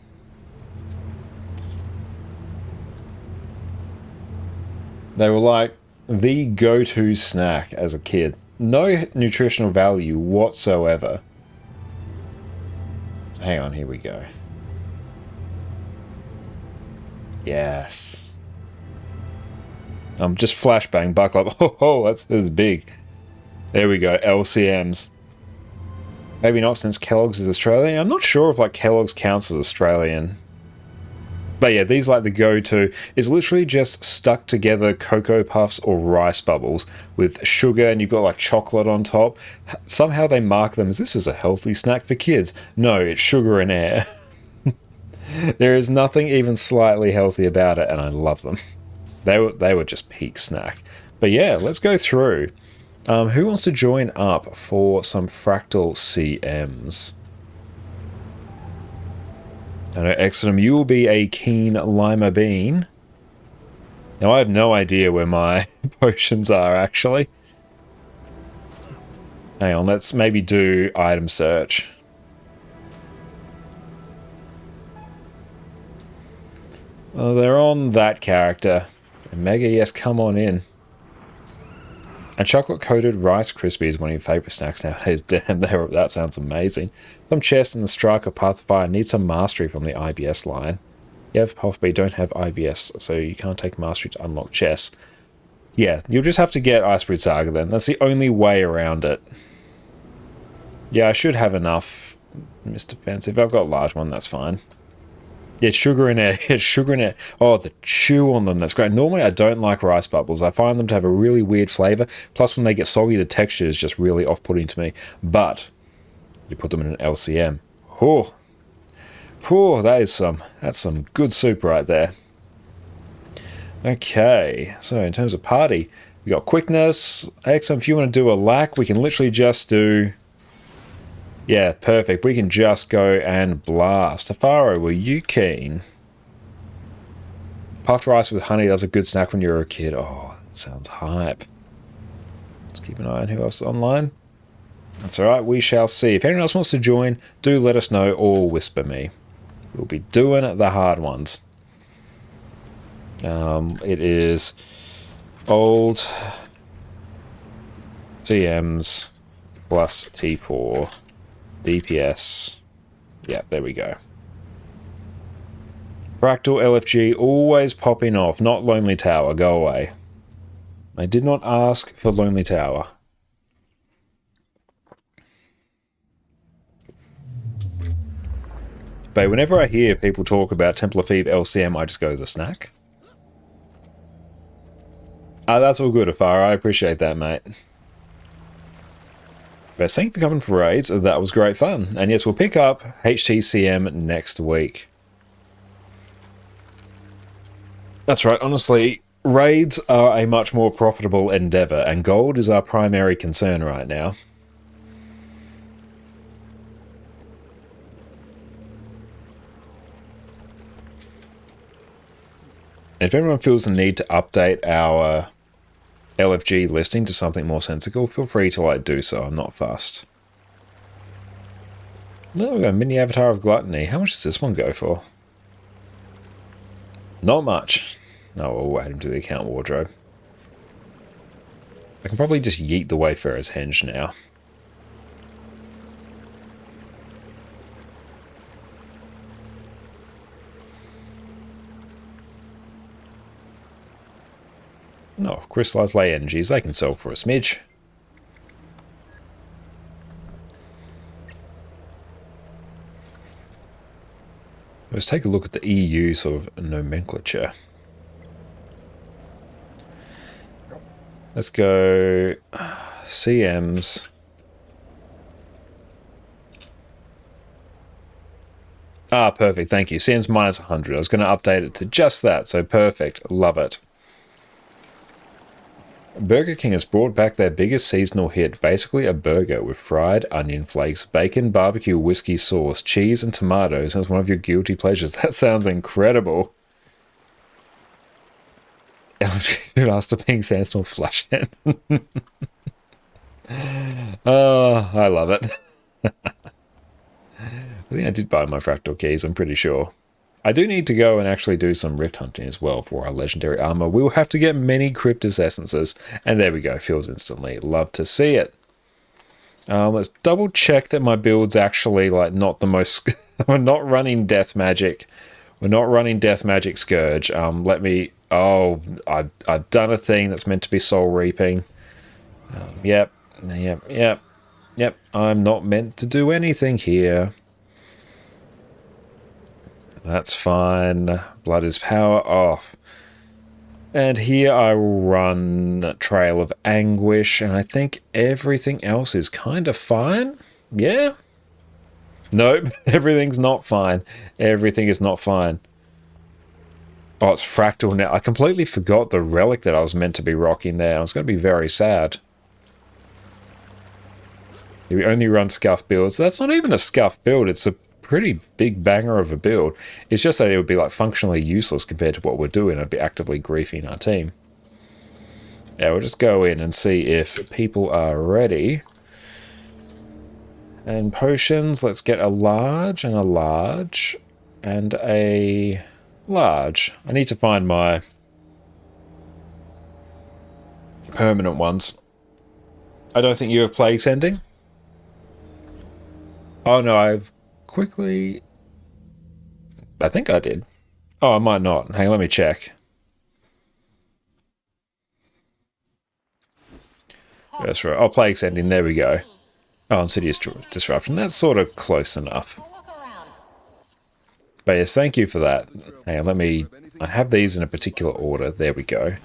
They were like the go-to snack as a kid. No nutritional value whatsoever. Hang on, here we go. Yes. Just flashbang, buckle up. Oh, that's big. There we go, LCMs. Maybe not since Kellogg's is Australian. I'm not sure if like Kellogg's counts as Australian. But yeah, these like the go-to. It's literally just stuck together Cocoa Puffs or Rice Bubbles with sugar, and you've got like chocolate on top. Somehow they mark them as this is a healthy snack for kids. No, it's sugar and air. There is nothing even slightly healthy about it, and I love them. They were just peak snack. But yeah, let's go through. Who wants to join up for some Fractal CMs? I know, Exodum, you will be a keen Lima Bean. Now, I have no idea where my potions are, actually. Hang on, let's maybe do item search. Oh, they're on that character. And Mega, yes, come on in. And chocolate-coated Rice Krispies is one of your favourite snacks nowadays. Damn, that sounds amazing. Some chest in the Striker Pathfinder need some mastery from the IBS line. You have Puff, but you don't have IBS, so you can't take mastery to unlock chess. Yeah, you'll just have to get Icebrood Saga then. That's the only way around it. Yeah, I should have enough, Mr. Fancy. If I've got a large one, that's fine. Yeah, sugar and air. It's sugar and air. Oh, the chew on them. That's great. Normally, I don't like rice bubbles. I find them to have a really weird flavor. Plus, when they get soggy, the texture is just really off-putting to me. But you put them in an LCM. Oh, that's some good soup right there. Okay, so in terms of party, we got quickness. Excellent. If you want to do a lack, we can literally just do... Yeah, perfect. We can just go and blast. Tafaro, were you keen? Puffed rice with honey, that was a good snack when you were a kid. Oh, that sounds hype. Let's keep an eye on who else is online. That's alright, we shall see. If anyone else wants to join, do let us know or whisper me. We'll be doing the hard ones. It is old CMs plus T4. DPS. Yeah, there we go. Fractal LFG always popping off. Not Lonely Tower. Go away. I did not ask for Lonely Tower. But whenever I hear people talk about Temple of Thebe LCM, I just go to the snack. That's all good, Afara. I appreciate that, mate. But thank you for coming for raids. That was great fun. And yes, we'll pick up HTCM next week. That's right. Honestly, raids are a much more profitable endeavor, and gold is our primary concern right now. If anyone feels the need to update our LFG listing to something more sensible, feel free to do so. I'm not fussed. No, we got a mini avatar of gluttony. How much does this one go for? Not much. No, we'll add him to the account wardrobe. I can probably just yeet the Wayfarer's Henge now. No, crystallized ley energies, they can sell for a smidge. Let's take a look at the EU sort of nomenclature. Let's go CMs. Ah, perfect, thank you. CMs minus 100. I was going to update it to just that, so perfect. Love it. Burger King has brought back their biggest seasonal hit, basically a burger with fried onion flakes, bacon, barbecue, whiskey sauce, cheese, and tomatoes as one of your guilty pleasures. That sounds incredible. After being Sandstorm Flush in. Oh, I love it. I think I did buy my fractal keys, I'm pretty sure. I do need to go and actually do some rift hunting as well for our legendary armor. We will have to get many Cryptus essences. And there we go, fills instantly. Love to see it. Let's double check that my build's actually like not the most... We're not running Death Magic. We're not running Death Magic Scourge. Let me... Oh, I've done a thing that's meant to be Soul Reaping. Yep. I'm not meant to do anything here. That's fine. Blood is power off. And here I will run Trail of Anguish, and I think everything else is kind of fine. Yeah? Nope, everything's not fine. Everything is not fine. Oh, it's Fractal now. I completely forgot the relic that I was meant to be rocking there. I was going to be very sad. We only run Scuff builds. That's not even a Scuff build. It's a pretty big banger of a build. It's just that it would be like functionally useless compared to what we're doing. I'd be actively griefing our team. Yeah, we'll just go in and see if people are ready. And potions, let's get a large and a large and a large. I need to find my permanent ones. I don't think you have Plague Sending. Oh no, I've quickly... I think I did. Oh, I might not. Hang on, let me check. That's right. Oh, Plague Sending, there we go. Oh, Insidious Disruption. That's sort of close enough. But yes, thank you for that. Hang on, let me... I have these in a particular order. There we go.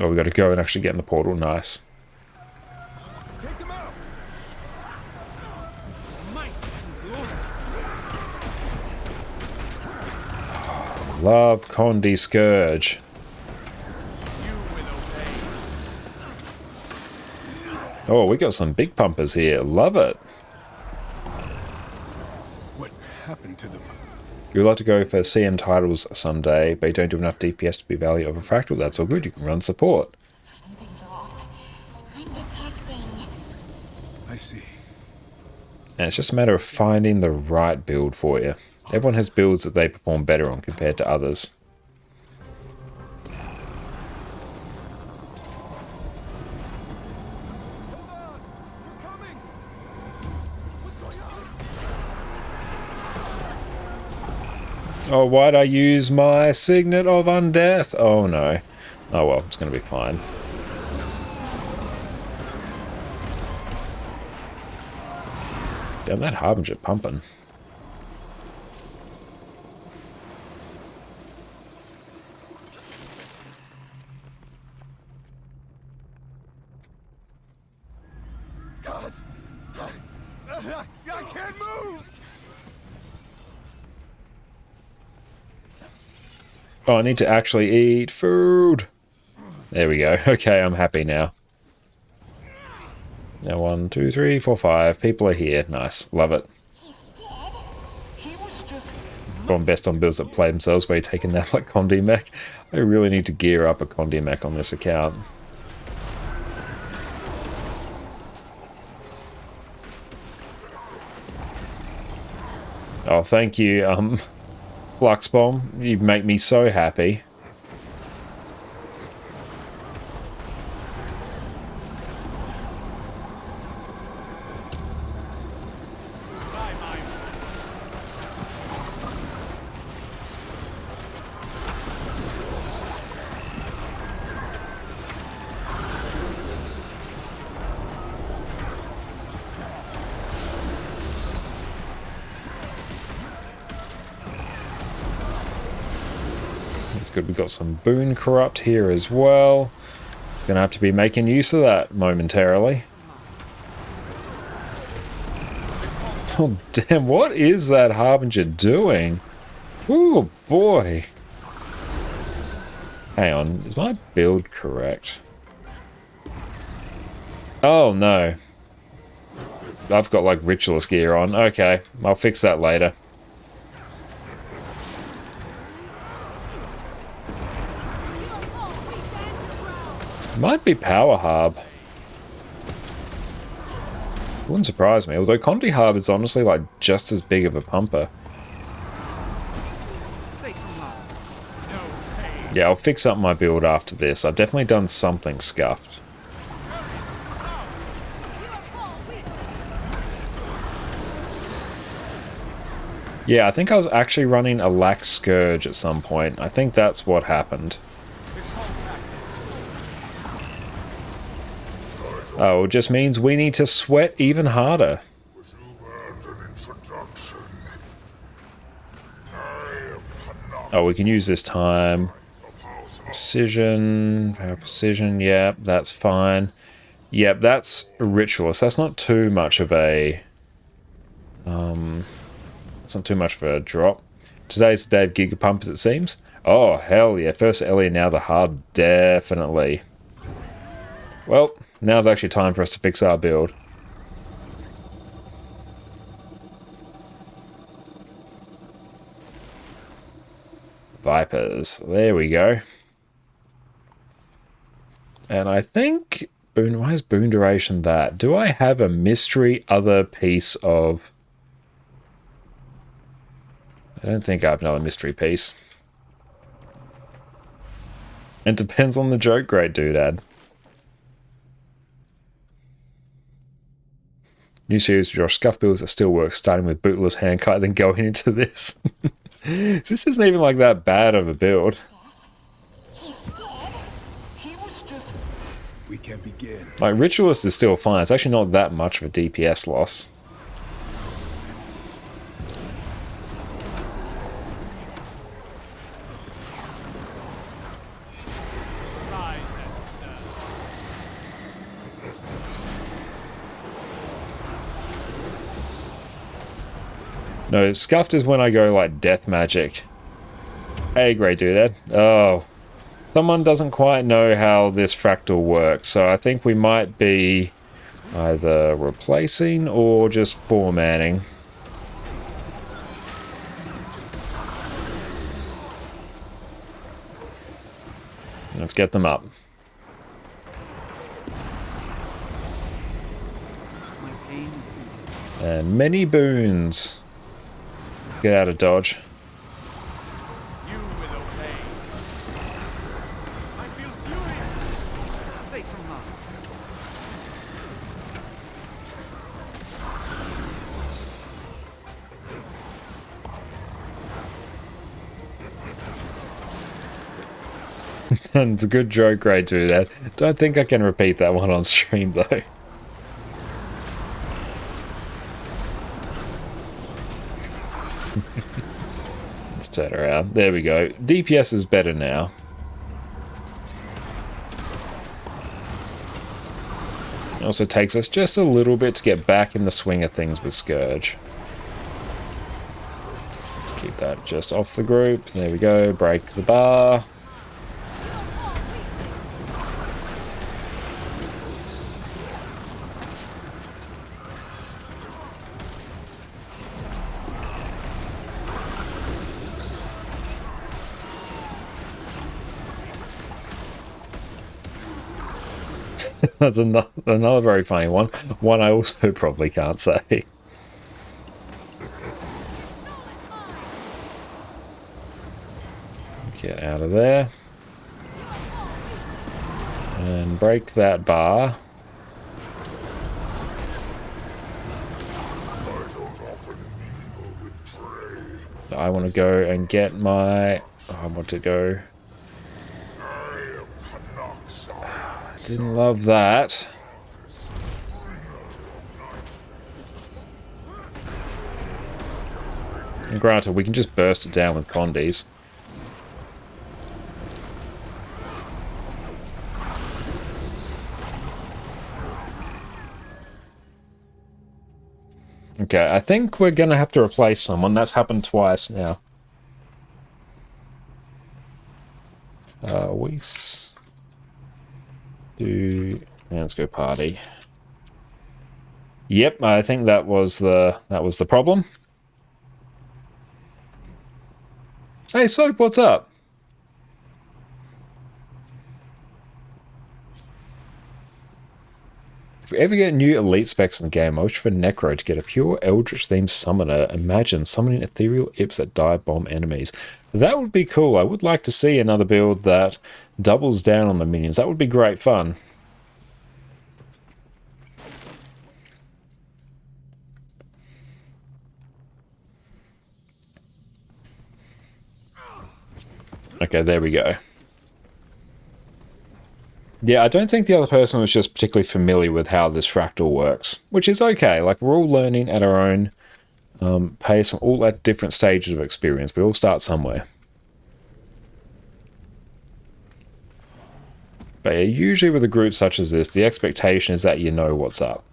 Oh, we got to go and actually get in the portal. Nice. Love Condi Scourge. Oh, we got some big pumpers here. Love it. What happened to them? You'd like to go for CM titles someday, but you don't do enough DPS to be value of a fractal. That's all good. You can run support. I see. And it's just a matter of finding the right build for you. Everyone has builds that they perform better on compared to others. Oh, why'd I use my Signet of Undeath? Oh no. Oh well, it's gonna be fine. Damn, that Harbinger pumping. God! I can't move! Oh, I need to actually eat food. There we go. Okay, I'm happy now. Now 1, 2, 3, 4, 5. People are here. Nice. Love it. Going best on builds that play themselves where you're taking that like Condi Mech. I really need to gear up a Condi Mech on this account. Oh, thank you, Flux Bomb. You make me so happy. Good, we've got some Boon Corrupt here as well. Gonna have to be making use of that momentarily. Oh damn, what is that Harbinger doing? Ooh boy. Hang on, is my build correct? Oh no. I've got like Ritualist gear on. Okay, I'll fix that later. Might be Power Harb. Wouldn't surprise me, although Conti Harb is honestly like just as big of a pumper. Yeah, I'll fix up my build after this. I've definitely done something scuffed. Yeah, I think I was actually running a Lax Scourge at some point. I think that's what happened. Oh, it just means we need to sweat even harder. Oh, we can use this time. Precision, power precision, yep, that's fine. Yep, that's Ritualist. That's not too much of a... it's not too much of a drop. Today's the day of Gigapump, as it seems. Oh, hell yeah. First Ellie, now the Harb, definitely. Well... now's actually time for us to fix our build. Vipers. There we go. And I think... Boon, why is Boon Duration that? Do I have a mystery other piece of... I don't think I have another mystery piece. It depends on the joke grade, doodad. New series of Josh Scuff builds that still works, starting with Bootless Handkite, then going into this. This isn't even like that bad of a build. We can begin. Like, Ritualist is still fine. It's actually not that much of a DPS loss. No, Scuffed is when I go like Death Magic. Hey, great dude. Oh. Someone doesn't quite know how this fractal works, so I think we might be either replacing or just formatting. Let's get them up. And many boons. Get out of dodge. You will obey. I feel furious. Safe from harm. It's a good joke, great do that. Don't think I can repeat that one on stream though. Let's turn around. There we go. DPS is better now. It also takes us just a little bit to get back in the swing of things with Scourge. Keep that just off the group. There we go. Break the bar. That's another very funny one. One I also probably can't say. Get out of there. And break that bar. I want to go and get my... I want to go... Didn't love that. And granted, we can just burst it down with Condis. Okay, I think we're going to have to replace someone. That's happened twice now. Weiss. Let's go party. Yep, I think that was the problem. Hey Soap, what's up? If we ever get new elite specs in the game, I wish for Necro to get a pure Eldritch themed summoner. Imagine summoning ethereal imps that dive bomb enemies. That would be cool. I would like to see another build that doubles down on the minions. That would be great fun. Okay, there we go. Yeah, I don't think the other person was just particularly familiar with how this fractal works, which is okay. Like, we're all learning at our own pace, we're all at different stages of experience. We all start somewhere. But yeah, usually with a group such as this, the expectation is that you know what's up.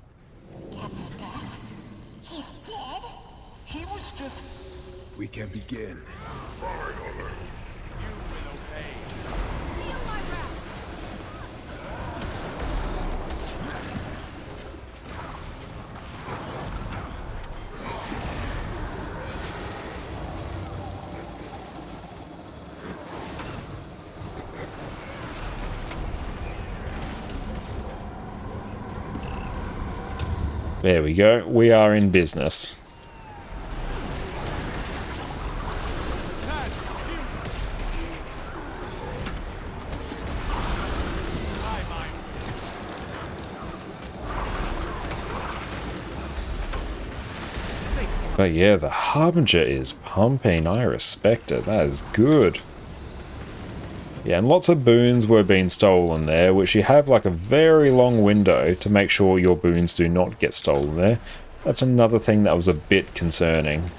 We can begin. There we go. We are in business. But yeah, the Harbinger is pumping. I respect it. That is good. Yeah, and lots of boons were being stolen there, which you have like a very long window to make sure your boons do not get stolen there. That's another thing that was a bit concerning.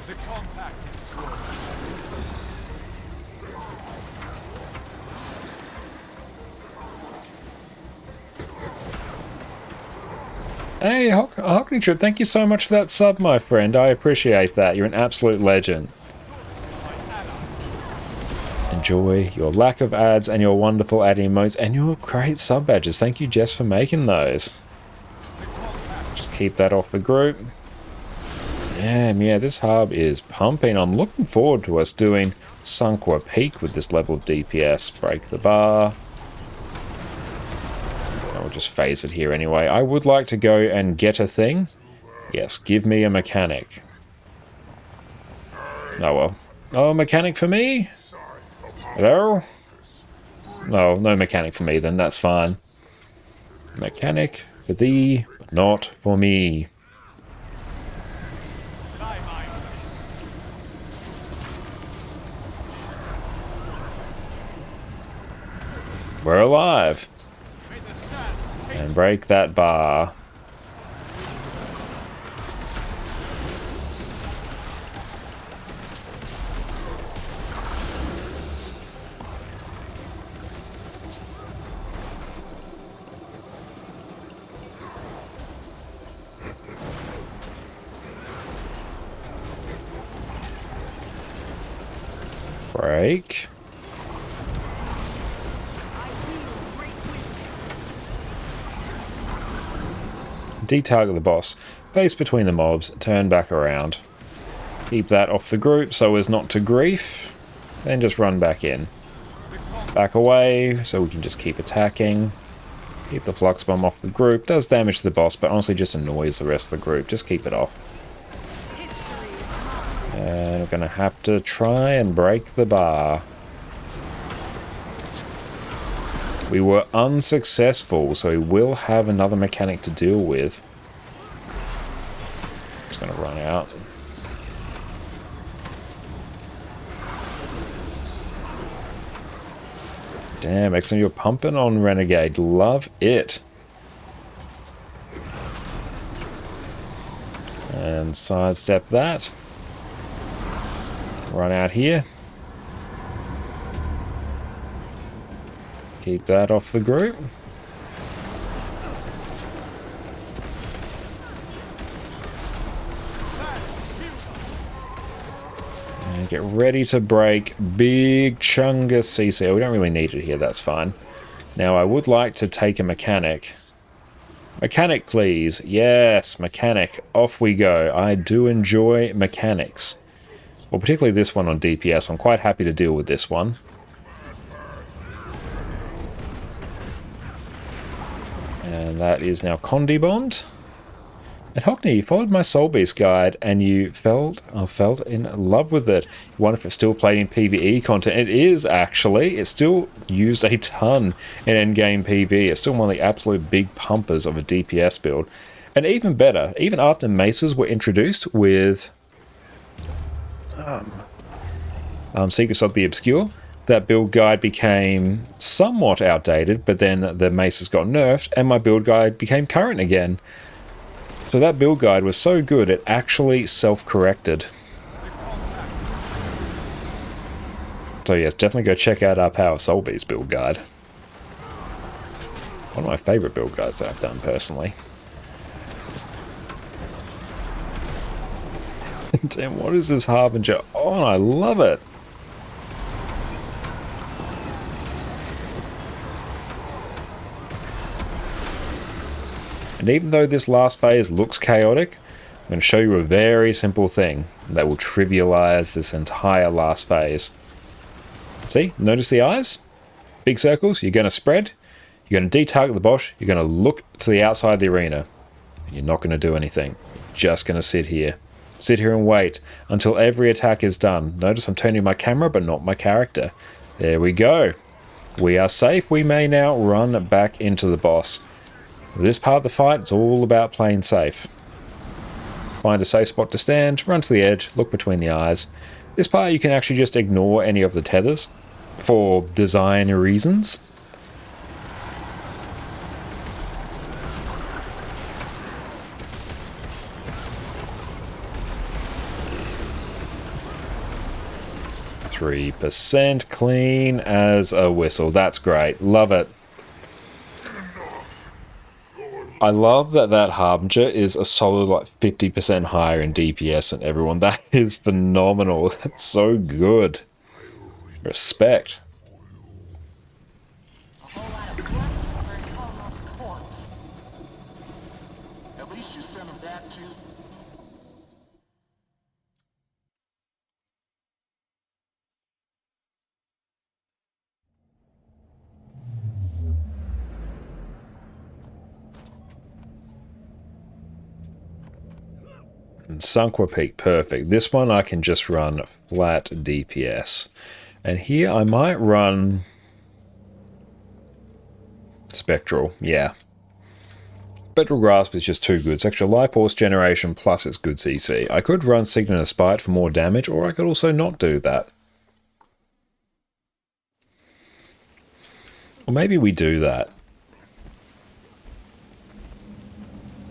The compact is slow. Hey, Hockney Trip, thank you so much for that sub, my friend. I appreciate that. You're an absolute legend. Enjoy your lack of ads and your wonderful ad emotes and your great sub badges. Thank you, Jess, for making those. Just keep that off the group. Damn, yeah, this hub is pumping. I'm looking forward to us doing Sunkwar Peak with this level of DPS. Break the bar. I'll just phase it here anyway. I would like to go and get a thing. Yes, give me a mechanic. Oh well. Oh, a mechanic for me? Hello? No, no mechanic for me then, that's fine. Mechanic for thee, but not for me. We're alive. And break that bar. Break. Detarget the boss. Face between the mobs. Turn back around. Keep that off the group so as not to grief. Then just run back in. Back away so we can just keep attacking. Keep the flux bomb off the group. Does damage to the boss, but honestly just annoys the rest of the group. Just keep it off. And we're going to have to try and break the bar. We were unsuccessful, so we will have another mechanic to deal with. Just going to run out. Damn, excellent. You're pumping on Renegade. Love it. And sidestep that. Run out here. Keep that off the group. And get ready to break Big Chungus CC. We don't really need it here, that's fine. Now I would like to take a mechanic. Mechanic, please. Yes, mechanic. Off we go. I do enjoy mechanics. Well, particularly this one on DPS. I'm quite happy to deal with this one. And that is now Condibond. And Hockney, you followed my Soul Beast guide and you felt in love with it. You wonder if it's still played in PvE content. It is, actually. It's still used a ton in endgame PvE. It's still one of the absolute big pumpers of a DPS build. And even better, even after maces were introduced with Secrets of the Obscure, that build guide became somewhat outdated, but then the maces got nerfed and my build guide became current again. So that build guide was so good it actually self-corrected. So yes, definitely go check out our Power Soul Beast build guide. One of my favourite build guides that I've done personally. Damn, what is this Harbinger? Oh, I love it! And even though this last phase looks chaotic, I'm going to show you a very simple thing that will trivialize this entire last phase. See? Notice the eyes? Big circles. You're going to spread. You're going to detarget the boss. You're going to look to the outside of the arena. You're not going to do anything. You're just going to sit here. Sit here and wait until every attack is done. Notice I'm turning my camera, but not my character. There we go. We are safe. We may now run back into the boss. This part of the fight is all about playing safe. Find a safe spot to stand, run to the edge, look between the eyes. This part you can actually just ignore any of the tethers for design reasons. %, clean as a whistle. That's great. Love it. I love that that Harbinger is a solid like 50% higher in DPS than everyone. That is phenomenal. That's so good. Respect. Sunqua Peak, perfect. This one I can just run flat DPS. And here I might run Spectral, yeah. Spectral Grasp is just too good. It's extra life force generation plus it's good CC. I could run Signet of Spite for more damage, or I could also not do that. Or maybe we do that.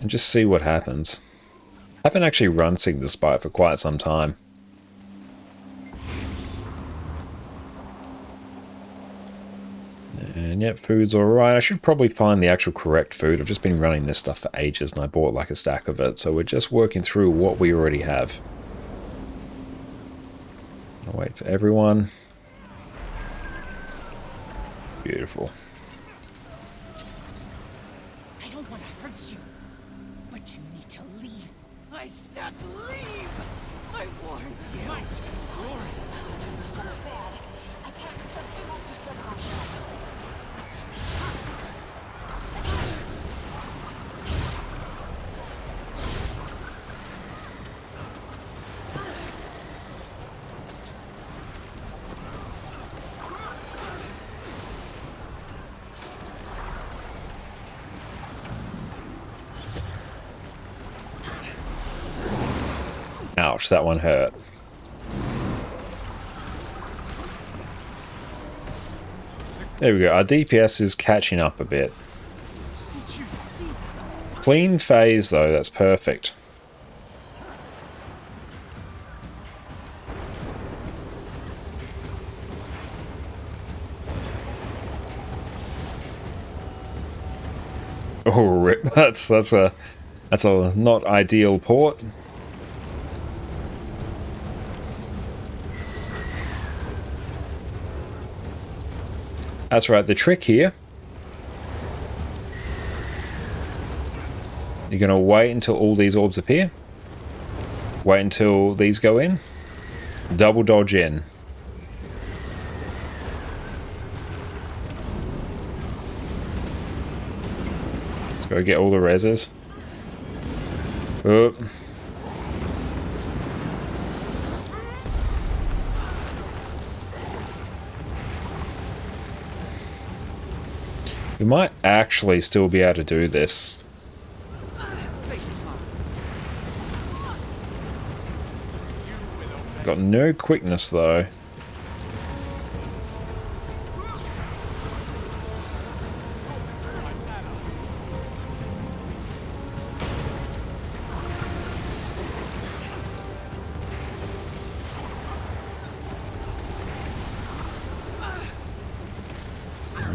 And just see what happens. I haven't actually run Signet of Spite for quite some time. And yep, food's alright. I should probably find the actual correct food. I've just been running this stuff for ages and I bought like a stack of it. So we're just working through what we already have. I'll wait for everyone. Beautiful. I don't want to hurt you, but you need to leave. I said leave! I warned you! My glory! So bad. I can't trust you not to survive. Ouch, that one hurt. There we go. Our DPS is catching up a bit. Clean phase though, that's perfect. Oh rip, that's a not ideal port. That's right, the trick here, you're going to wait until all these orbs appear, wait until these go in, double dodge in. Let's go get all the reses. Oop. We might actually still be able to do this. Got no quickness though.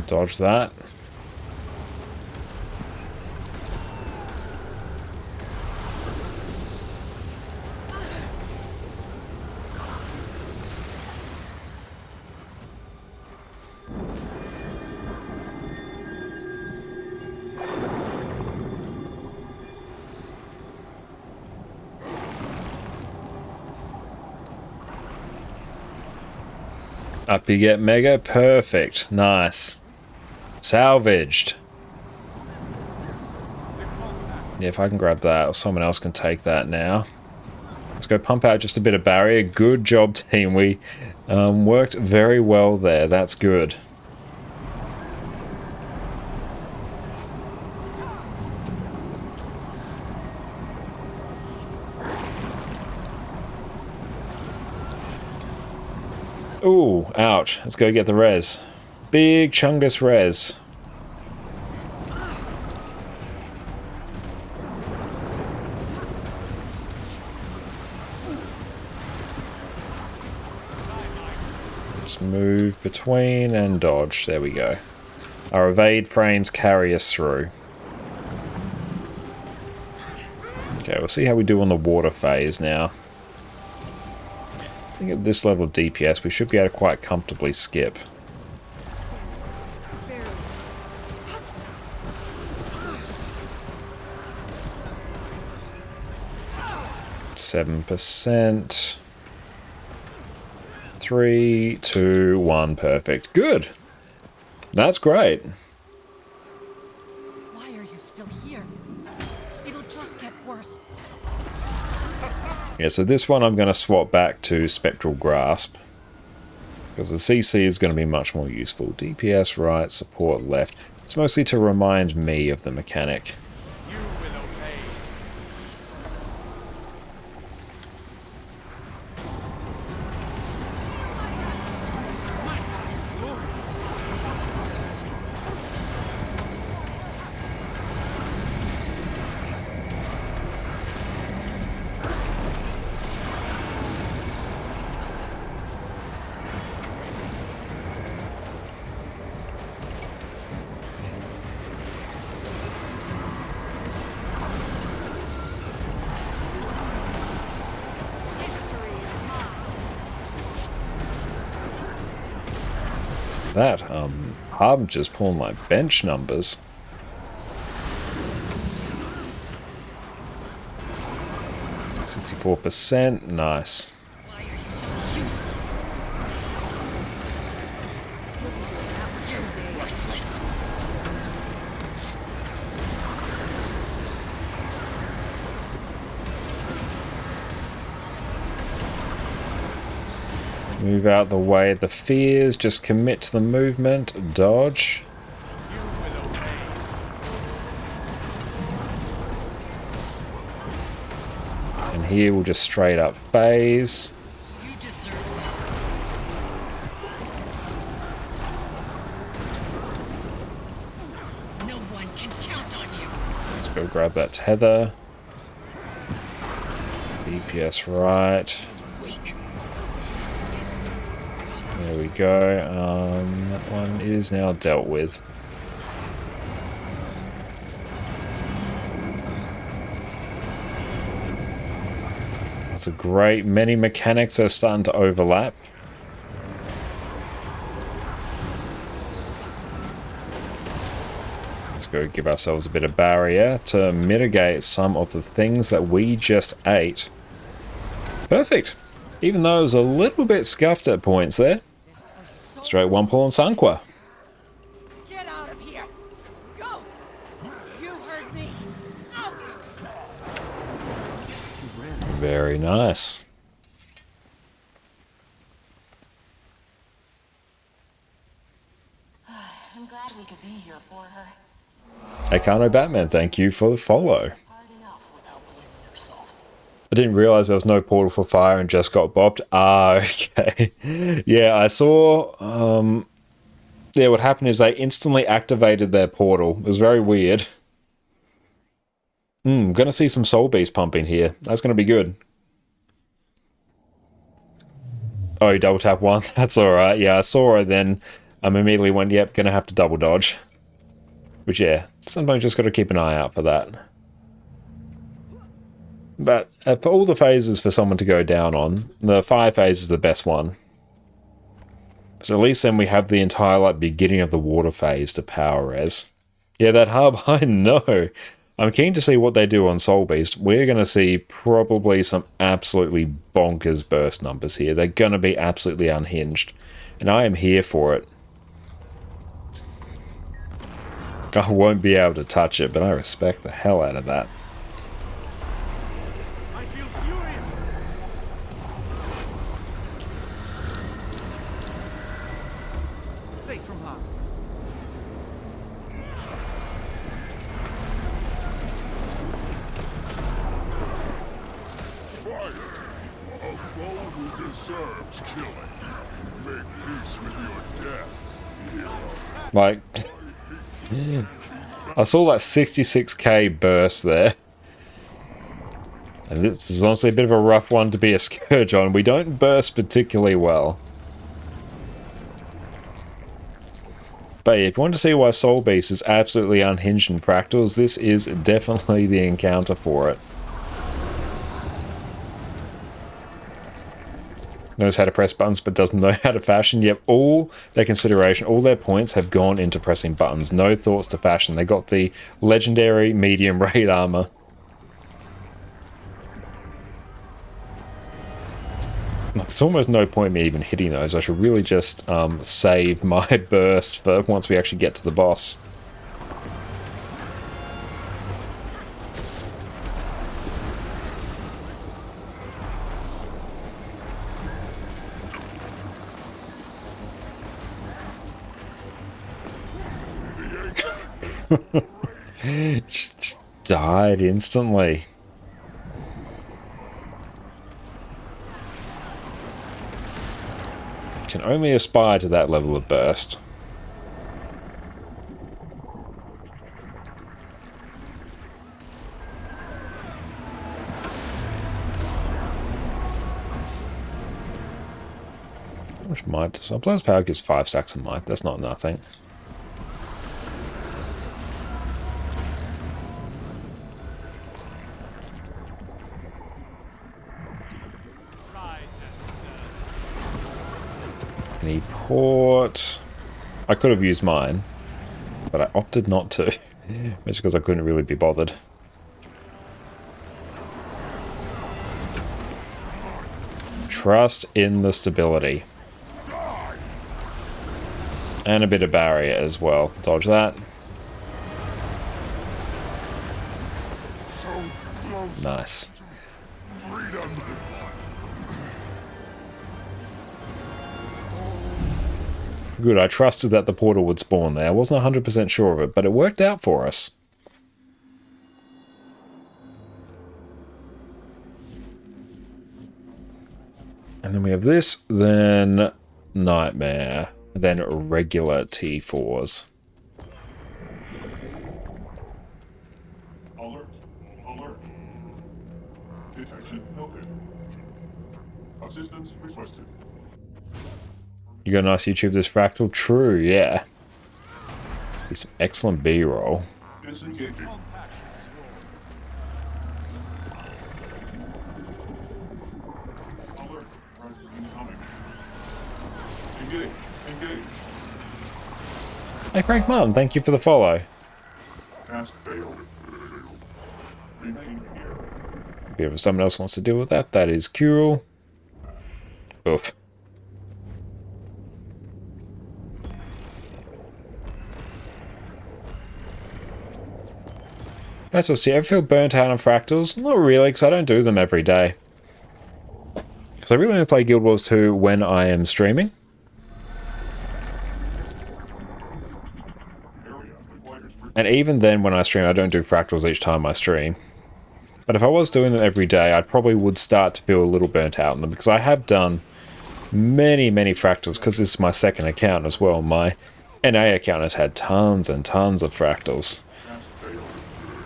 Dodge that. Up you get, Mega. Perfect. Nice. Salvaged. Yeah, if I can grab that, or someone else can take that now. Let's go pump out just a bit of barrier. Good job, team. We worked very well there. That's good. Ooh, ouch. Let's go get the res. Big Chungus res. Just move between and dodge. There we go. Our evade frames carry us through. Okay, we'll see how we do on the water phase now. I think at this level of DPS we should be able to quite comfortably skip. 7%. 3, 2, 1, perfect. Good. That's great. Why are you still here? It'll just get worse. Yeah, so this one I'm going to swap back to Spectral Grasp, because the CC is going to be much more useful. DPS right, support left. It's mostly to remind me of the mechanic. That, I'm just pulling my bench numbers. %, nice. Move out the way of the fears, just commit to the movement, dodge. And here we'll just straight up phase. Let's go grab that tether. DPS right. There we go. That one is now dealt with. It's a great many mechanics are starting to overlap. Let's go give ourselves a bit of barrier to mitigate some of the things that we just ate. Perfect. Even though it was a little bit scuffed at points there. Straight one pull on Sanqua. Get out of here! Go! You heard me! Out! Very nice. I'm glad we could be here for her. Akano Batman, thank you for the follow. I didn't realize there was no portal for fire and just got bopped. Ah, okay. Yeah, I saw... yeah, what happened is they instantly activated their portal. It was very weird. Gonna see some Soul Beast pumping here. That's gonna be good. Oh, you double tap one? That's alright. Yeah, I saw her then. Immediately went, yep, gonna have to double dodge. Which, yeah, sometimes just gotta keep an eye out for that. But for all the phases for someone to go down on, the fire phase is the best one. So at least then we have the entire like beginning of the water phase to power res. Yeah, that hub, I know. I'm keen to see what they do on Soul Beast. We're going to see probably some absolutely bonkers burst numbers here. They're going to be absolutely unhinged. And I am here for it. I won't be able to touch it, but I respect the hell out of that. Like, I saw that 66k burst there. And this is honestly a bit of a rough one to be a Scourge on. We don't burst particularly well. But if you want to see why Soul Beast is absolutely unhinged in Fractals, this is definitely the encounter for it. Knows how to press buttons but doesn't know how to fashion. Yep, all their consideration, all their points have gone into pressing buttons. No thoughts to fashion. They got the legendary medium raid armor. There's almost no point me even hitting those. I should really just save my burst for once we actually get to the boss. just died instantly. Can only aspire to that level of burst. How much might does Blast Power gives 5 stacks of might? That's not nothing. Any port? I could have used mine, but I opted not to. Just because I couldn't really be bothered. Trust in the stability. And a bit of barrier as well. Dodge that. Nice. Good, I trusted that the portal would spawn there. I wasn't 100% sure of it, but it worked out for us. And then we have this, then Nightmare, then regular T4s. Alert. Alert. Detection noted. Assistance requested. You got a nice YouTube this Fractal? True, yeah. Be some excellent B-roll. Disengaging. Alert. Threat incoming. Engage. Engage. Hey Frank Martin, thank you for the follow. Task failed. Remain here. If someone else wants to deal with that, that is cool. Oof. That's just, do you ever feel burnt out on Fractals? Not really, because I don't do them every day. Because I really only play Guild Wars 2 when I am streaming. And even then, when I stream, I don't do Fractals each time I stream. But if I was doing them every day, I probably would start to feel a little burnt out on them, because I have done many Fractals, because this is my second account as well. My NA account has had tons and tons of Fractals.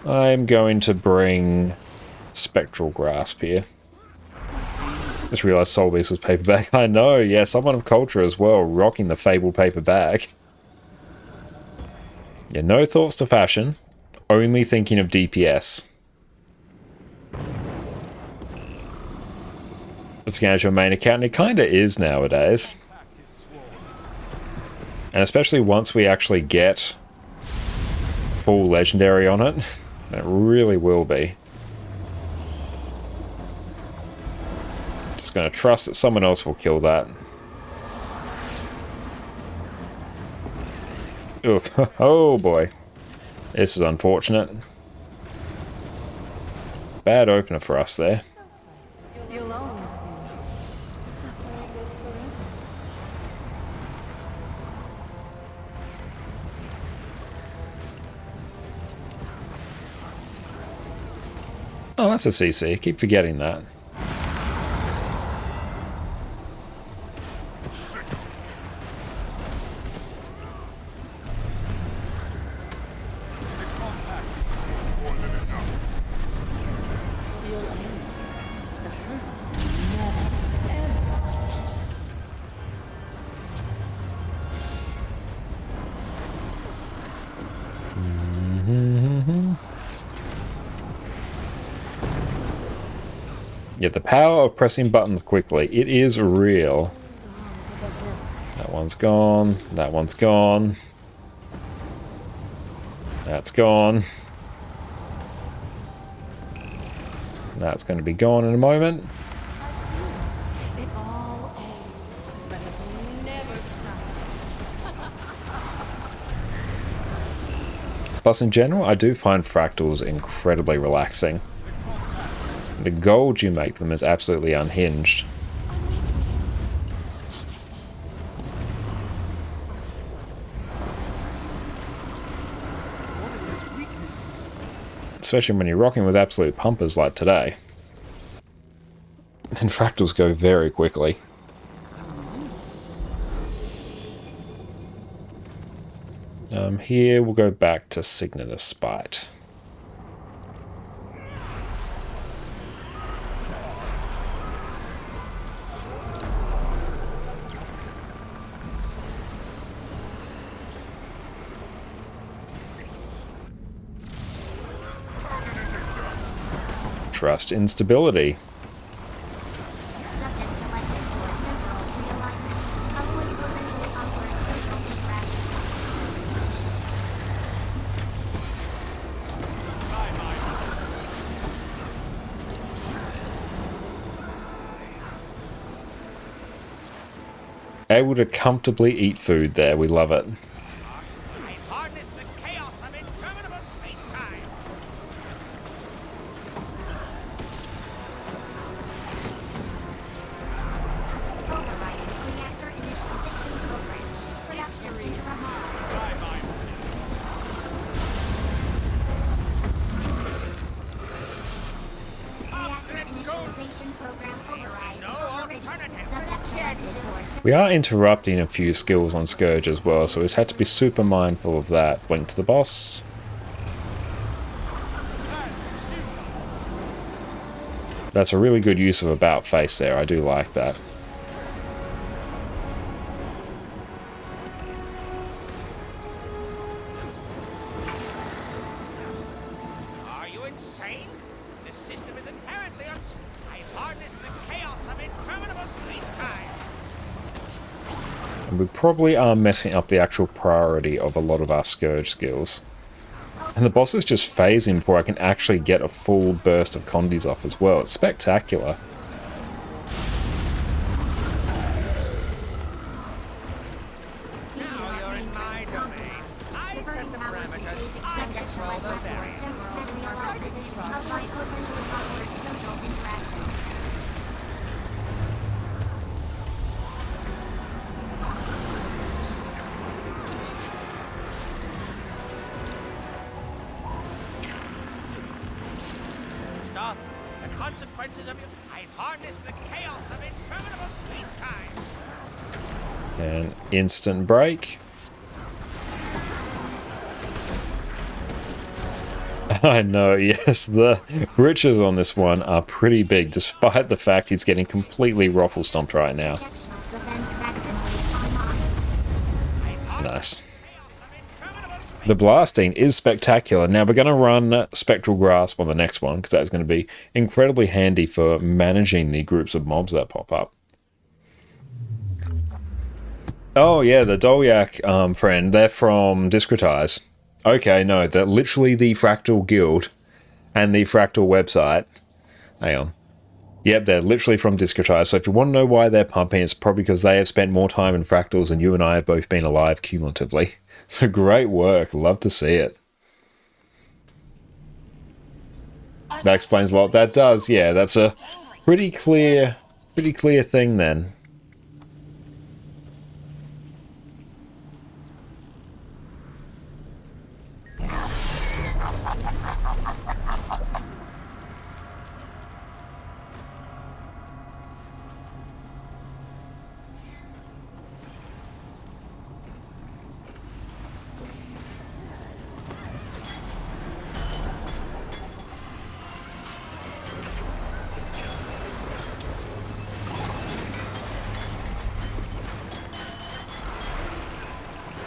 I'm going to bring Spectral Grasp here. Just realised Soul Beast was paperback. I know, yeah, someone of culture as well, rocking the Fable paperback. Yeah, no thoughts to fashion, only thinking of DPS. It's as your main account, and it kinda is nowadays. And especially once we actually get full legendary on it, it really will be. Just gonna trust that someone else will kill that. Oof. Oh boy. This is unfortunate. Bad opener for us there. You'll always be. Oh, that's a CC. I keep forgetting that. Yeah, the power of pressing buttons quickly, it is real. That one's gone, that one's gone. That's gone. That's going to be gone in a moment. It all ends, but it never stops. Plus, in general, I do find Fractals incredibly relaxing. The gold you make them is absolutely unhinged. Especially when you're rocking with absolute pumpers like today. And Fractals go very quickly. Here we'll go back to Signet of Spite. Trust instability. Subject selected for temporal realignment. Avoid potentially awkward social interactions. Able to comfortably eat food there, we love it. I harness the chaos of interminable space-time. Overriding reactor initialization program. Production interrupted. Reactor initialization program override. No alternative. We are interrupting a few skills on Scourge as well, so we just had to be super mindful of that. Blink to the boss. That's a really good use of about face there. I do like that. Are you insane? This system is inherently I harness the chaos of interminable space-time. And we probably are messing up the actual priority of a lot of our Scourge skills. And the boss is just phasing before I can actually get a full burst of condies off as well. It's spectacular. Now you're in my domain. I set the parameters. I control the variables. Stop. The consequences of you. I harness the chaos of interminable space-time. And instant break. I know, yes, the riches on this one are pretty big, despite the fact he's getting completely ruffle stomped right now. Nice. The blasting is spectacular. Now we're going to run Spectral Grasp on the next one, because that's going to be incredibly handy for managing the groups of mobs that pop up. Oh yeah, the Dolyak friend, they're from Discretize. Okay, no, they're literally the Fractal Guild and the Fractal website. Hang on. Yep, they're literally from Discretize, so if you want to know why they're pumping, it's probably because they have spent more time in Fractals than you and I have both been alive cumulatively. So great work, love to see it. That explains a lot. That does, yeah, that's a pretty clear thing then.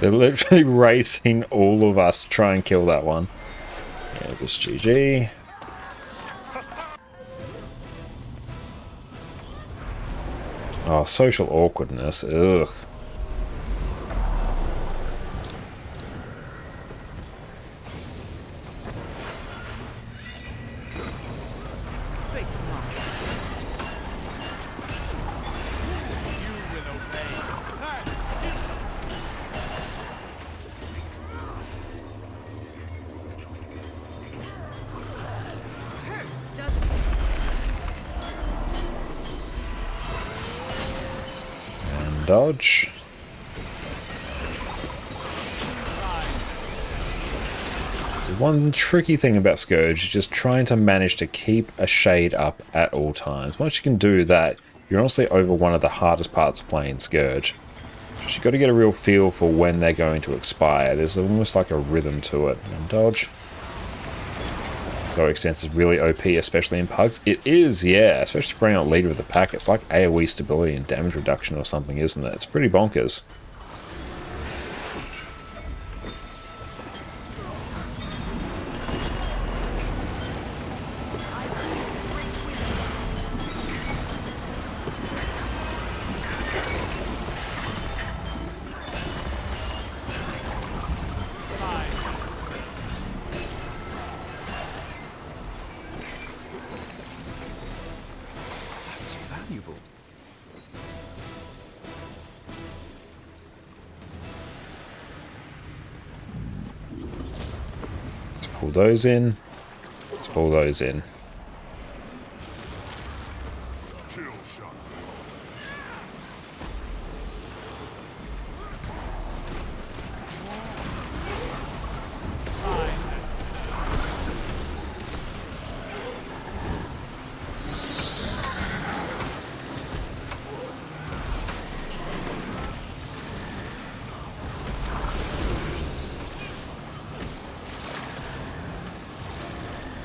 They're literally racing all of us to try and kill that one. Yeah, just GG. Oh, social awkwardness. Ugh. Dodge. So one tricky thing about Scourge is just trying to manage to keep a shade up at all times. Once you can do that, you're honestly over one of the hardest parts of playing Scourge. Just you've got to get a real feel for when they're going to expire. There's almost like a rhythm to it. And dodge. Go Extents is really OP, especially in pugs. It is, yeah, especially for bringing out leader of the pack. It's like AoE stability and damage reduction or something, isn't it? It's pretty bonkers. Pull those in. Let's pull those in.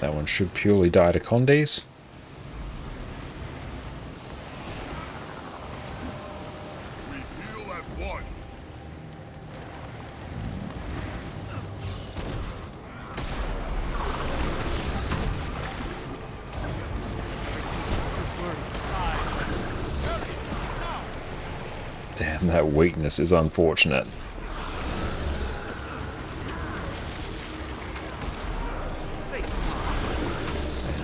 That one should purely die to Condis. We heal as one. Damn, that weakness is unfortunate.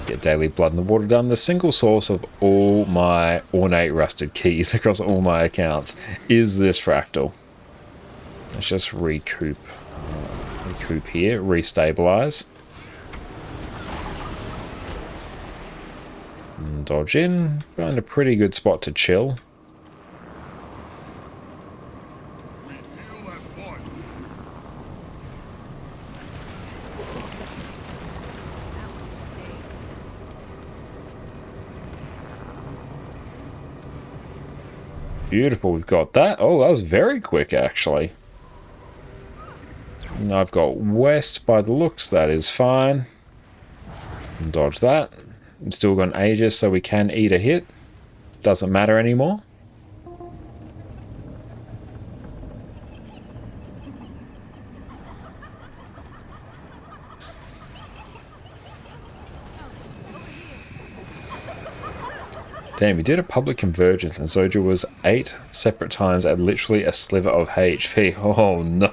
Get daily blood in the water done. The single source of all my ornate rusted keys across all my accounts is this fractal. Let's just recoup here, restabilize. And dodge in, find a pretty good spot to chill. Beautiful, we've got that. Oh, that was very quick, actually. And I've got west by the looks, that is fine. Dodge that. I'm still got an Aegis, so we can eat a hit. Doesn't matter anymore. Damn, we did a public convergence and Zojja was 8 separate times at literally a sliver of HP. Oh no,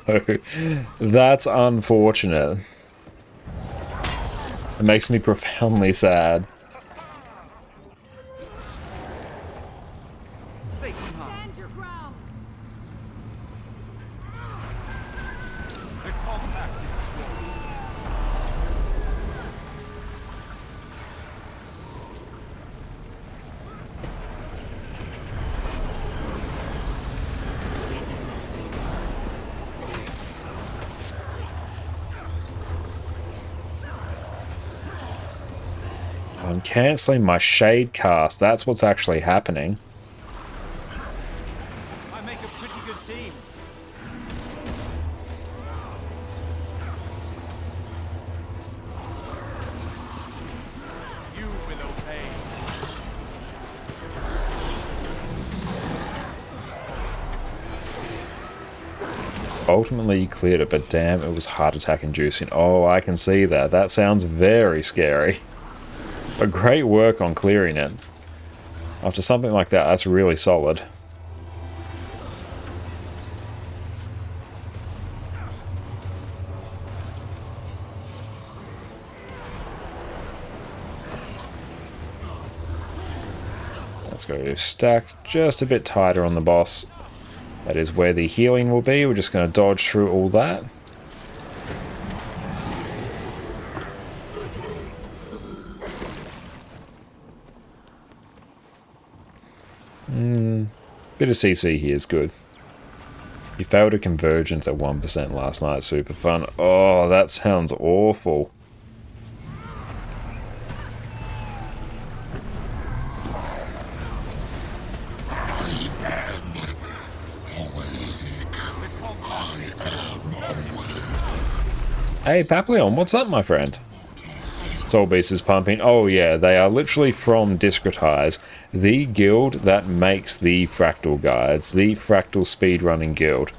that's unfortunate. It makes me profoundly sad. Stand your ground. The compact is swollen. I'm cancelling my shade cast. That's what's actually happening. I make a pretty good team. You will obey. Ultimately, you cleared it, but damn, it was heart attack inducing. Oh, I can see that. That sounds very scary. But great work on clearing it. After something like that, that's really solid. Let's go stack just a bit tighter on the boss. That is where the healing will be. We're just going to dodge through all that. Bit of CC here is good. You failed a convergence at 1% last night. Super fun. Oh, that sounds awful. Hey, Papillon, what's up, my friend? Soul Beast is pumping. Oh yeah, they are literally from Discretize, the guild that makes the Fractal guides, the Fractal speedrunning guild.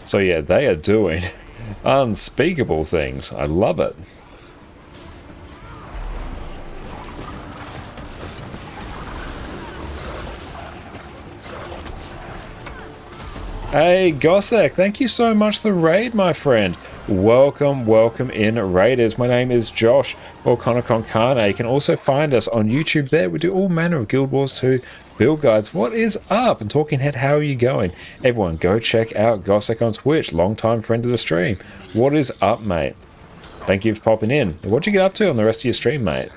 So yeah, they are doing unspeakable things. I love it. Hey, Gossek, thank you so much for the raid, my friend. Welcome, welcome in, raiders. My name is Josh, or Connor Concana. You can also find us on YouTube there. We do all manner of Guild Wars 2 build guides. What is up? And Talking Head, how are you going? Everyone, go check out Gossek on Twitch, long-time friend of the stream. What is up, mate? Thank you for popping in. What'd you get up to on the rest of your stream, mate?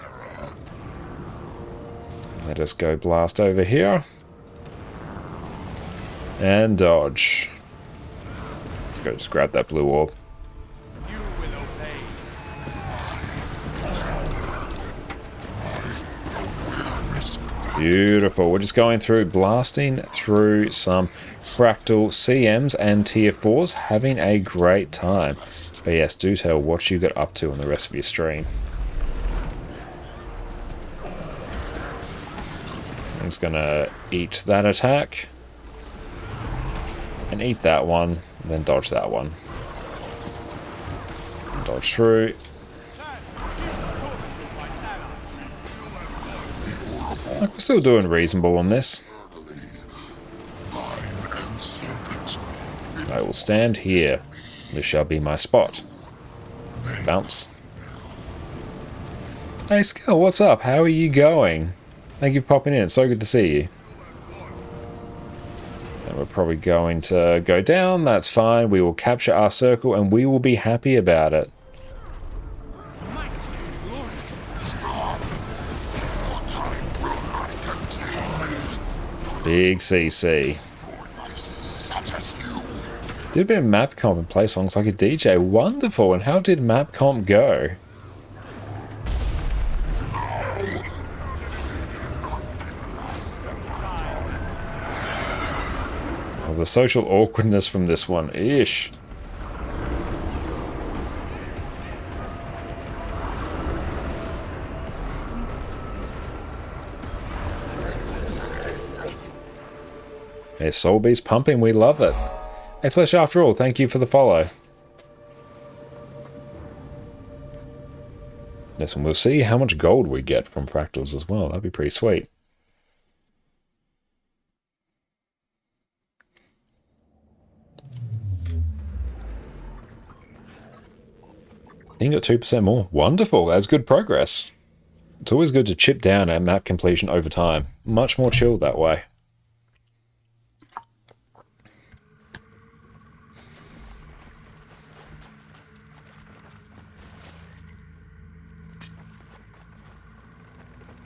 Let us go blast over here. And dodge. Let's go just grab that blue orb. Beautiful. We're just going through, blasting through some Fractal CMs and Tier 4s, having a great time. But yes, do tell what you got up to on the rest of your stream. Origins gonna eat that attack. And eat that one. And then dodge that one. Dodge through. Like, we're still doing reasonable on this. I will stand here. This shall be my spot. Bounce. Hey Skill, what's up? How are you going? Thank you for popping in. It's so good to see you. And we're probably going to go down. That's fine. We will capture our circle and we will be happy about it. Big CC. Did a bit of map comp and play songs like a DJ. Wonderful. And how did map comp go? Oh, the social awkwardness from this one. Ish. Hey, Soul Beast pumping. We love it. Hey, Flesh After All, thank you for the follow. Yes, and we'll see how much gold we get from fractals as well. That'd be pretty sweet. I think got 2% more. Wonderful, that's good progress. It's always good to chip down at map completion over time. Much more chilled that way.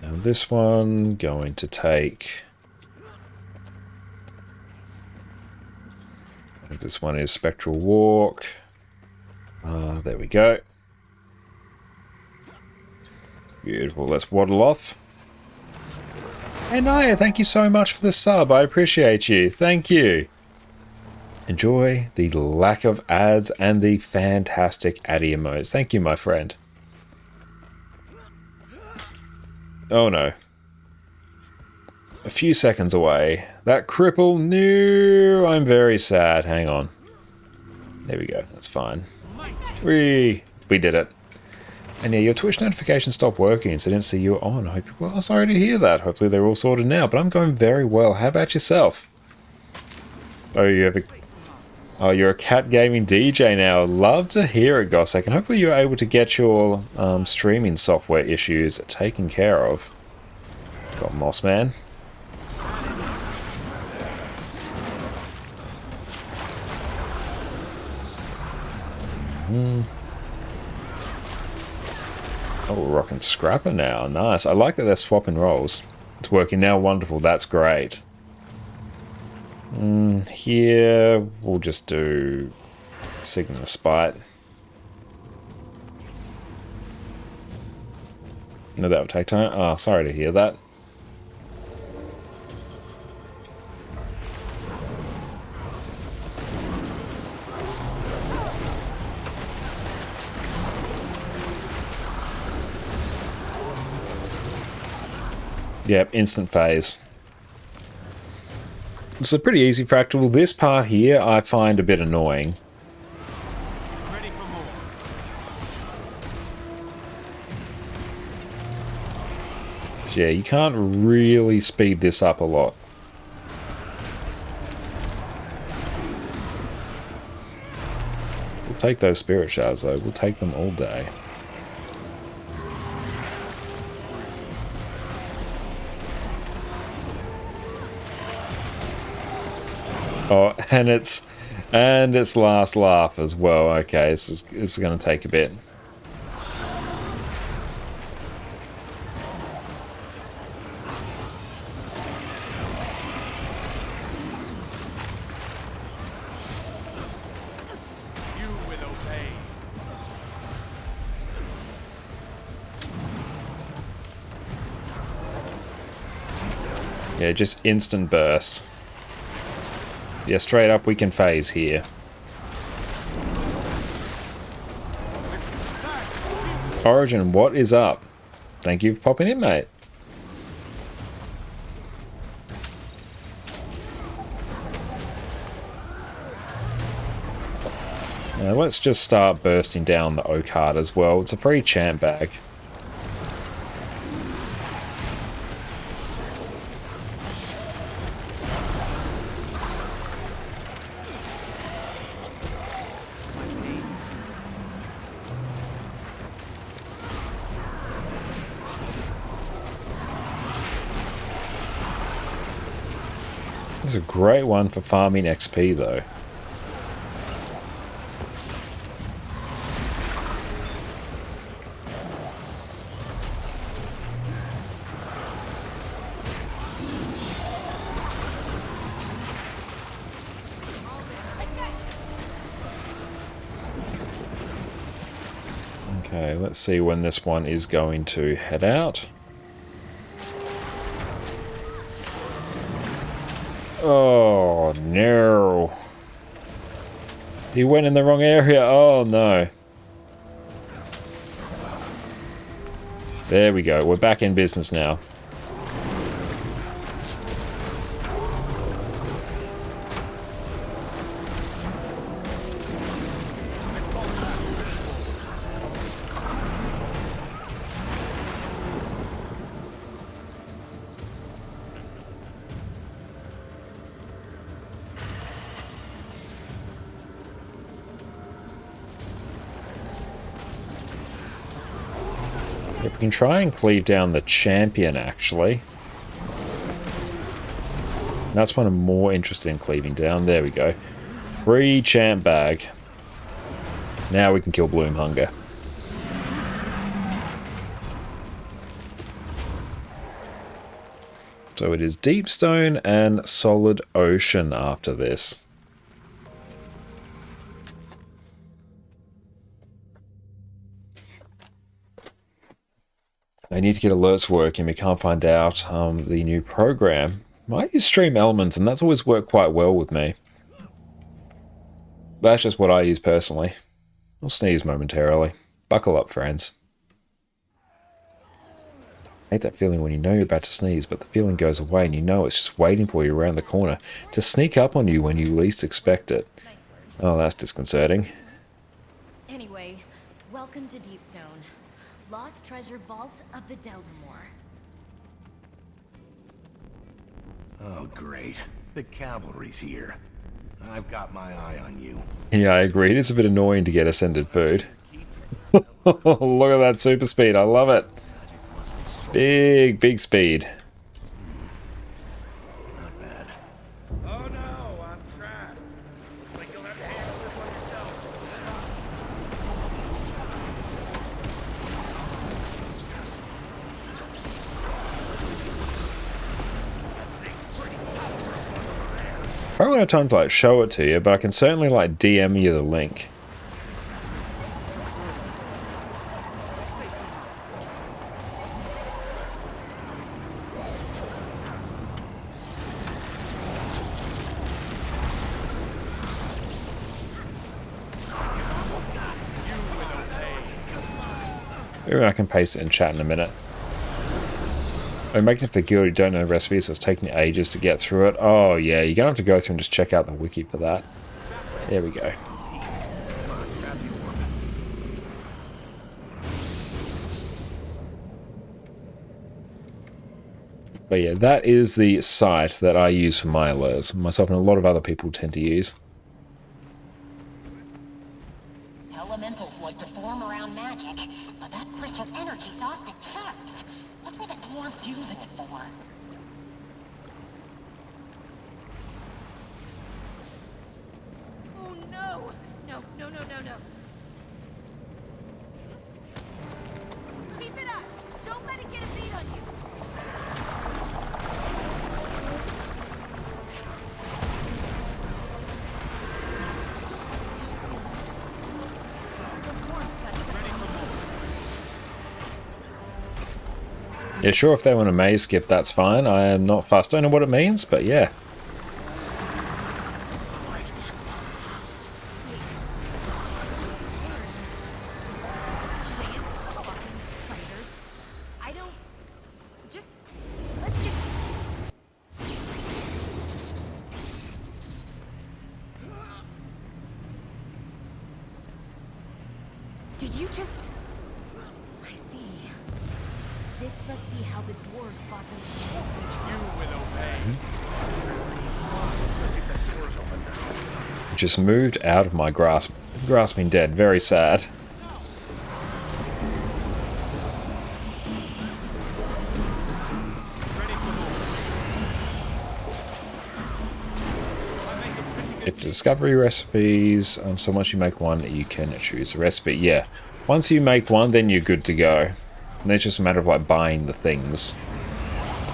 Now this one going to take... I think this one is Spectral Walk. There we go. Beautiful, let's waddle off. Hey Naya, thank you so much for the sub, I appreciate you, thank you. Enjoy the lack of ads and the fantastic Addy emotes. Thank you, my friend. Oh no. A few seconds away. That cripple, no, I'm very sad. Hang on. There we go, that's fine. We did it. And yeah, your Twitch notifications stopped working, so I didn't see you on. I hope you're well. Sorry to hear that. Hopefully they're all sorted now, but I'm going very well. How about yourself? Oh, you're a cat gaming DJ now. Love to hear it, Gossek. And hopefully you're able to get your streaming software issues taken care of. Got Mossman. Oh, we're rocking Scrapper now. Nice. I like that they're swapping roles. It's working now. Wonderful. That's great. Here, we'll just do Sigma Spite. No, that would take time. Oh, sorry to hear that. Yep, instant phase. It's a pretty easy fractal. This part here I find a bit annoying. Ready for more. Yeah, you can't really speed this up a lot. We'll take those spirit shards though. We'll take them all day. Oh, and it's last laugh as well. Okay, this is going to take a bit. You will obey. Yeah, just instant burst. Yeah, straight up we can phase here. Origin, what is up? Thank you for popping in, mate. Now let's just start bursting down the oak heart as well. It's a free champ bag. This is a great one for farming XP though. Okay, let's see when this one is going to head out. Oh no. He went in the wrong area. Oh no. There we go. We're back in business now. We can try and cleave down the champion, actually. That's one I'm more interested in cleaving down. There we go. Free champ bag. Now we can kill Bloomhunger. So it is Deepstone and Solid Ocean after this. I need to get alerts working. We can't find out the new program. I use Stream Elements, and that's always worked quite well with me. That's just what I use personally. I'll sneeze momentarily. Buckle up, friends. I hate that feeling when you know you're about to sneeze, but the feeling goes away and you know it's just waiting for you around the corner to sneak up on you when you least expect it. Oh, that's disconcerting. Anyway, welcome to Deepstone. Lost treasure vault of the Deldamore. Oh, great. The cavalry's here. I've got my eye on you. Yeah, I agree. It's a bit annoying to get ascended food. Look at that super speed. I love it. Big, big speed. Not bad. Oh no, I'm trapped. Looks like you'll have to handle this one yourself. I don't have time to like show it to you, but I can certainly like DM you the link. Maybe I can paste it in chat in a minute. I'm making it for the guild, you don't know recipes, so it's taking ages to get through it. Oh yeah, you're gonna have to go through and just check out the wiki for that. There we go. But yeah, that is the site that I use for my alerts. Myself and a lot of other people tend to use. Elementals like to form around magic, but that crystal energy's off the charts. What were the dwarves using it for? Oh no! No, no, no, no, no. Keep it up! Don't let it get a beat on you! Yeah, sure, if they want a maze skip, that's fine. I am not fussed. Don't know what it means, but yeah. You just... I see. This must be how the dwarves fought those shadow creatures. You will obey. Just moved out of my grasp. Grasping dead. Very sad. If discovery recipes, so once you make one, you can choose a recipe. Yeah, once you make one, then you're good to go. And it's just a matter of like buying the things.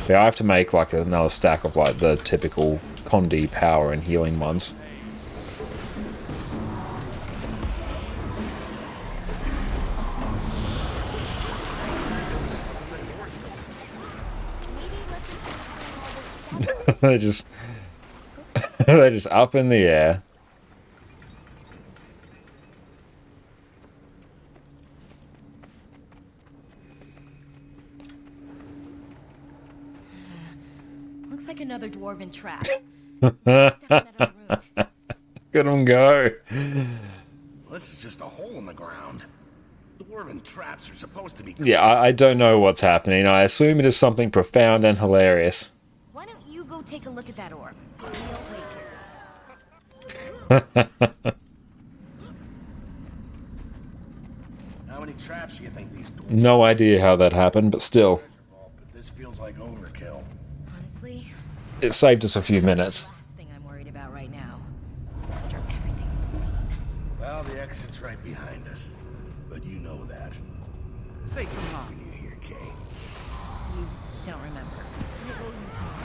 But I have to make like another stack of like the typical Condi power and healing ones. They're just they're just up in the air. Looks like another dwarven trap. Good on go. This is just a hole in the ground. Dwarven traps are supposed to be... Yeah, I don't know what's happening. I assume it is something profound and hilarious. Why don't you go take a look at that orb? We'll wait here. How many traps do you think these dwarves... No idea how that happened, but still. This feels like overkill. Honestly, It saved us a few minutes. last thing I'm worried about right now. After everything we've seen. Well, the exit's right behind us. But you know that. Safe from harm. When you hear Kay. You don't remember. I owe you tomorrow.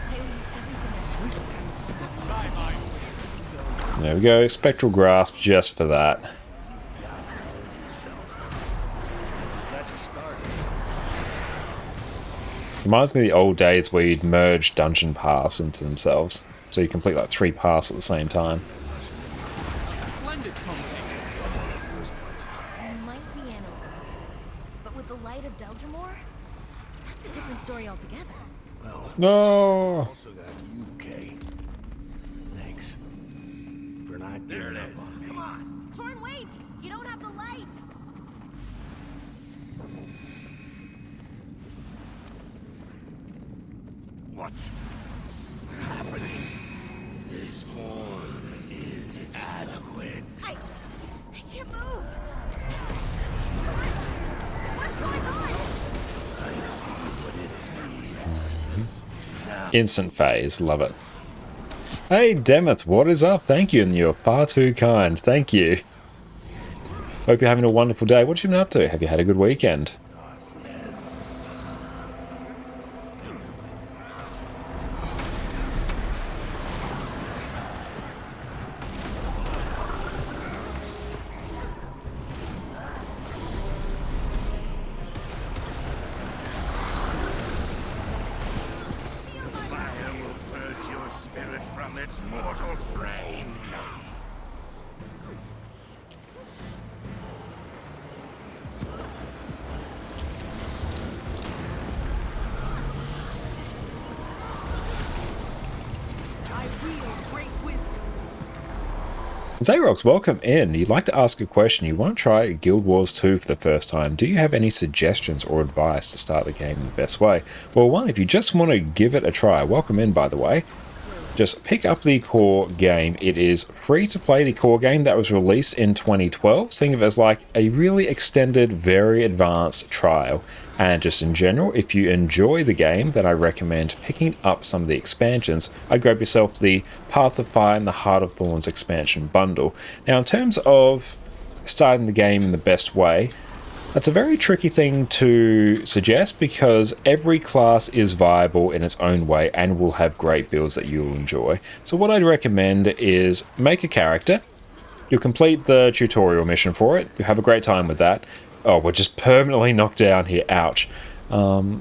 I owe you everything I sweet and There we go. Spectral Grasp just for that. Reminds me of the old days where you'd merge dungeon paths into themselves. So you complete like 3 paths at the same time. Splendid combination. It might be an overpass, but with the light of Deldrimor, that's a different story altogether. No! Also got you, Kay. Thanks. For not giving up on me. Come on, Torn, wait! You don't have the light! What's happening? This horn is adequate. I can't move! What's going on? I see what it sees. Instant phase. Love it. Hey, Demeth, what is up? Thank you, and you're far too kind. Thank you. Hope you're having a wonderful day. What have you been up to? Have you had a good weekend? Fire will purge your spirit from its mortal frame. I wield great wisdom. Xerox, welcome in. You'd like to ask a question. You want to try Guild Wars 2 for the first time. Do you have any suggestions or advice to start the game in the best way? Well, one, if you just want to give it a try, welcome in, by the way. Just pick up the core game. It is free to play. The core game that was released in 2012. Think of it as like a really extended, very advanced trial. And just in general, if you enjoy the game, then I recommend picking up some of the expansions. I'd grab yourself the Path of Fire and the Heart of Thorns expansion bundle. Now, in terms of starting the game in the best way, that's a very tricky thing to suggest because every class is viable in its own way and will have great builds that you'll enjoy. So what I'd recommend is make a character. You'll complete the tutorial mission for it. You'll have a great time with that. Oh, we're just permanently knocked down here. Ouch. Then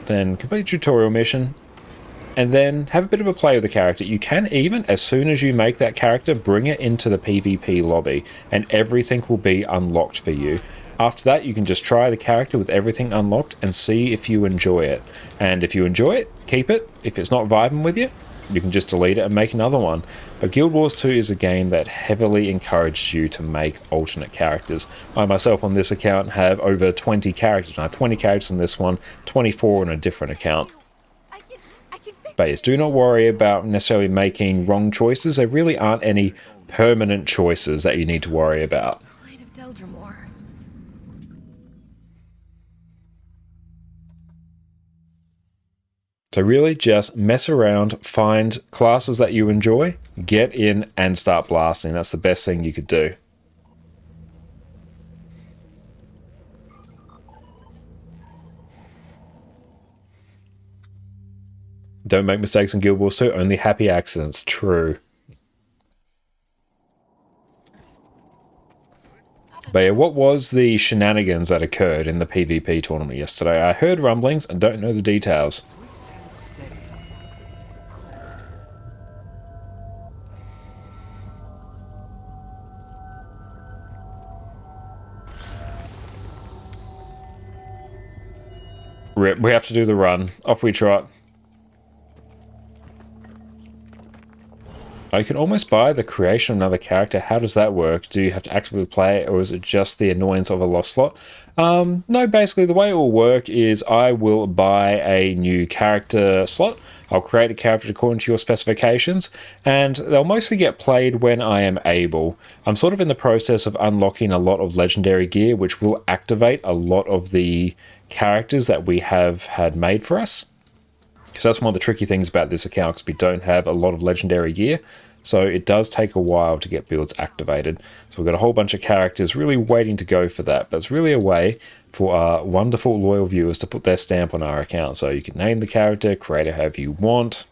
complete the tutorial mission. And then have a bit of a play with the character. You can even, as soon as you make that character, bring it into the PvP lobby. And everything will be unlocked for you. After that, you can just try the character with everything unlocked and see if you enjoy it. And if you enjoy it, keep it. If it's not vibing with you, you can just delete it and make another one. But Guild Wars 2 is a game that heavily encourages you to make alternate characters. I myself on this account have over 20 characters. I have 20 characters in this one, 24 on a different account. But yes, do not worry about necessarily making wrong choices. There really aren't any permanent choices that you need to worry about. Light of Deldrimor. So really just mess around, find classes that you enjoy, get in and start blasting. That's the best thing you could do. Don't make mistakes in Guild Wars 2, only happy accidents. True. But yeah, what was the shenanigans that occurred in the PvP tournament yesterday? I heard rumblings and don't know the details. Rip, we have to do the run. Off we trot. You can almost buy the creation of another character. How does that work? Do you have to actively play it, or is it just the annoyance of a lost slot? No, basically the way it will work is I will buy a new character slot. I'll create a character according to your specifications, and they'll mostly get played when I am able. I'm sort of in the process of unlocking a lot of legendary gear, which will activate a lot of the characters that we have had made for us. Because that's one of the tricky things about this account, because we don't have a lot of legendary gear, so it does take a while to get builds activated. So we've got a whole bunch of characters really waiting to go for that, but it's really a way for our wonderful loyal viewers to put their stamp on our account. So you can name the character, create it however you want.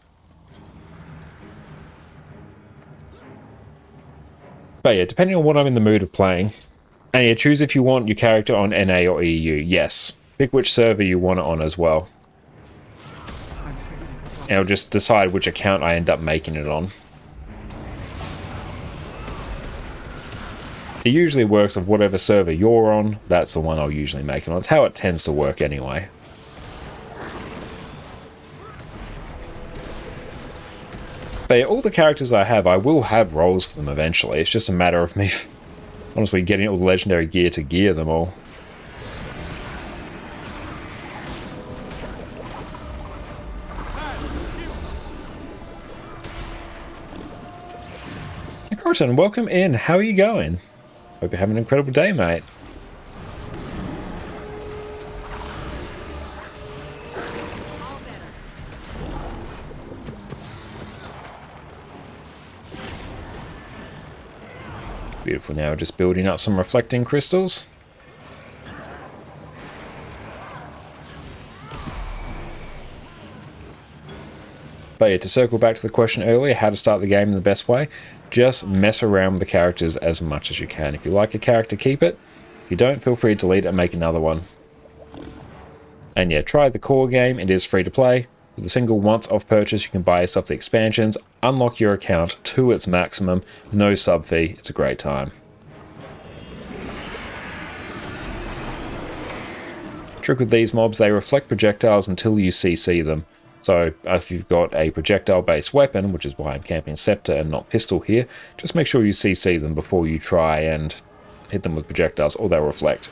But yeah, depending on what I'm in the mood of playing. And yeah, choose if you want your character on NA or EU. Yes. Pick which server you want it on as well. And I'll just decide which account I end up making it on. It usually works of whatever server you're on, that's the one I'll usually make it on. It's how it tends to work anyway. But yeah, all the characters I have, I will have roles for them eventually. It's just a matter of me, honestly, getting all the legendary gear to gear them all. Corton, welcome in. How are you going? Hope you're having an incredible day, mate. Beautiful. Now just building up some reflecting crystals. But yeah, to circle back to the question earlier, how to start the game in the best way, just mess around with the characters as much as you can. If you like a character, keep it. If you don't, feel free to delete it and make another one. And yeah, try the core game. It is free to play. With a single once-off purchase, you can buy yourself the expansions, unlock your account to its maximum, no sub fee. It's a great time. Trick with these mobs, they reflect projectiles until you CC them. So if you've got a projectile-based weapon, which is why I'm camping Scepter and not Pistol here, just make sure you CC them before you try and hit them with projectiles, or they'll reflect.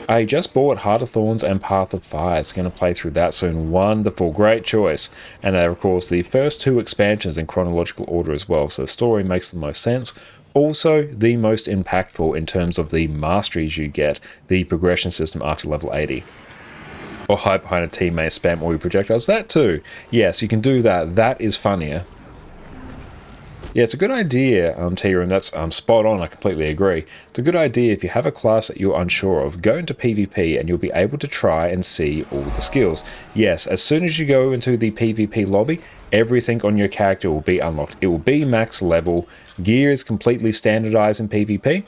I just bought Heart of Thorns and Path of Fire. It's going to play through that soon. Wonderful, great choice. And they're, of course, the first two expansions in chronological order as well, so the story makes the most sense. Also, the most impactful in terms of the masteries you get, the progression system after level 80. Or hide behind a teammate, spam all your projectiles. That too. Yes, you can do that. That is funnier. Yeah, it's a good idea, T-Room. That's spot on. I completely agree. It's a good idea if you have a class that you're unsure of, go into PvP and you'll be able to try and see all the skills. Yes, as soon as you go into the PvP lobby, everything on your character will be unlocked. It will be max level. Gear is completely standardized in PvP.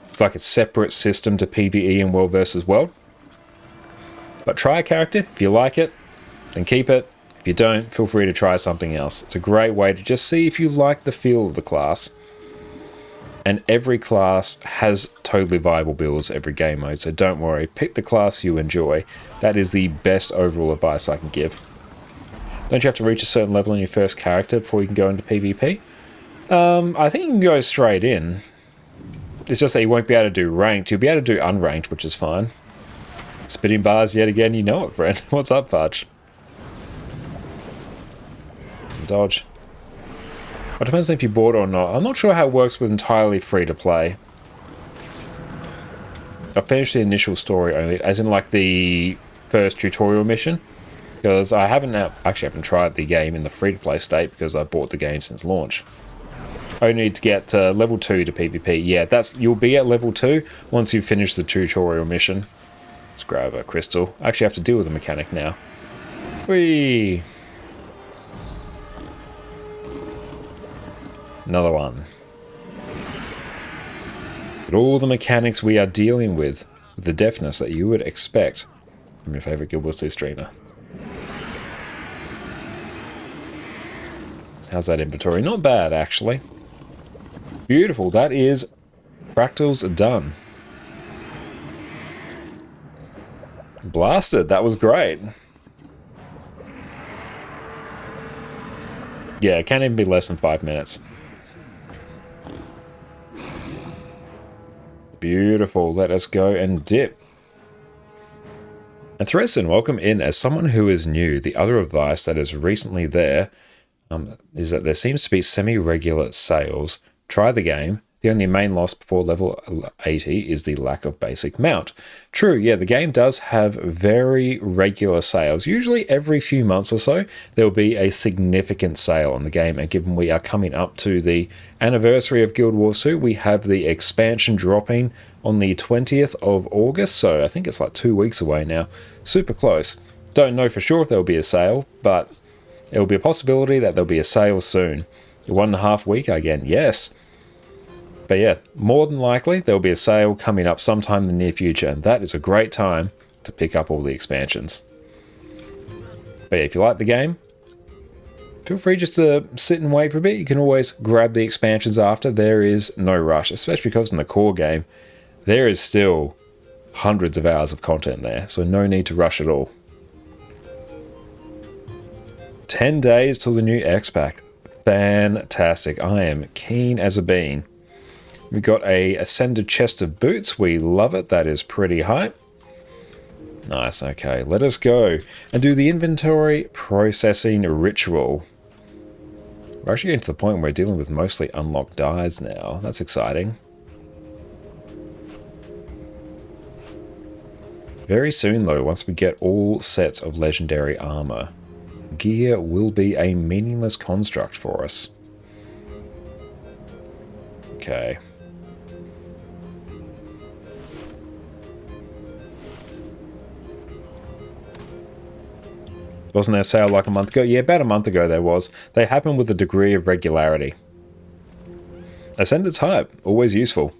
It's like a separate system to PvE and World vs. World. But try a character. If you like it, then keep it. If you don't, feel free to try something else. It's a great way to just see if you like the feel of the class. And every class has totally viable builds every game mode, so don't worry. Pick the class you enjoy. That is the best overall advice I can give. Don't you have to reach a certain level in your first character before you can go into PvP? I think you can go straight in. It's just that you won't be able to do ranked. You'll be able to do unranked, which is fine. Spitting bars yet again, you know it, friend. What's up, Fudge? Dodge. It depends if you bought it or not. I'm not sure how it works with entirely free-to-play. I've finished the initial story only, as in like the first tutorial mission. Because I actually haven't tried the game in the free-to-play state because I bought the game since launch. I only need to get to level 2 to PvP. Yeah, you'll be at level 2 once you finish the tutorial mission. Let's grab a crystal. I actually have to deal with the mechanic now. Whee! Another one. But all the mechanics we are dealing with the deftness that you would expect from your favourite Guild Wars 2 streamer. How's that inventory? Not bad, actually. Beautiful. That is Fractals done. Blasted. That was great. Yeah, it can't even be less than 5 minutes. Beautiful. Let us go and dip. And Thressen, welcome in. As someone who is new, the other advice that is recently there is that there seems to be semi-regular sales. Try the game. The only main loss before level 80 is the lack of basic mount. True, yeah, the game does have very regular sales. Usually every few months or so, there will be a significant sale on the game. And given we are coming up to the anniversary of Guild Wars 2, we have the expansion dropping on the 20th of August. So I think it's like 2 weeks away now. Super close. Don't know for sure if there will be a sale, but it will be a possibility that there'll be a sale soon. 1.5 week again, yes. But yeah, more than likely, there'll be a sale coming up sometime in the near future, and that is a great time to pick up all the expansions. But yeah, if you like the game, feel free just to sit and wait for a bit. You can always grab the expansions after. There is no rush, especially because in the core game, there is still hundreds of hours of content there, so no need to rush at all. 10 days till the new X-Pack. Fantastic. I am keen as a bean. We got a Ascended Chest of Boots. We love it. That is pretty hype. Nice. Okay, let us go and do the inventory processing ritual. We're actually getting to the point where we're dealing with mostly unlocked dies now. That's exciting. Very soon, though, once we get all sets of legendary armor, gear will be a meaningless construct for us. Okay. Wasn't there a sale like a month ago? Yeah, about a month ago there was. They happen with a degree of regularity. Ascended's hype, always useful.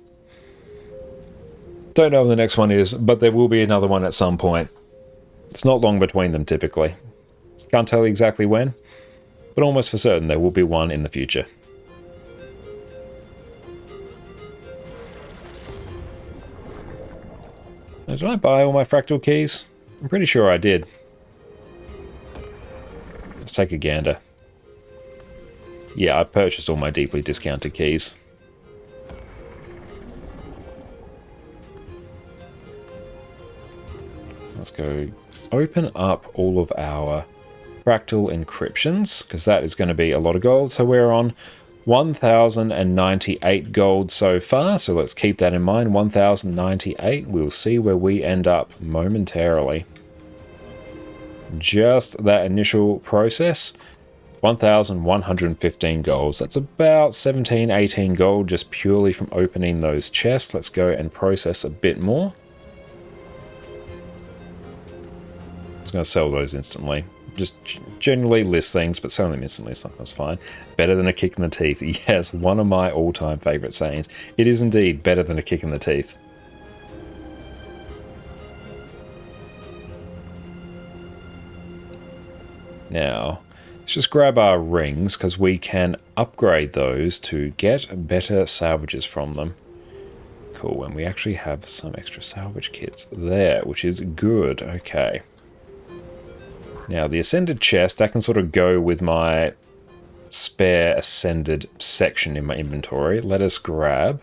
Don't know when the next one is, but there will be another one at some point. It's not long between them typically. Can't tell you exactly when, but almost for certain there will be one in the future. Did I buy all my fractal keys? I'm pretty sure I did. Let's take a gander. Yeah, I purchased all my deeply discounted keys. Let's go open up all of our fractal encryptions, because that is going to be a lot of gold. So we're on 1,098 gold so far, so let's keep that in mind. 1,098. We'll see where we end up momentarily. Just that initial process, 1,115 golds. That's about 17, 18 gold just purely from opening those chests. Let's go and process a bit more. I was going to sell those instantly. Just generally list things, but selling them instantly is sometimes fine. Better than a kick in the teeth. Yes, one of my all-time favorite sayings. It is indeed better than a kick in the teeth. Now, let's just grab our rings, because we can upgrade those to get better salvages from them. Cool, and we actually have some extra salvage kits there, which is good. Okay. Now, the Ascended chest, that can sort of go with my spare Ascended section in my inventory. Let us grab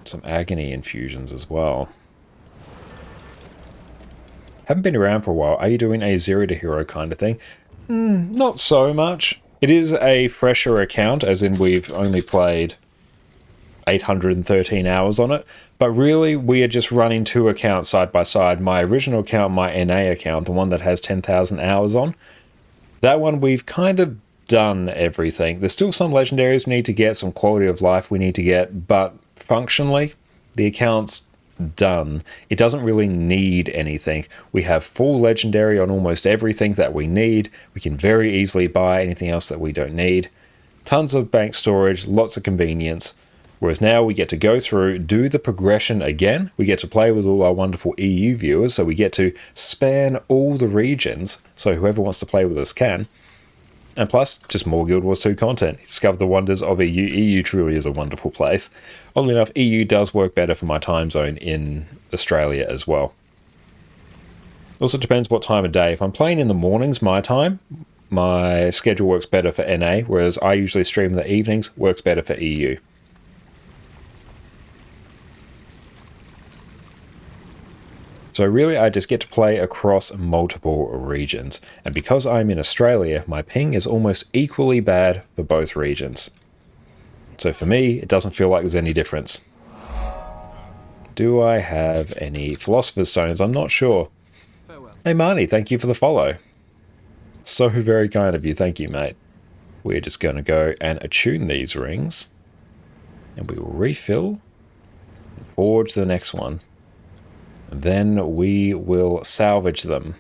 some Agony infusions as well. Haven't been around for a while. Are you doing a zero to hero kind of thing? Not so much. It is a fresher account, as in we've only played 813 hours on it, but really we are just running two accounts side by side. My original account, my NA account, the one that has 10,000 hours on, that one we've kind of done everything. There's still some legendaries we need to get, some quality of life we need to get, but functionally the account's done. It doesn't really need anything. We have full legendary on almost everything that we need. We can very easily buy anything else that we don't need. Tons of bank storage, lots of convenience. Whereas now we get to go through, do the progression again. We get to play with all our wonderful EU viewers, so we get to span all the regions, so whoever wants to play with us can. And plus, just more Guild Wars 2 content. Discover the wonders of EU. EU truly is a wonderful place. Oddly enough, EU does work better for my time zone in Australia as well. Also depends what time of day. If I'm playing in the mornings, my time, my schedule works better for NA, whereas I usually stream in the evenings, works better for EU. So really, I just get to play across multiple regions. And because I'm in Australia, my ping is almost equally bad for both regions. So for me, it doesn't feel like there's any difference. Do I have any Philosopher's Stones? I'm not sure. Hey Marnie, thank you for the follow. So very kind of you, thank you mate. We're just going to go and attune these rings. And we will refill and forge the next one. Then we will salvage them.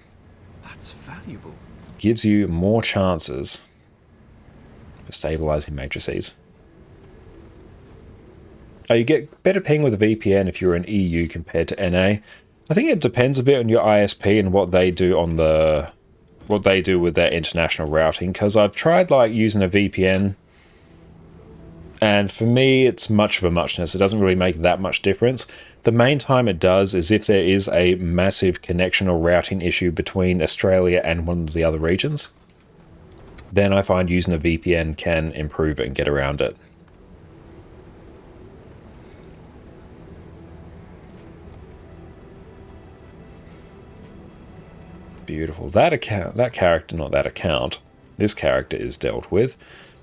That's valuable. Gives you more chances for stabilizing matrices. Oh, you get better ping with a VPN if you're in EU compared to NA. I think it depends a bit on your ISP and what they do on the what they do with their international routing. Because I've tried like using a VPN, and for me, it's much of a muchness. It doesn't really make that much difference. The main time it does is if there is a massive connection or routing issue between Australia and one of the other regions. Then I find using a VPN can improve it and get around it. Beautiful. This character is dealt with.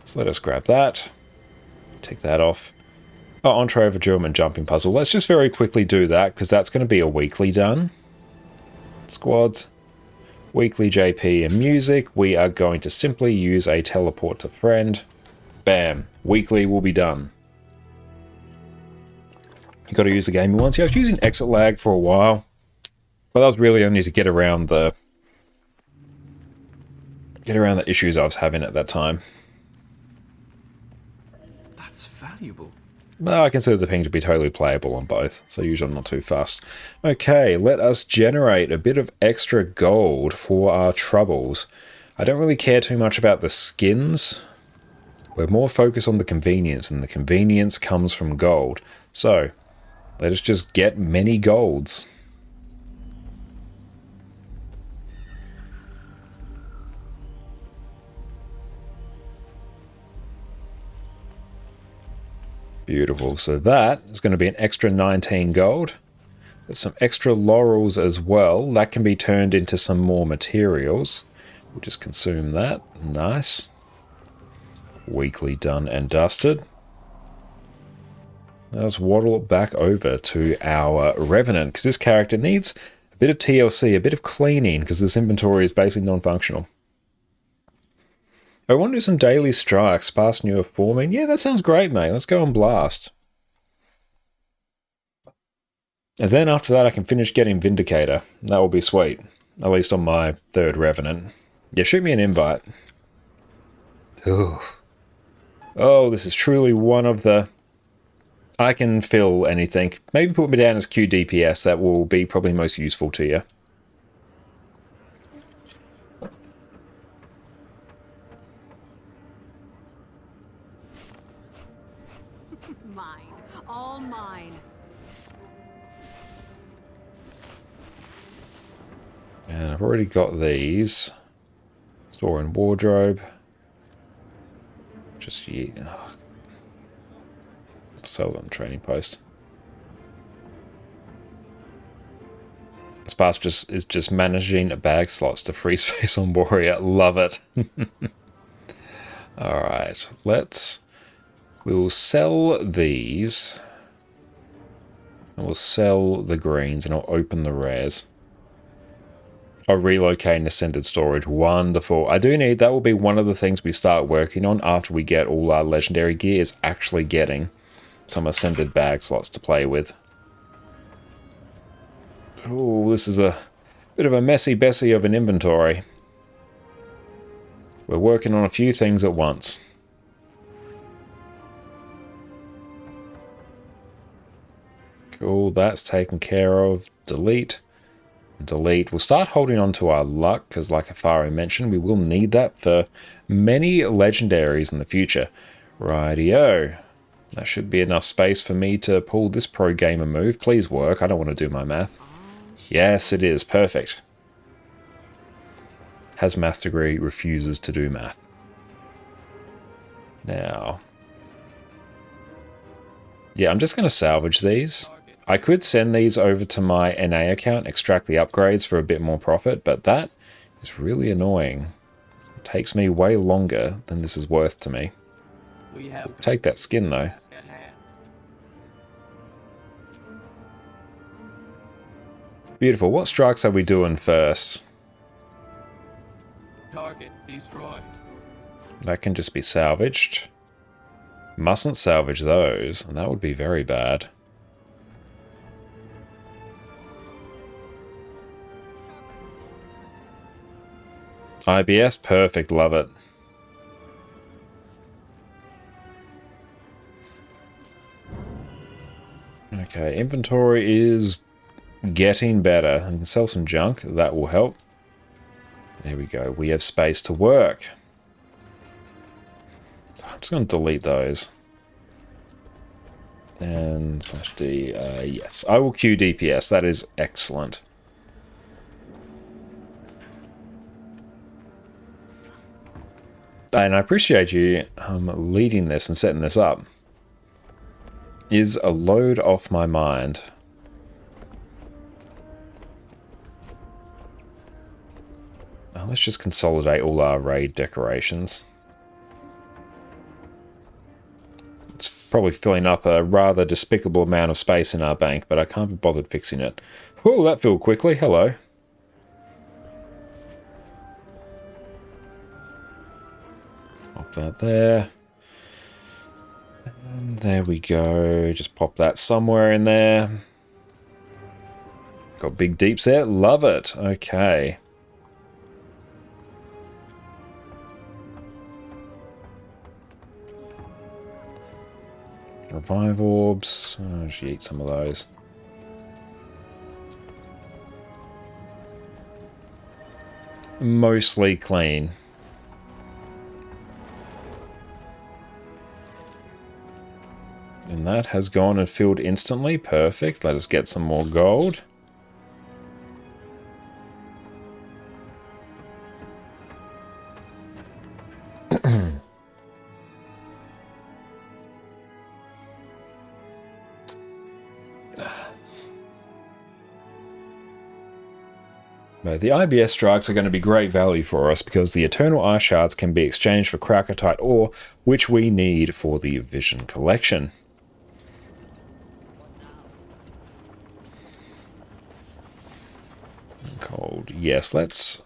So let us grab that. Take that off. Oh, Entree of a German jumping puzzle. Let's just very quickly do that, because that's going to be a weekly done. Squads. Weekly JP and music. We are going to simply use a teleport to friend. Bam. Weekly will be done. You got to use the game once. Yeah, I was using exit lag for a while, but that was really only to get around the issues I was having at that time. That's valuable. Well, I consider the ping to be totally playable on both, so usually I'm not too fast. Okay, let us generate a bit of extra gold for our troubles. I don't really care too much about the skins. We're more focused on the convenience, and the convenience comes from gold. So, let us just get many golds. Beautiful. So that is going to be an extra 19 gold. There's some extra laurels as well. That can be turned into some more materials. We'll just consume that. Nice. Weekly done and dusted. Let us waddle back over to our Revenant, because this character needs a bit of TLC, a bit of cleaning, because this inventory is basically non-functional. I want to do some daily strikes, past newer forming. Yeah, that sounds great, mate. Let's go and blast. And then after that, I can finish getting Vindicator. That will be sweet. At least on my third Revenant. Yeah, shoot me an invite. Ugh. Oh, this is truly one of the... I can fill anything. Maybe put me down as QDPS. That will be probably most useful to you. Mine. All mine. And I've already got these. Store in wardrobe. Just sell them trading post. Sparse is just managing bag slots to free space on Warrior. Love it. Alright, we'll sell these. And we'll sell the greens and I'll open the rares. I'll relocate and ascended storage. Wonderful. I do need, that will be one of the things we start working on after we get all our legendary gear, is actually getting some ascended bag slots to play with. Oh, this is a bit of a messy Bessie of an inventory. We're working on a few things at once. Cool, that's taken care of. Delete. Delete. We'll start holding on to our luck, because like Afari mentioned, we will need that for many legendaries in the future. Rightio. That should be enough space for me to pull this pro gamer move. Please work. I don't want to do my math. Yes, it is. Perfect. Has math degree, refuses to do math. Now. Yeah, I'm just going to salvage these. I could send these over to my NA account, extract the upgrades for a bit more profit, but that is really annoying. It takes me way longer than this is worth to me. Take that skin though. Beautiful. What strikes are we doing first? Target destroyed. That can just be salvaged. Mustn't salvage those. That would be very bad. IBS, perfect, love it. Okay, inventory is getting better. I can sell some junk, that will help. There we go, we have space to work. I'm just going to delete those. And /D, yes, I will queue DPS, that is excellent. And I appreciate you leading this and setting this up. Is a load off my mind. Now let's just consolidate all our raid decorations. It's probably filling up a rather despicable amount of space in our bank, but I can't be bothered fixing it. Whoa, that filled quickly. Hello. Pop that there. And there we go. Just pop that somewhere in there. Got big deeps there. Love it. Okay. Revive orbs. Oh, I should eat some of those. Mostly clean. And that has gone and filled instantly. Perfect. Let us get some more gold. But the IBS strikes are going to be great value for us because the Eternal Eye Shards can be exchanged for Krakatite ore, which we need for the Vision Collection. Cold. Yes, let's...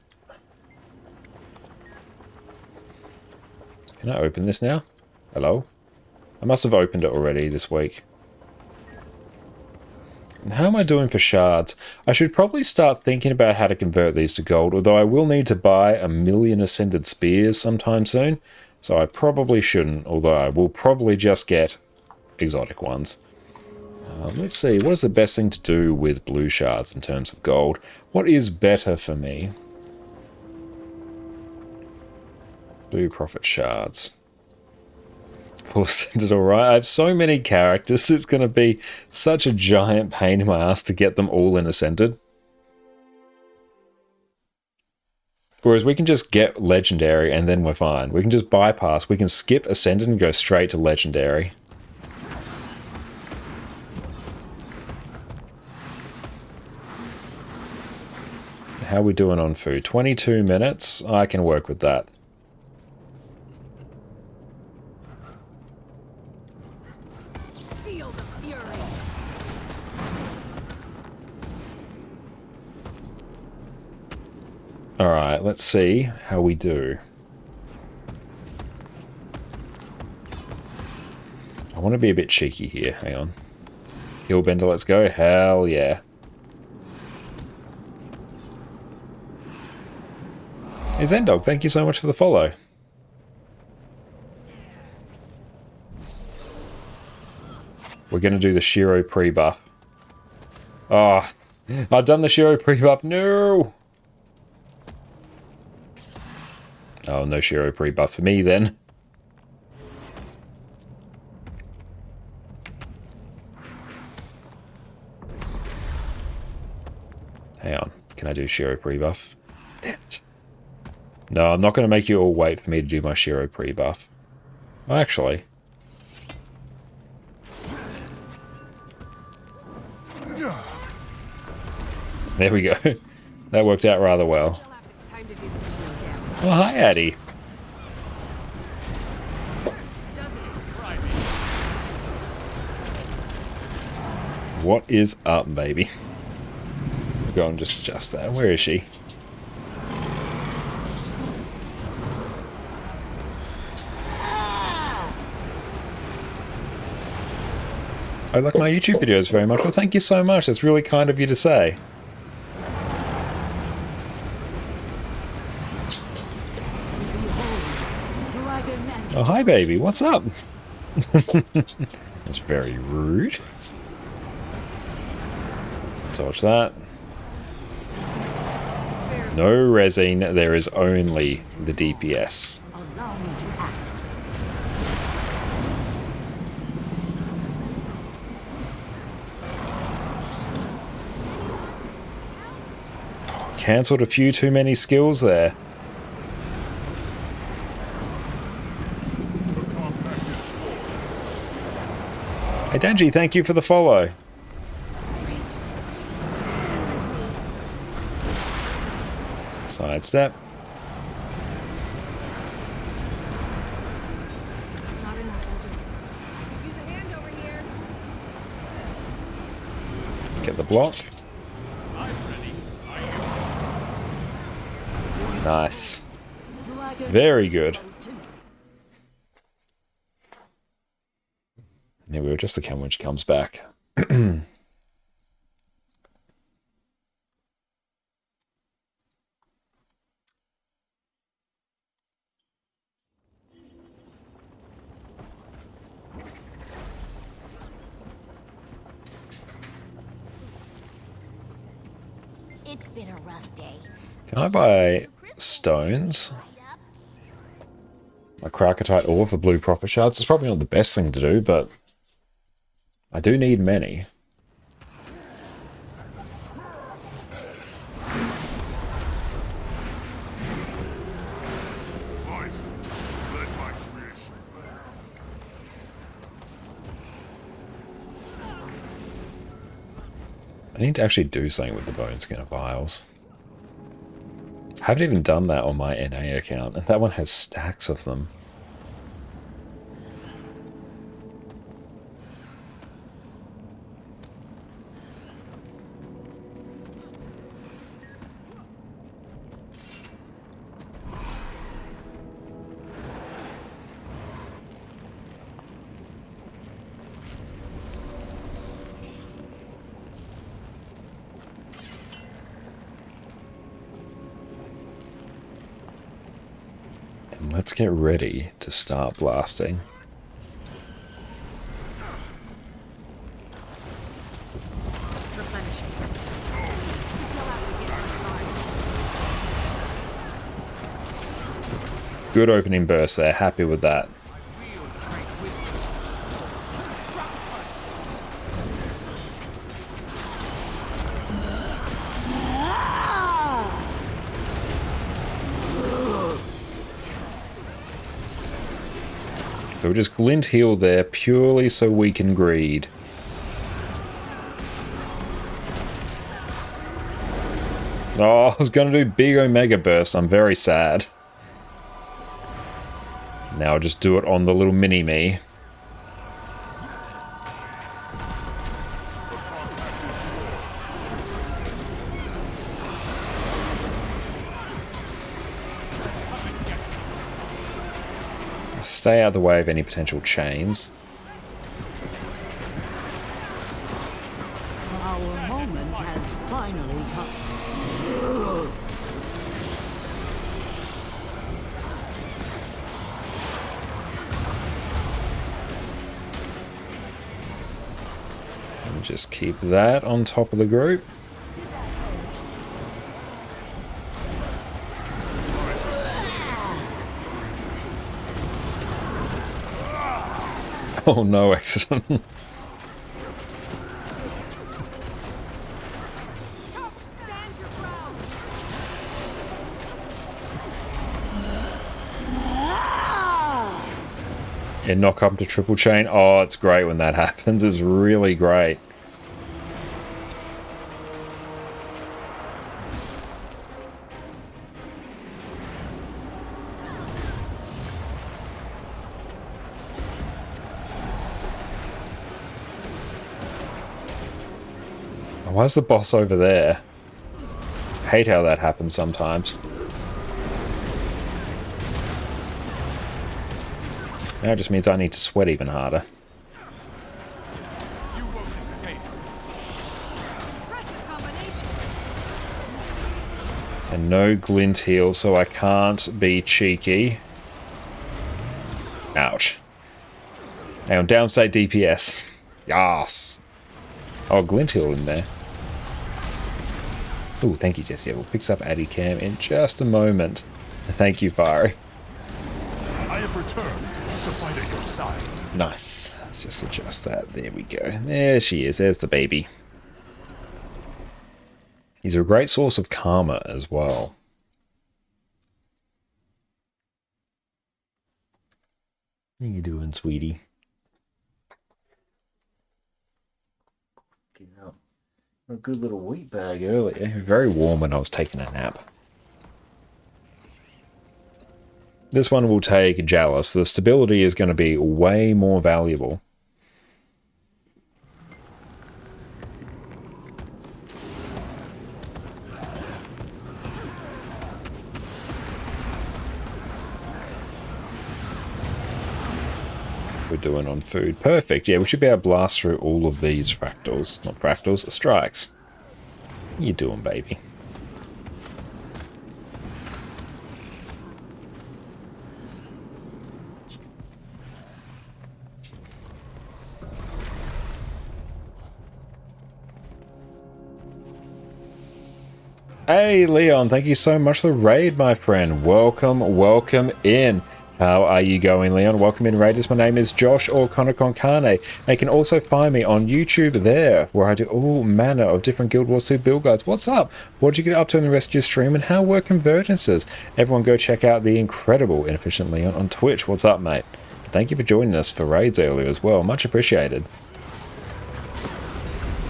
Can I open this now? Hello? I must have opened it already this week. How am I doing for shards? I should probably start thinking about how to convert these to gold, although I will need to buy 1,000,000 Ascended Spears sometime soon, so I probably shouldn't, although I will probably just get exotic ones. Let's see, what is the best thing to do with blue shards in terms of gold? What is better for me? Blue Prophet shards. Full Ascended, alright. I have so many characters, it's going to be such a giant pain in my ass to get them all in Ascended. Whereas we can just get Legendary and then we're fine. We can just bypass. We can skip Ascended and go straight to Legendary. How are we doing on food? 22 minutes? I can work with that. Feel the fury. Alright, let's see how we do. I want to be a bit cheeky here. Hang on. Hillbender, let's go. Hell yeah. Hey Zendog, thank you so much for the follow. We're going to do the Shiro pre-buff. Oh, I've done the Shiro pre-buff. No! Oh, no Shiro pre-buff for me then. Hang on. Can I do Shiro pre-buff? Damn it. No, I'm not going to make you all wait for me to do my Shiro pre-buff. Well, actually. There we go. That worked out rather well. Oh, hi, Addy. What is up, baby? Go and just adjust that. Where is she? I like my YouTube videos very much. Well, thank you so much. That's really kind of you to say. Oh, hi, baby. What's up? That's very rude. Dodge that. No resin. There is only the DPS. Cancelled a few too many skills there. Hey Denji, thank you for the follow. Sidestep. Get the block. Nice. Very good. Yeah, we were just the cam when she comes back. It's been a rough day. Can I buy stones? Like Krakatite ore for blue profit shards? It's probably not the best thing to do, but I do need many. I need to actually do something with the bone skin of vials. I haven't even done that on my NA account, and that one has stacks of them. Let's get ready to start blasting. Good opening burst there, happy with that. So we'll just glint heal there purely so we can greed. Oh, I was going to do big Omega Burst. I'm very sad. Now I'll just do it on the little mini-me. Stay out of the way of any potential chains. Our moment has finally come. And just keep that on top of the group. Oh no, accident. And knock up to triple chain. Oh, it's great when that happens. It's really great. Why's the boss over there? I hate how that happens sometimes. Now it just means I need to sweat even harder. You won't escape. And no glint heal, so I can't be cheeky. Ouch. Hang on, downstate DPS. Yes. Oh, glint heal in there. Oh, thank you, Jesse. We'll fix up Addy Cam in just a moment. Thank you, Fiery. I have returned to fight at your side. Nice. Let's just adjust that. There we go. There she is. There's the baby. He's a great source of karma as well. How you doing, sweetie? A good little wheat bag earlier. Very warm when I was taking a nap. This one will take Jealous. The stability is going to be way more valuable. We're doing on food. Perfect. Yeah, we should be able to blast through all of these fractals. Not fractals, strikes. How you doing, baby? Hey, Leon, thank you so much for the raid, my friend. Welcome, welcome in. How are you going, Leon? Welcome in, Raiders. My name is Josh or Konokonkane. You can also find me on YouTube there, where I do all manner of different Guild Wars 2 build guides. What's up? What did you get up to in the rest of your stream, and how were convergences? Everyone go check out the incredible Inefficient Leon on Twitch. What's up, mate? Thank you for joining us for raids earlier as well. Much appreciated.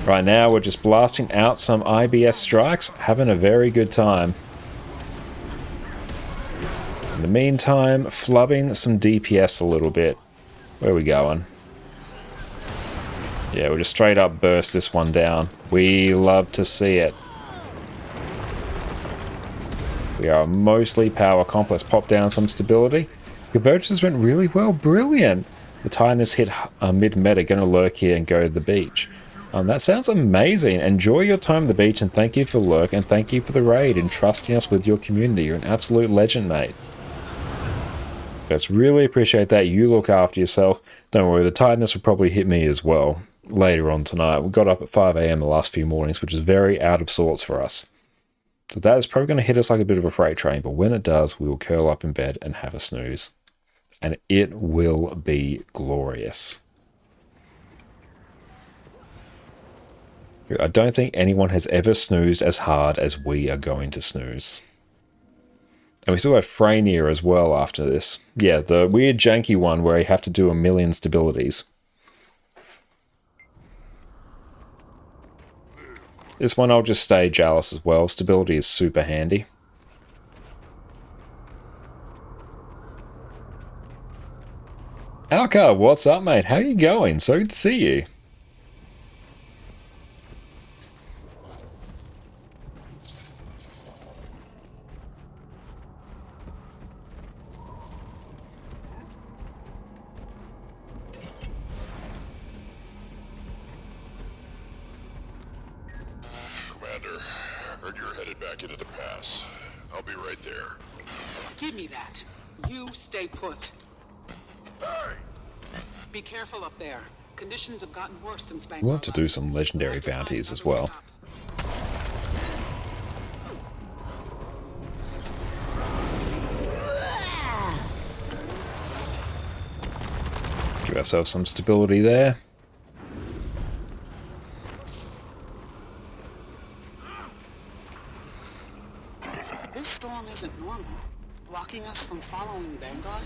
Right now, we're just blasting out some IBS strikes, having a very good time. In the meantime, flubbing some DPS a little bit. Where are we going? Yeah, we'll just straight up burst this one down. We love to see it. We are mostly power comp. Let's pop down some stability. Convergences went really well. Brilliant. The Titaness hit mid-meta. Going to lurk here and go to the beach. That sounds amazing. Enjoy your time at the beach, and thank you for lurk, and thank you for the raid and trusting us with your community. You're an absolute legend, mate. Guys, really appreciate that. You look after yourself. Don't worry, the tiredness will probably hit me as well later on tonight. We got up at 5 AM the last few mornings, which is very out of sorts for us. So that is probably going to hit us like a bit of a freight train, but when it does, we will curl up in bed and have a snooze. And it will be glorious. I don't think anyone has ever snoozed as hard as we are going to snooze. And we still have Freynier as well after this. Yeah, the weird janky one where you have to do a million stabilities. This one I'll just stay Jalis as well. Stability is super handy. Alka, what's up, mate? How you going? So good to see you. Commander, heard you're headed back into the pass. I'll be right there. Give me that. You stay put. Hey! Be careful up there. Conditions have gotten worse since Bank. We'll have to do some legendary bounties as well. Give ourselves some stability there. This storm isn't normal. Blocking us from following Vanguard?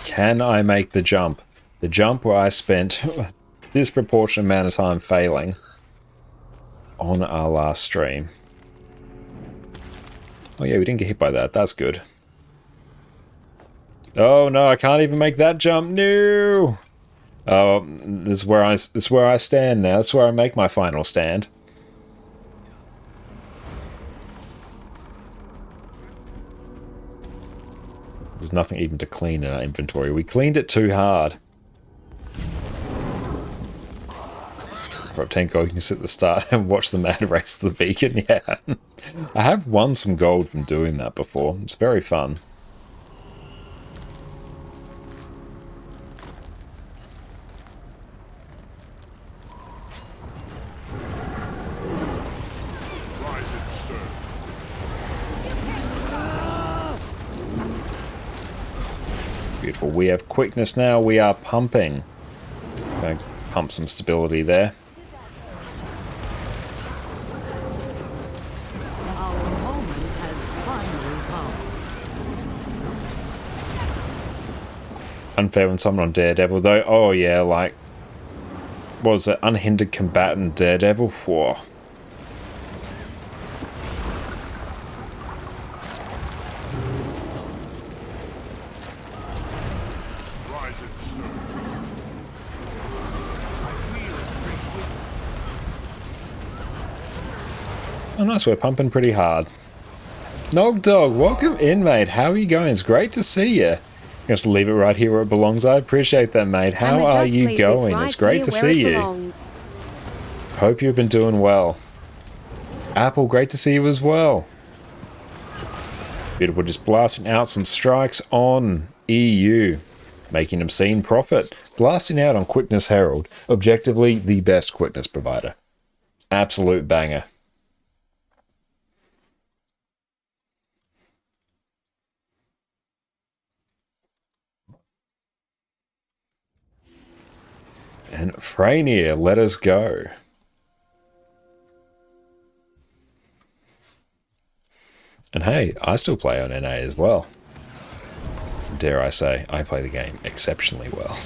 Can I make the jump? The jump where I spent a disproportionate amount of time failing on our last stream. Oh yeah, we didn't get hit by that. That's good. Oh no, I can't even make that jump. No. Oh, this is where I stand now. This is where I make my final stand. There's nothing even to clean in our inventory. We cleaned it too hard. For Tenko, you can sit at the start and watch the mad race to the beacon. Yeah. I have won some gold from doing that before. It's very fun. Beautiful. We have quickness now. We are pumping. Going to pump some stability there. Unfair when someone on Daredevil though. Oh yeah, like, what was it? Unhindered Combatant Daredevil? Whoa. Oh nice, we're pumping pretty hard. Nog Dog, welcome in, mate. How are you going? It's great to see you. Just leave it right here where it belongs. I appreciate that, mate. How are you going? It's great to see you. Hope you've been doing well. Apple, great to see you as well. Beautiful, just blasting out some strikes on EU. Making obscene profit. Blasting out on Quickness Herald. Objectively, the best quickness provider. Absolute banger. And Freynier, let us go. And hey, I still play on NA as well. Dare I say, I play the game exceptionally well.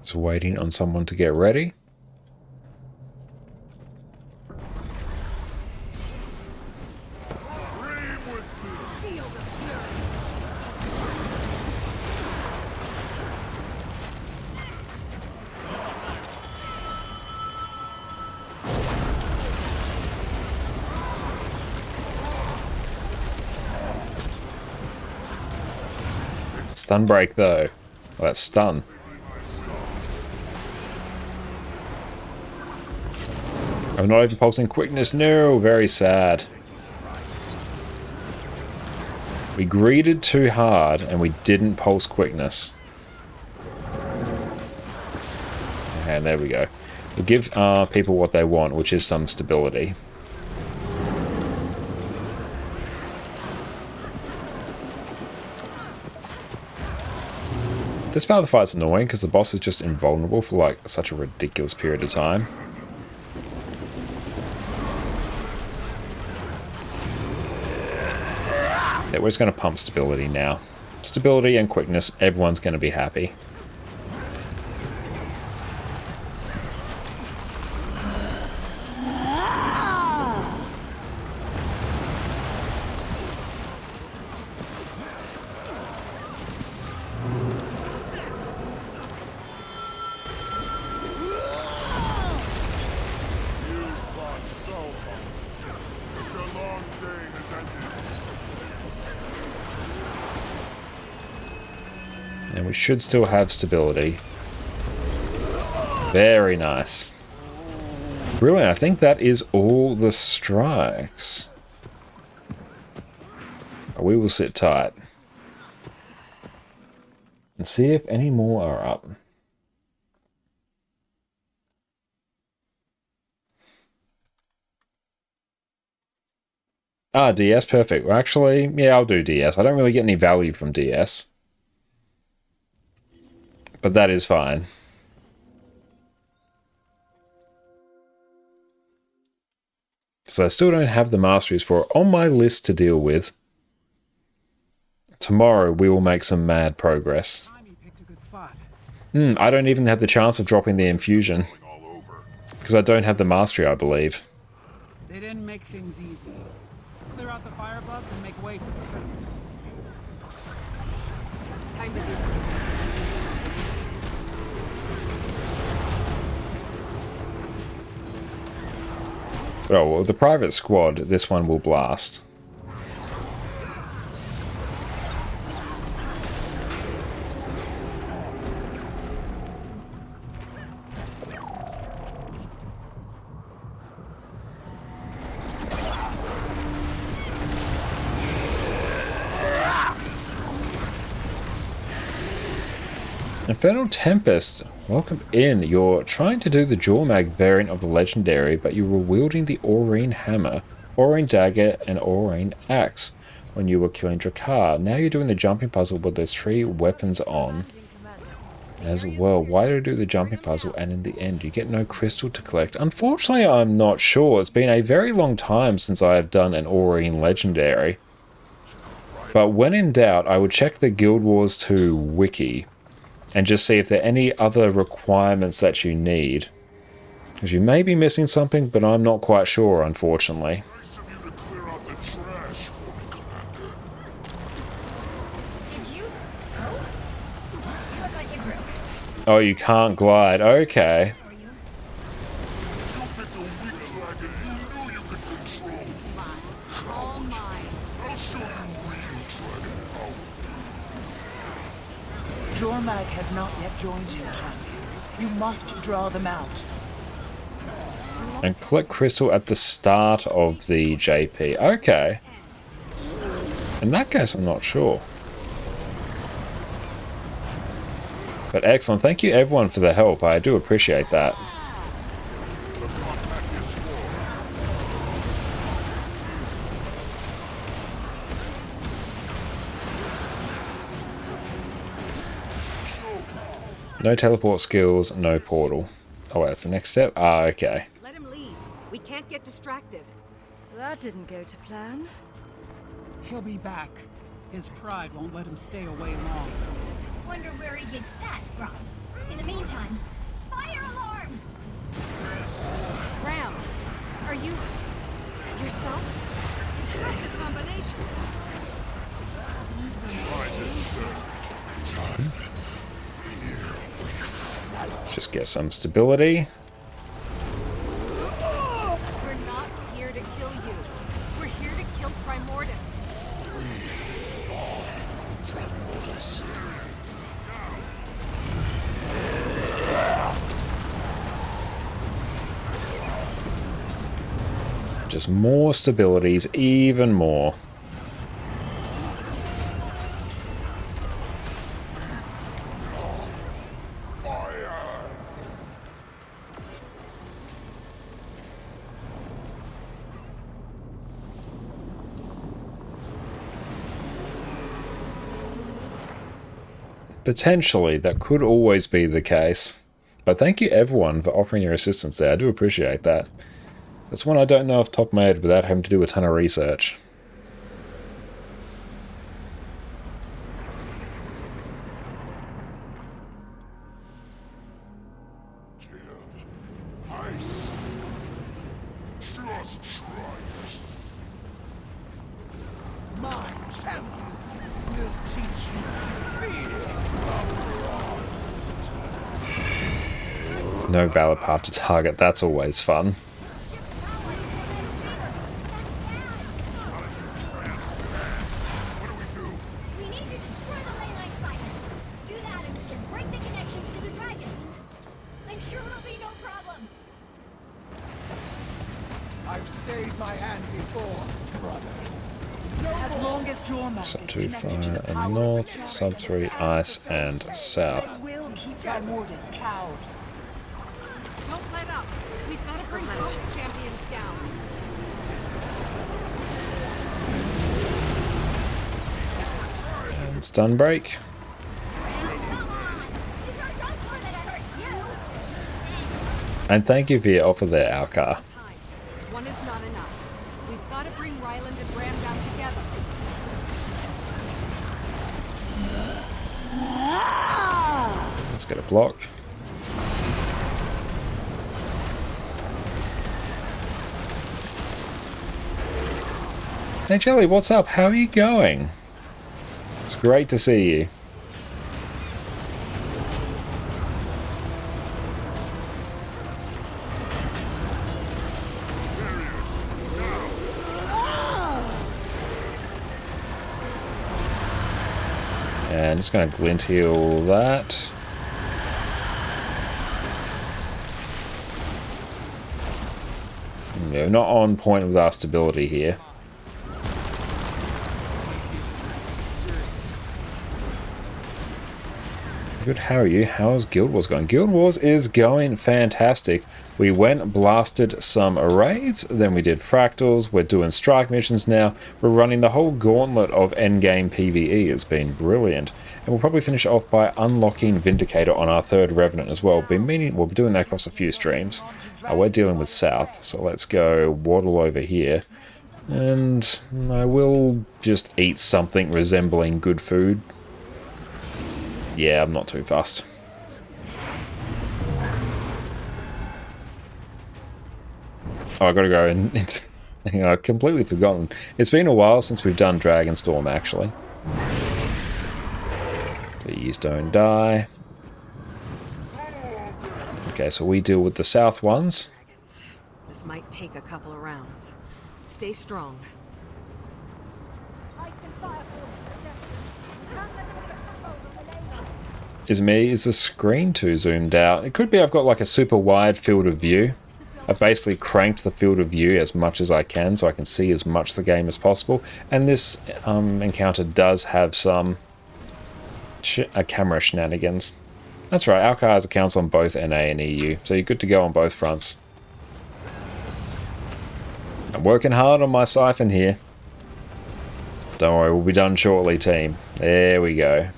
So waiting on someone to get ready. Stun break though. Well, that's stun. I'm not even pulsing quickness. No, very sad. We greeted too hard and we didn't pulse quickness. And there we go. We'll give people what they want, which is some stability. This part of the fight's annoying because the boss is just invulnerable for like such a ridiculous period of time. Yeah, we're just going to pump stability now. Stability and quickness, everyone's going to be happy. And we should still have stability. Very nice. Brilliant. I think that is all the strikes. We will sit tight and see if any more are up. Ah, DS, perfect. Well, actually, yeah, I'll do DS. I don't really get any value from DS. But that is fine. So I still don't have the masteries for it on my list to deal with. Tomorrow we will make some mad progress. I don't even have the chance of dropping the infusion. Because I don't have the mastery, I believe. They didn't make things easy. Clear out the firebugs and make way for the prisoners. Time to do something. Oh, well, the private squad, this one will blast. Infernal Tempest, welcome in. You're trying to do the Jormag variant of the legendary, but you were wielding the Aurene Hammer, Aurene Dagger, and Aurene Axe when you were killing Drakkar. Now you're doing the jumping puzzle with those 3 weapons on as well. Why do you do the jumping puzzle and in the end you get no crystal to collect? Unfortunately, I'm not sure. It's been a very long time since I have done an Aurene legendary. But when in doubt, I would check the Guild Wars 2 wiki and just see if there are any other requirements that you need. Because you may be missing something, but I'm not quite sure, unfortunately. Did you go? You look like you broke. Oh, you can't glide. Okay. Jormag has not yet joined you, champion. You must draw them out. And collect crystal at the start of the JP. Okay. In that case, I'm not sure. But excellent. Thank you everyone for the help. I do appreciate that. No teleport skills, no portal. Oh, wait, that's the next step? Ah, okay. Let him leave. We can't get distracted. That didn't go to plan. He'll be back. His pride won't let him stay away long. Wonder where he gets that from. In the meantime, fire alarm! Ram, are you yourself? Impressive combination. Just get some stability. We're not here to kill you. We're here to kill Primordus. just more stabilities, even more. Potentially, that could always be the case. But thank you everyone for offering your assistance there. I do appreciate that. That's one I don't know off the top of my head without having to do a ton of research. Ice. Just try. My champion will teach you to fear the frost. No valid path to target, that's always fun. We need to destroy the ley line siphons. Do that and we can break the connections to the dragons. I'm sure it'll be no problem. I've stayed my hand before, brother. As long as Jormak Sub is 2 connected to the fire power and north, sub 3 ice and south. will keep thy mortis cowed. Don't let up. We've got to bring both champions down. And stun break. And thank you for your offer there, Alcar. One is not enough. We've got to bring Ryland and Bram down together. Let's get a block. Hey Jelly, what's up? How are you going? It's great to see you. And just going to glint heal that. Yeah, not on point with our stability here. Good, how are you? How's Guild Wars going? Guild Wars is going fantastic. We went, blasted some raids, then we did fractals, we're doing strike missions now, we're running the whole gauntlet of endgame PvE. It's been brilliant. And we'll probably finish off by unlocking Vindicator on our third Revenant as well. We'll be doing that across a few streams. We're dealing with South, so let's go waddle over here. And I will just eat something resembling good food. Yeah, I'm not too fussed. Oh, I gotta go into... I've completely forgotten. It's been a while since we've done Dragonstorm, actually. Please don't die. Okay, so we deal with the south ones. This might take a couple of rounds. Stay strong. Ice and fire forces are desperate. We can't let them get a foothold on the ley line. Is me, is the screen too zoomed out? It could be I've got like a super wide field of view. I basically cranked the field of view as much as I can so I can see as much of the game as possible. And this encounter does have some camera shenanigans. That's right, Alcar has accounts on both NA and EU, so you're good to go on both fronts. I'm working hard on my siphon here. Don't worry, we'll be done shortly, team. There we go.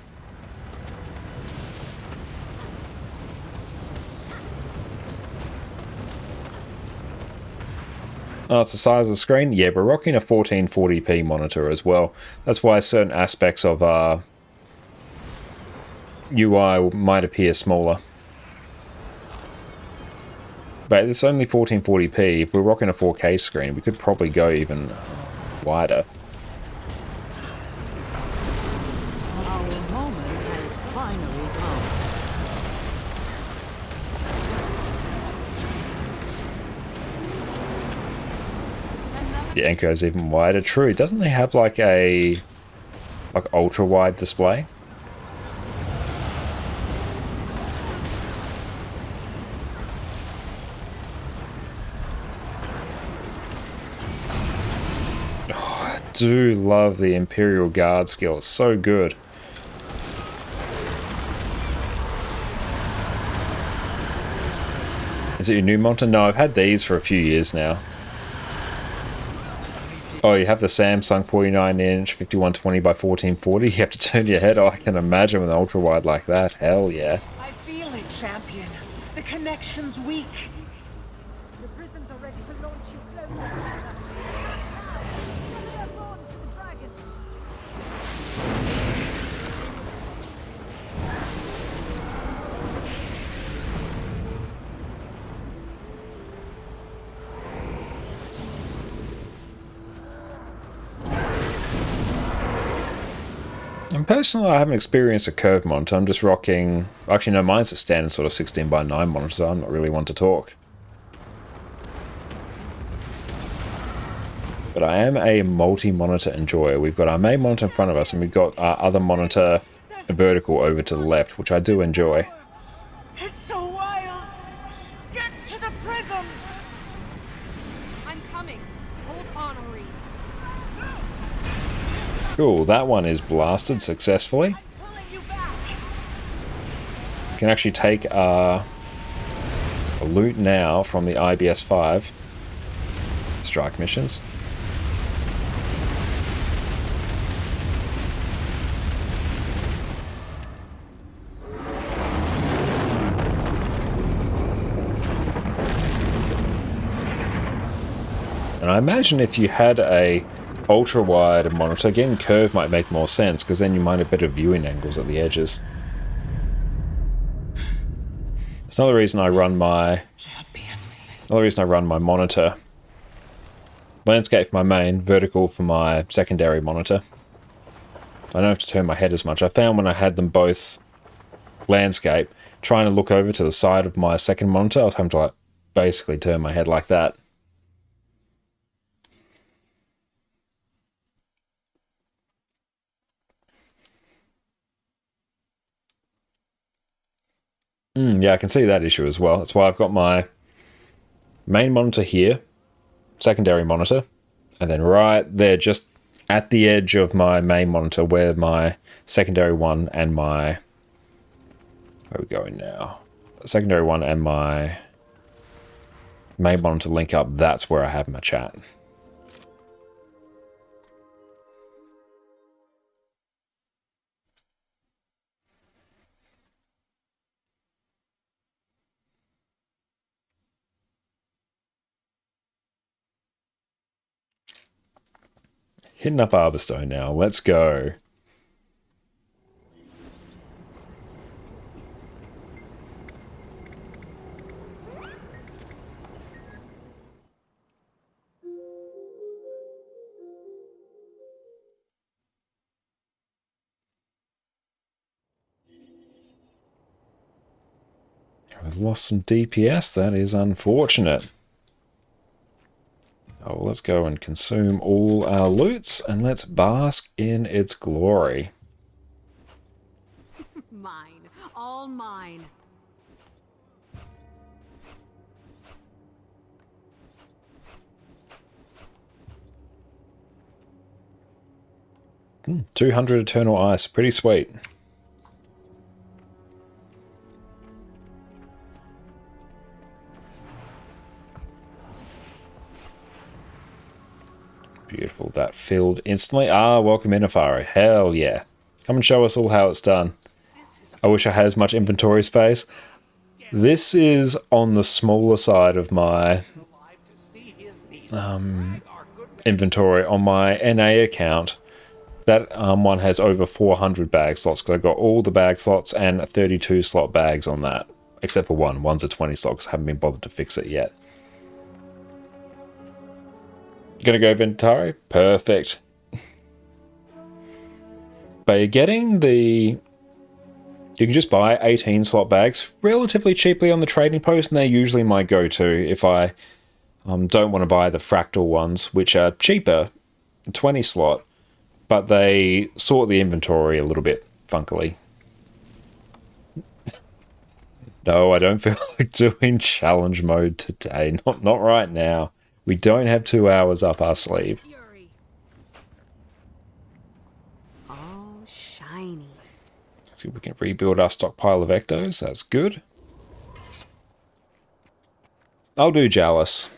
Oh, it's the size of the screen? Yeah, we're rocking a 1440p monitor as well. That's why certain aspects of our UI might appear smaller. But it's only 1440p. If we're rocking a 4K screen, we could probably go even wider. Our moment has finally come. The Enco's even wider. True. Doesn't they have like a ultra wide display? do love the Imperial Guard skill. It's so good. Is it your new monitor? No, I've had these for a few years now. Oh, you have the Samsung 49-inch 5120 by 1440. You have to turn your head. Oh, I can imagine with an ultra wide like that. Hell yeah. I feel it, champion. The connection's weak. The prisms are ready to launch you closer. Send them on to the dragon. And personally, I haven't experienced a curved monitor. I'm just rocking... Actually, no, mine's a standard sort of 16:9 monitor, so I'm not really one to talk. But I am a multi-monitor enjoyer. We've got our main monitor in front of us, and we've got our other monitor vertical over to the left, which I do enjoy. It's so wild. Get to the prisms. I'm coming. Hold on, Ori. Cool, that one is blasted successfully. Can actually take a loot now from the IBS 5 strike missions. And I imagine if you had a ultra-wide monitor, getting curved might make more sense, because then you might have better viewing angles at the edges. It's another reason I run my monitor. Landscape for my main, vertical for my secondary monitor. I don't have to turn my head as much. I found when I had them both landscape, trying to look over to the side of my second monitor, I was having to like basically turn my head like that. Yeah, I can see that issue as well. That's why I've got my main monitor here, secondary monitor, and then right there, just at the edge of my main monitor, where my secondary one and my... Where are we going now? Secondary one and my main monitor link up, that's where I have my chat. Hitting up Arborstone now. Let's go. We've lost some DPS. That is unfortunate. Oh, let's go and consume all our loots, and let's bask in its glory. Mine. All mine. Hmm, 200 Eternal Ice. Pretty sweet. Beautiful. That filled instantly. Ah, welcome in, Afari. Hell yeah. Come and show us all how it's done. I wish I had as much inventory space. This is on the smaller side of my inventory. On my NA account, that one has over 400 bag slots, because I've got all the bag slots and 32 slot bags on that. Except for one. One's a 20 slot, because I haven't been bothered to fix it yet. Gonna go Ventari? Perfect. But you're getting the... You can just buy 18 slot bags relatively cheaply on the trading post, and they're usually my go-to if I don't want to buy the fractal ones, which are cheaper, 20 slot, but they sort the inventory a little bit funkily. No, I don't feel like doing challenge mode today. Not right now. We don't have 2 hours up our sleeve. See if we can rebuild our stockpile of ectos. That's good. I'll do Jalis.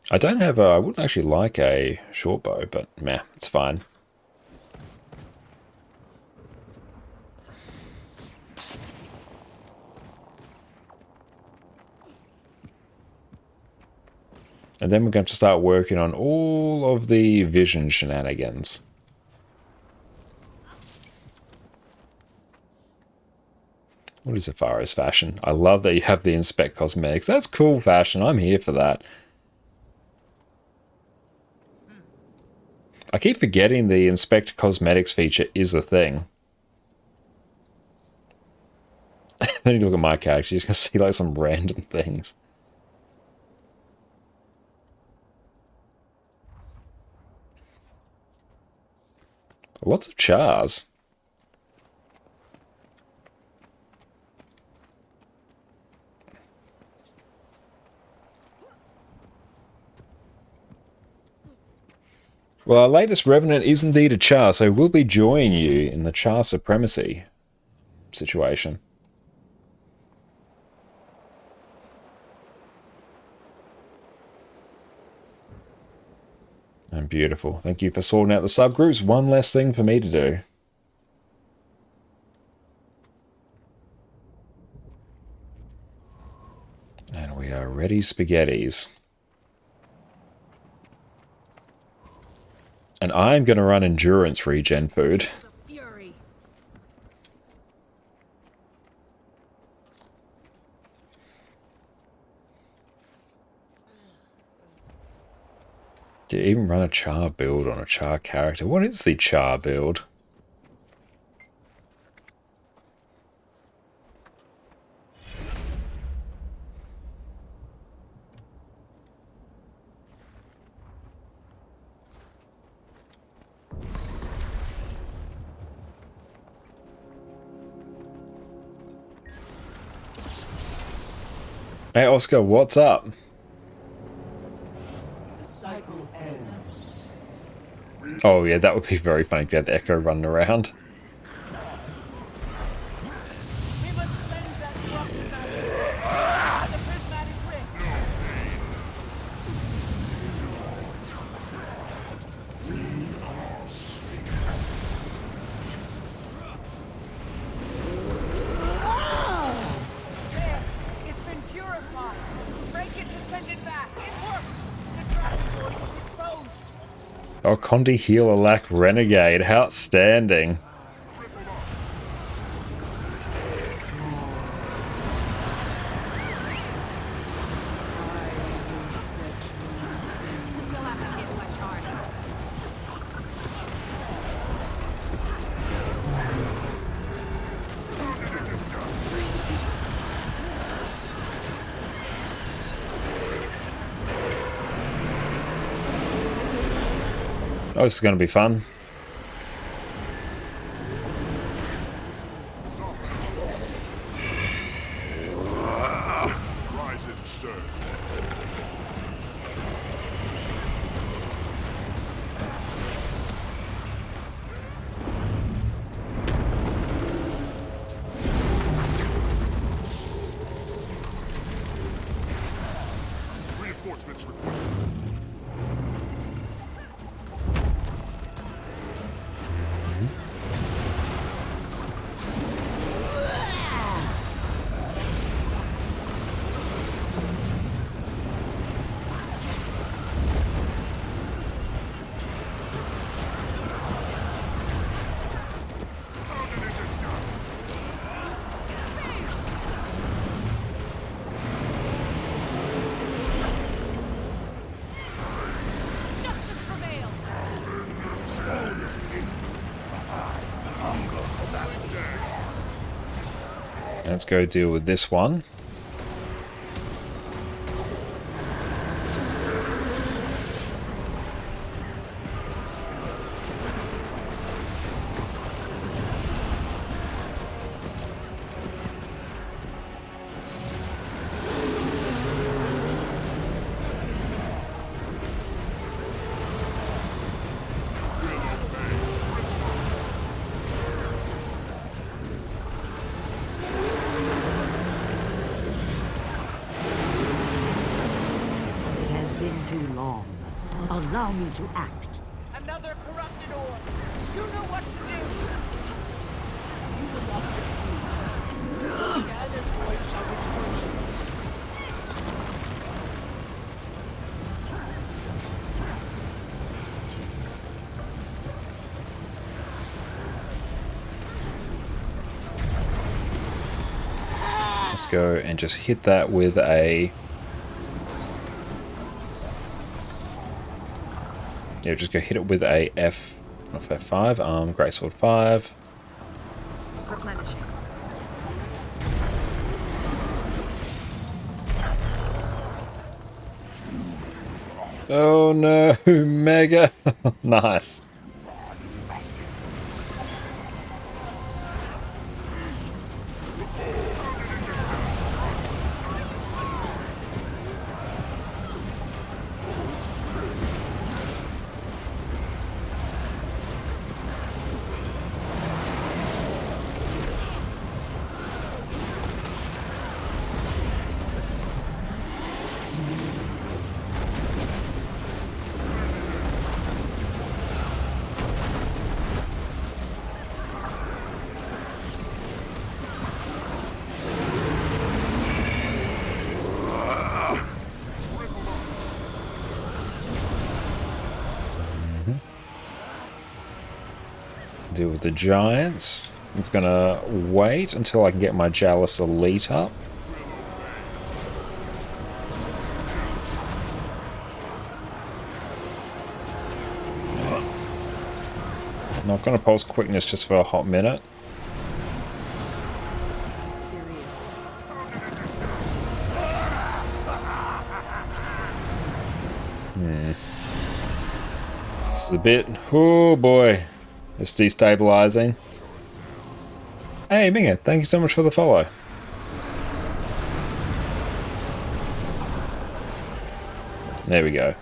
I don't have a... I wouldn't actually like a short bow, but meh, it's fine. And then we're going to start working on all of the vision shenanigans. What is Zephyros fashion? I love that you have the inspect cosmetics. That's cool fashion. I'm here for that. I keep forgetting the inspect cosmetics feature is a thing. Then you look at my character, you're just going to see like some random things. Lots of chars. Well, our latest Revenant is indeed a char, so we'll be joining you in the char supremacy situation. And beautiful. Thank you for sorting out the subgroups. One less thing for me to do. And we are ready spaghettis. And I'm going to run endurance regen food. Do you even run a char build on a char character? What is the char build? Hey Oscar, what's up? Oh yeah, that would be very funny if you had the Echo running around. It's been purified. Break it to send it back. It worked. The Dragon Lord was exposed. Oh, Condi Healer Lack Renegade, outstanding. Oh, this is going to be fun. Reinforcements requested. Let's go deal with this one. long. Allow me to act. Another corrupted ore. You know what to do. You will not succeed. Gathers void shall return to you. Let's go and just hit that with a... Yeah, just go hit it with a F5, Greatsword 5. Replenishing. Oh no, Mega! Nice. Deal with the giants. I'm gonna wait until I can get my Jalis Elite up. I'm not gonna pulse quickness just for a hot minute. This is getting serious. This is a bit... Oh boy. It's destabilizing. Hey, Minga, thank you so much for the follow. There we go.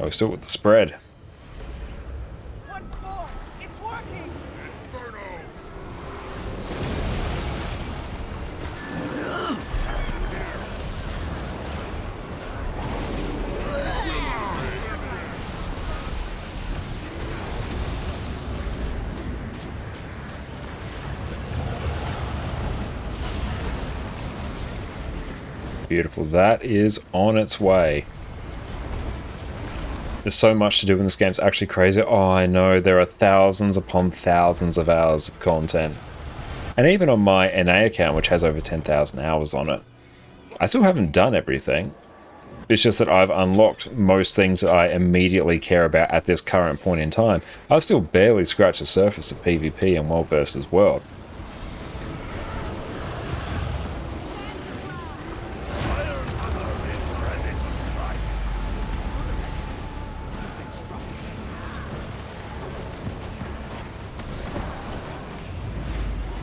Oh, we're still with the spread. Once more, it's working. Beautiful. That is on its way. There's so much to do in this game. It's actually crazy. Oh, I know. There are thousands upon thousands of hours of content. And even on my NA account, which has over 10,000 hours on it, I still haven't done everything. It's just that I've unlocked most things that I immediately care about at this current point in time. I've still barely scratched the surface of PvP and World vs. World.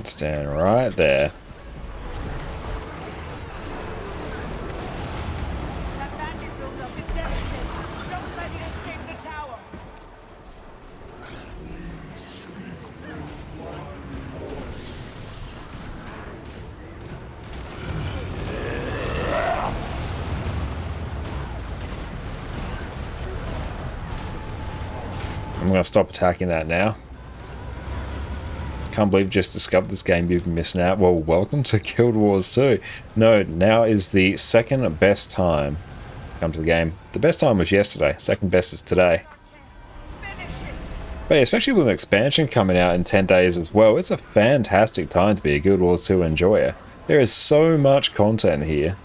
Stand right there. That bandit buildup is devastating. Don't let it escape the tower. I'm gonna stop attacking that now. Can't believe I just discovered this game. You've been missing out. Well, welcome to Guild Wars 2. No, now is the second best time to come to the game. The best time was yesterday. Second best is today. But yeah, especially with an expansion coming out in 10 days as well, it's a fantastic time to be a Guild Wars 2 enjoyer. There is so much content here.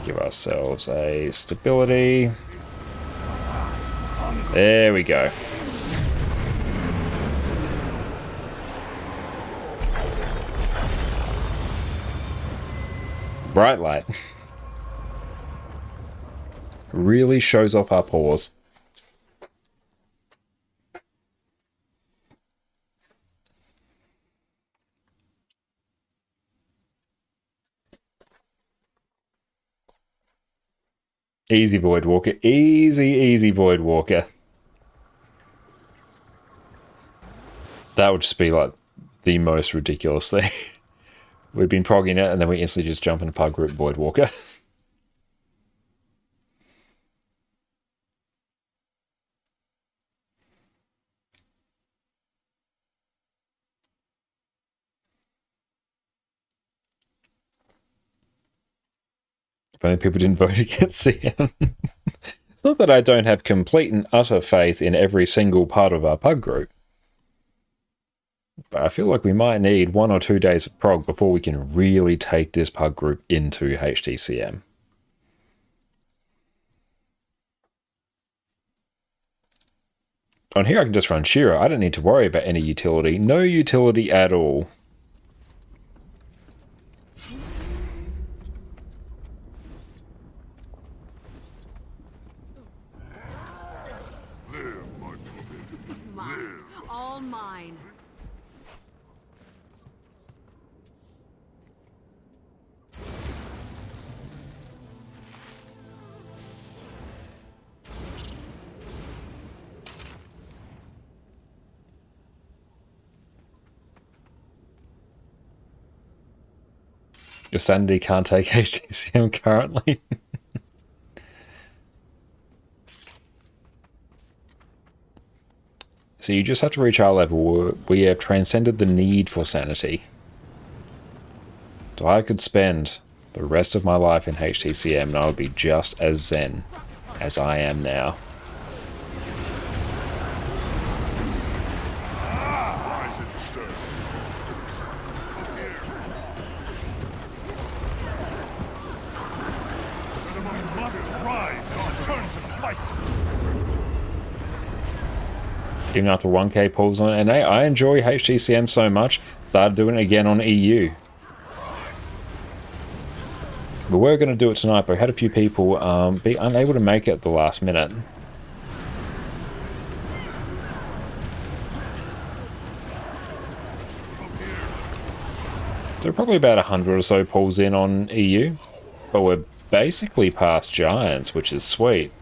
Give ourselves a stability. There we go. Bright light. Really shows off our pores. Easy, Void Walker. Easy, easy, Void Walker. That would just be like the most ridiculous thing. We've been progging it and then we instantly just jump into Pug Group Void Walker. If only people didn't vote against CM. It's not that I don't have complete and utter faith in every single part of our Pug Group. But I feel like we might need 1 or 2 days of prog before we can really take this Pug Group into HTCM. On here I can just run Shira. I don't need to worry about any utility. No utility at all. All mine. Your sanity can't take HTCM currently. So you just have to reach our level. We have transcended the need for sanity. So I could spend the rest of my life in HTCM and I would be just as zen as I am now. Even after 1k pulls on NA, I enjoy HTCM so much, started doing it again on EU. We were going to do it tonight, but we had a few people be unable to make it at the last minute. So probably about 100 or so pulls in on EU, but we're basically past Giants, which is sweet.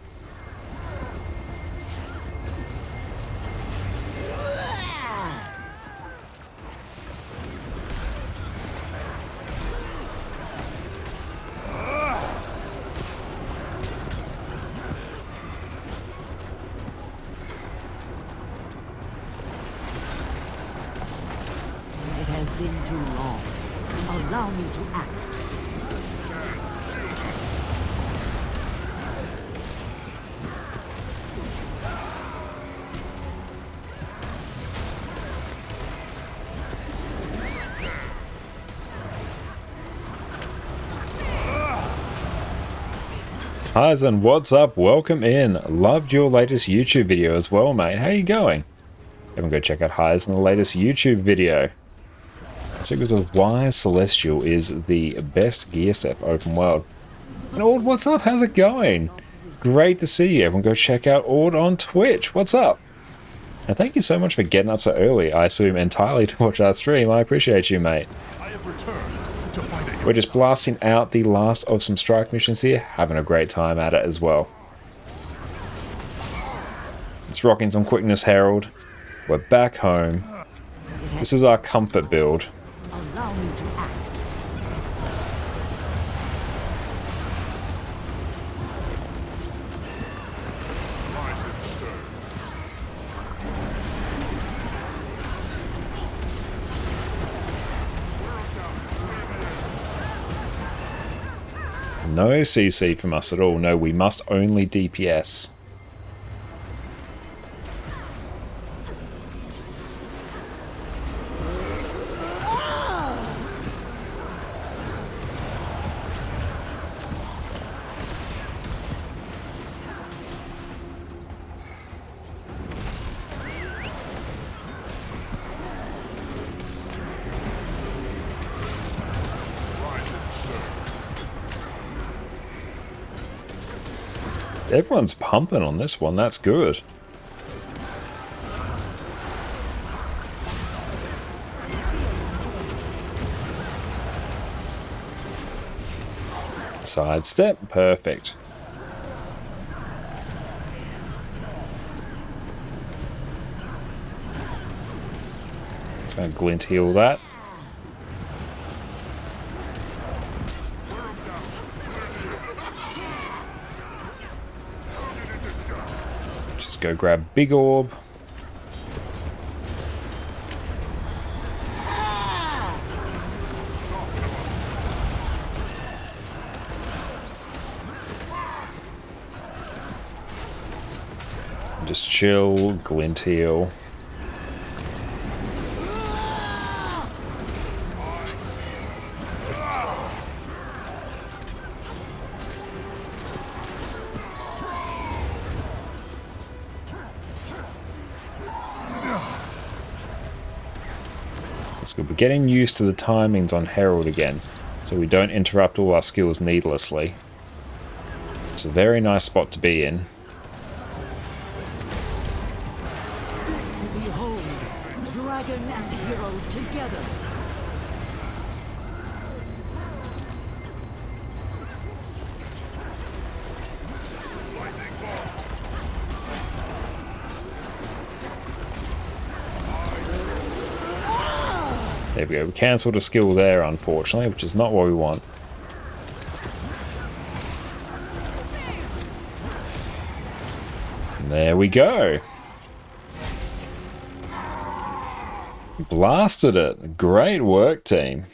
It has been too long. Allow me to act. Hyzen, what's up? Welcome in. Loved your latest YouTube video as well, mate. How you going? Everyone go check out Hyzen, the latest YouTube video. Secrets of why Celestial is the best gear set for open world. And Ord, what's up? How's it going? It's great to see you. Everyone go check out Ord on Twitch. What's up? And thank you so much for getting up so early, I assume entirely to watch our stream. I appreciate you, mate. I have returned to find a... We're just blasting out the last of some strike missions here, having a great time at it as well. It's rocking some quickness, Herald. We're back home. This is our comfort build. Allow me to act. No CC from us at all. No, we must only DPS. Everyone's pumping on this one, that's good. Sidestep, perfect. Gonna glint heal that. Just go grab big orb. Just chill, glint heal. That's good. We're getting used to the timings on Herald again, so we don't interrupt all our skills needlessly. It's a very nice spot to be in. Behold, dragon and hero together. There we go. We cancelled a skill there, unfortunately, which is not what we want. And there we go. Blasted it. Great work, team.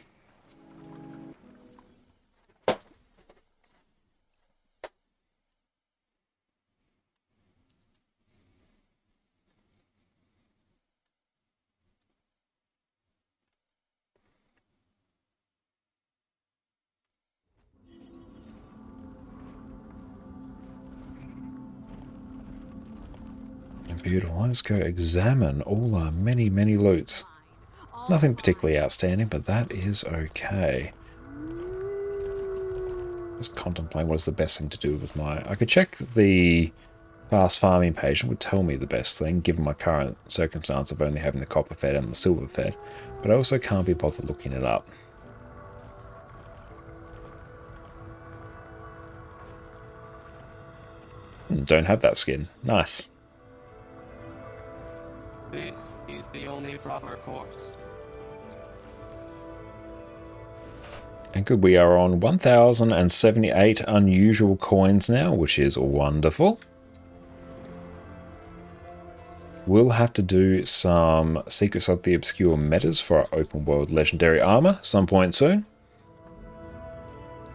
Beautiful. Let's go examine all our many, many loots. Nothing particularly outstanding, but that is okay. Just contemplate what is the best thing to do with my... I could check the fast farming page and would tell me the best thing, given my current circumstance of only having the copper fed and the silver fed, but I also can't be bothered looking it up. Don't have that skin. Nice. This is the only proper course. And good, we are on 1,078 unusual coins now, which is wonderful. We'll have to do some Secrets of the Obscure metas for our open world legendary armor some point soon.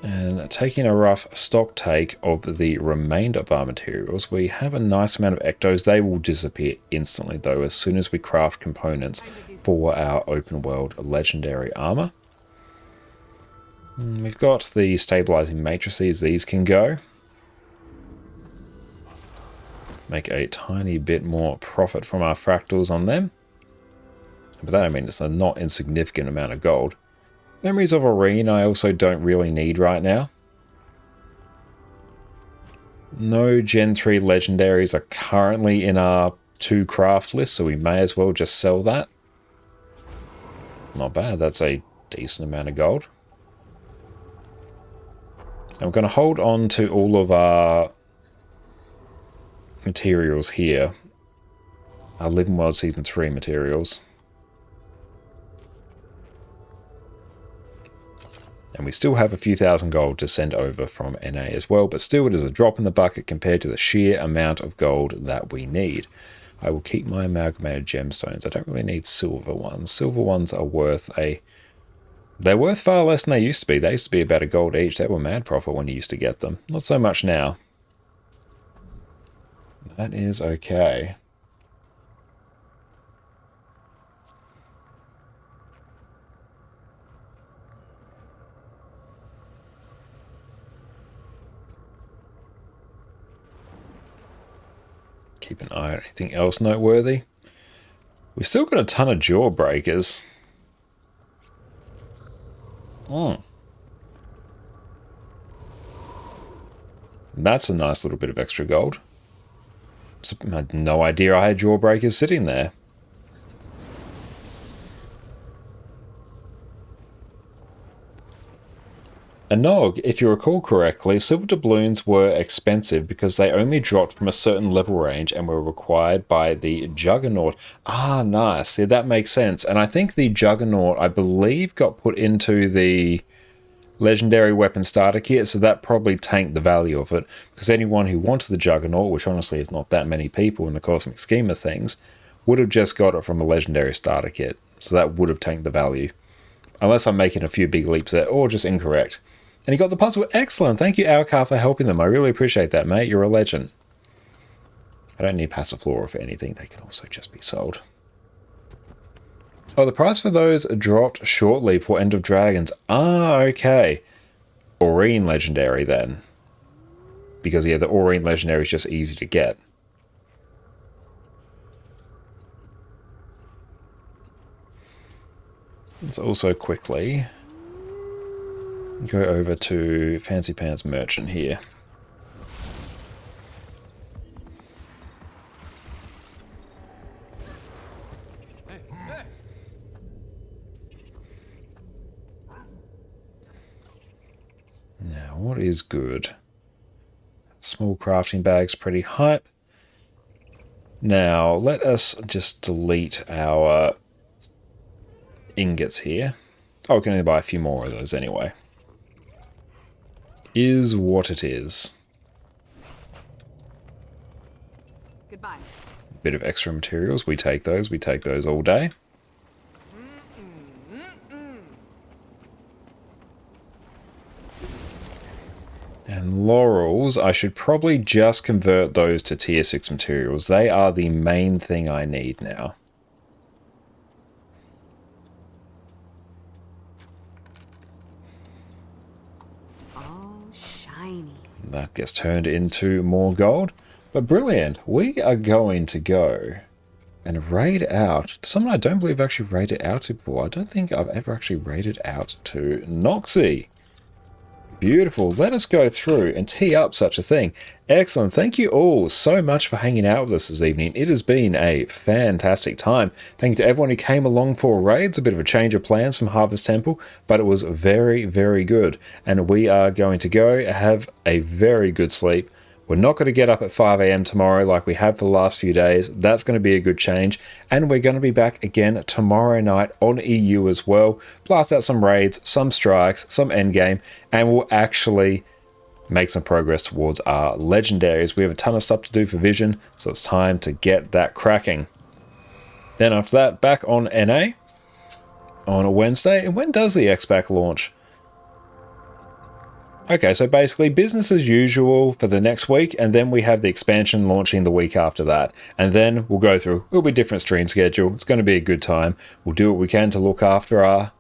And taking a rough stock take of the remainder of our materials, we have a nice amount of ectos. They will disappear instantly though as soon as we craft components for our open world legendary armor. We've got the stabilizing matrices. These can go. Make a tiny bit more profit from our fractals on them. But that I mean it's a not insignificant amount of gold. Memories of Aurene I also don't really need right now. No Gen 3 legendaries are currently in our 2 craft list, so we may as well just sell that. Not bad, that's a decent amount of gold. And we're going to hold on to all of our materials here. Our Living World Season 3 materials. And we still have a few thousand gold to send over from NA as well, but still it is a drop in the bucket compared to the sheer amount of gold that we need. I will keep my amalgamated gemstones. I don't really need silver ones. Silver ones are worth a... They're worth far less than they used to be. They used to be about a gold each. They were mad profit when you used to get them. Not so much now. That is okay. Keep an eye on anything else noteworthy. We've still got a ton of jawbreakers. That's a nice little bit of extra gold. I had no idea I had jawbreakers sitting there. Anog, if you recall correctly, silver doubloons were expensive because they only dropped from a certain level range and were required by the Juggernaut. Ah, nice. Yeah, that makes sense. And I think the Juggernaut, I believe, got put into the legendary weapon starter kit, so that probably tanked the value of it, because anyone who wants the Juggernaut, which honestly is not that many people in the cosmic scheme of things, would have just got it from a legendary starter kit. So that would have tanked the value. Unless I'm making a few big leaps there, or just incorrect. And he got the puzzle. Excellent. Thank you, Alcar, for helping them. I really appreciate that, mate. You're a legend. I don't need Passiflora for anything. They can also just be sold. Oh, the price for those dropped shortly for End of Dragons. Ah, okay. Aurene Legendary, then. Because, yeah, the Aurene Legendary is just easy to get. Let's also quickly go over to Fancy Pants Merchant here. Now, what is good? Small crafting bag's pretty hype. Now, let us just delete our ingots here. Oh, we can only buy a few more of those anyway. Is what it is. Goodbye. Bit of extra materials. We take those. We take those all day. And laurels, I should probably just convert those to tier 6 materials. They are the main thing I need now. That gets turned into more gold. But brilliant. We are going to go and raid out someone I don't believe I've actually raided out to before. I don't think I've ever actually raided out to Noxie. Beautiful. Let us go through and tee up such a thing. Excellent. Thank you all so much for hanging out with us this evening. It has been a fantastic time. Thank you to everyone who came along for raids. A bit of a change of plans from Harvest Temple, but it was very, very good. And we are going to go have a very good sleep. We're not going to get up at 5 AM tomorrow like we have for the last few days. That's going to be a good change. And we're going to be back again tomorrow night on EU as well. Blast out some raids, some strikes, some endgame, and we'll actually make some progress towards our legendaries. We have a ton of stuff to do for Vision, so it's time to get that cracking. Then after that, back on NA on a Wednesday. And when does the X-Pack launch? Okay, so basically business as usual for the next week, and then we have the expansion launching the week after that. And then we'll go through, it'll be a different stream schedule. It's going to be a good time. We'll do what we can to look after our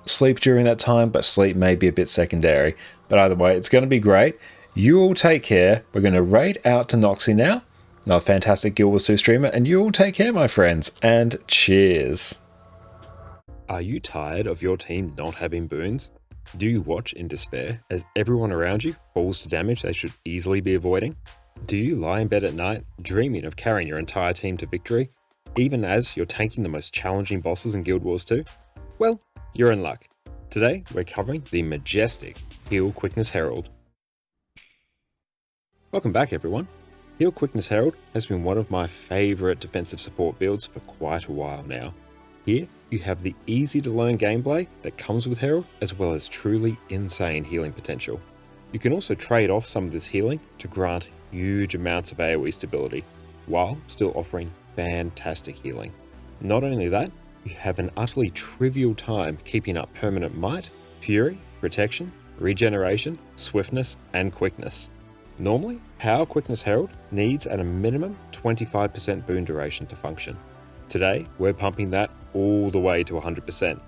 sleep during that time, but sleep may be a bit secondary. But either way, it's going to be great. You all take care. We're going to raid out to Noxie now, our fantastic Guild Wars 2 streamer, and you all take care, my friends, and cheers. Are you tired of your team not having boons? Do you watch in despair as everyone around you falls to damage they should easily be avoiding? Do you lie in bed at night dreaming of carrying your entire team to victory, even as you're tanking the most challenging bosses in Guild Wars 2? Well, you're in luck. Today, we're covering the majestic Heal Quickness Herald. Welcome back, everyone. Heal Quickness Herald has been one of my favourite defensive support builds for quite a while now. Here, you have the easy-to-learn gameplay that comes with Herald, as well as truly insane healing potential. You can also trade off some of this healing to grant huge amounts of AoE stability, while still offering fantastic healing. Not only that, you have an utterly trivial time keeping up permanent might, fury, protection, regeneration, swiftness, and quickness. Normally, Power Quickness Herald needs at a minimum 25% boon duration to function. Today, we're pumping that all the way to 100%,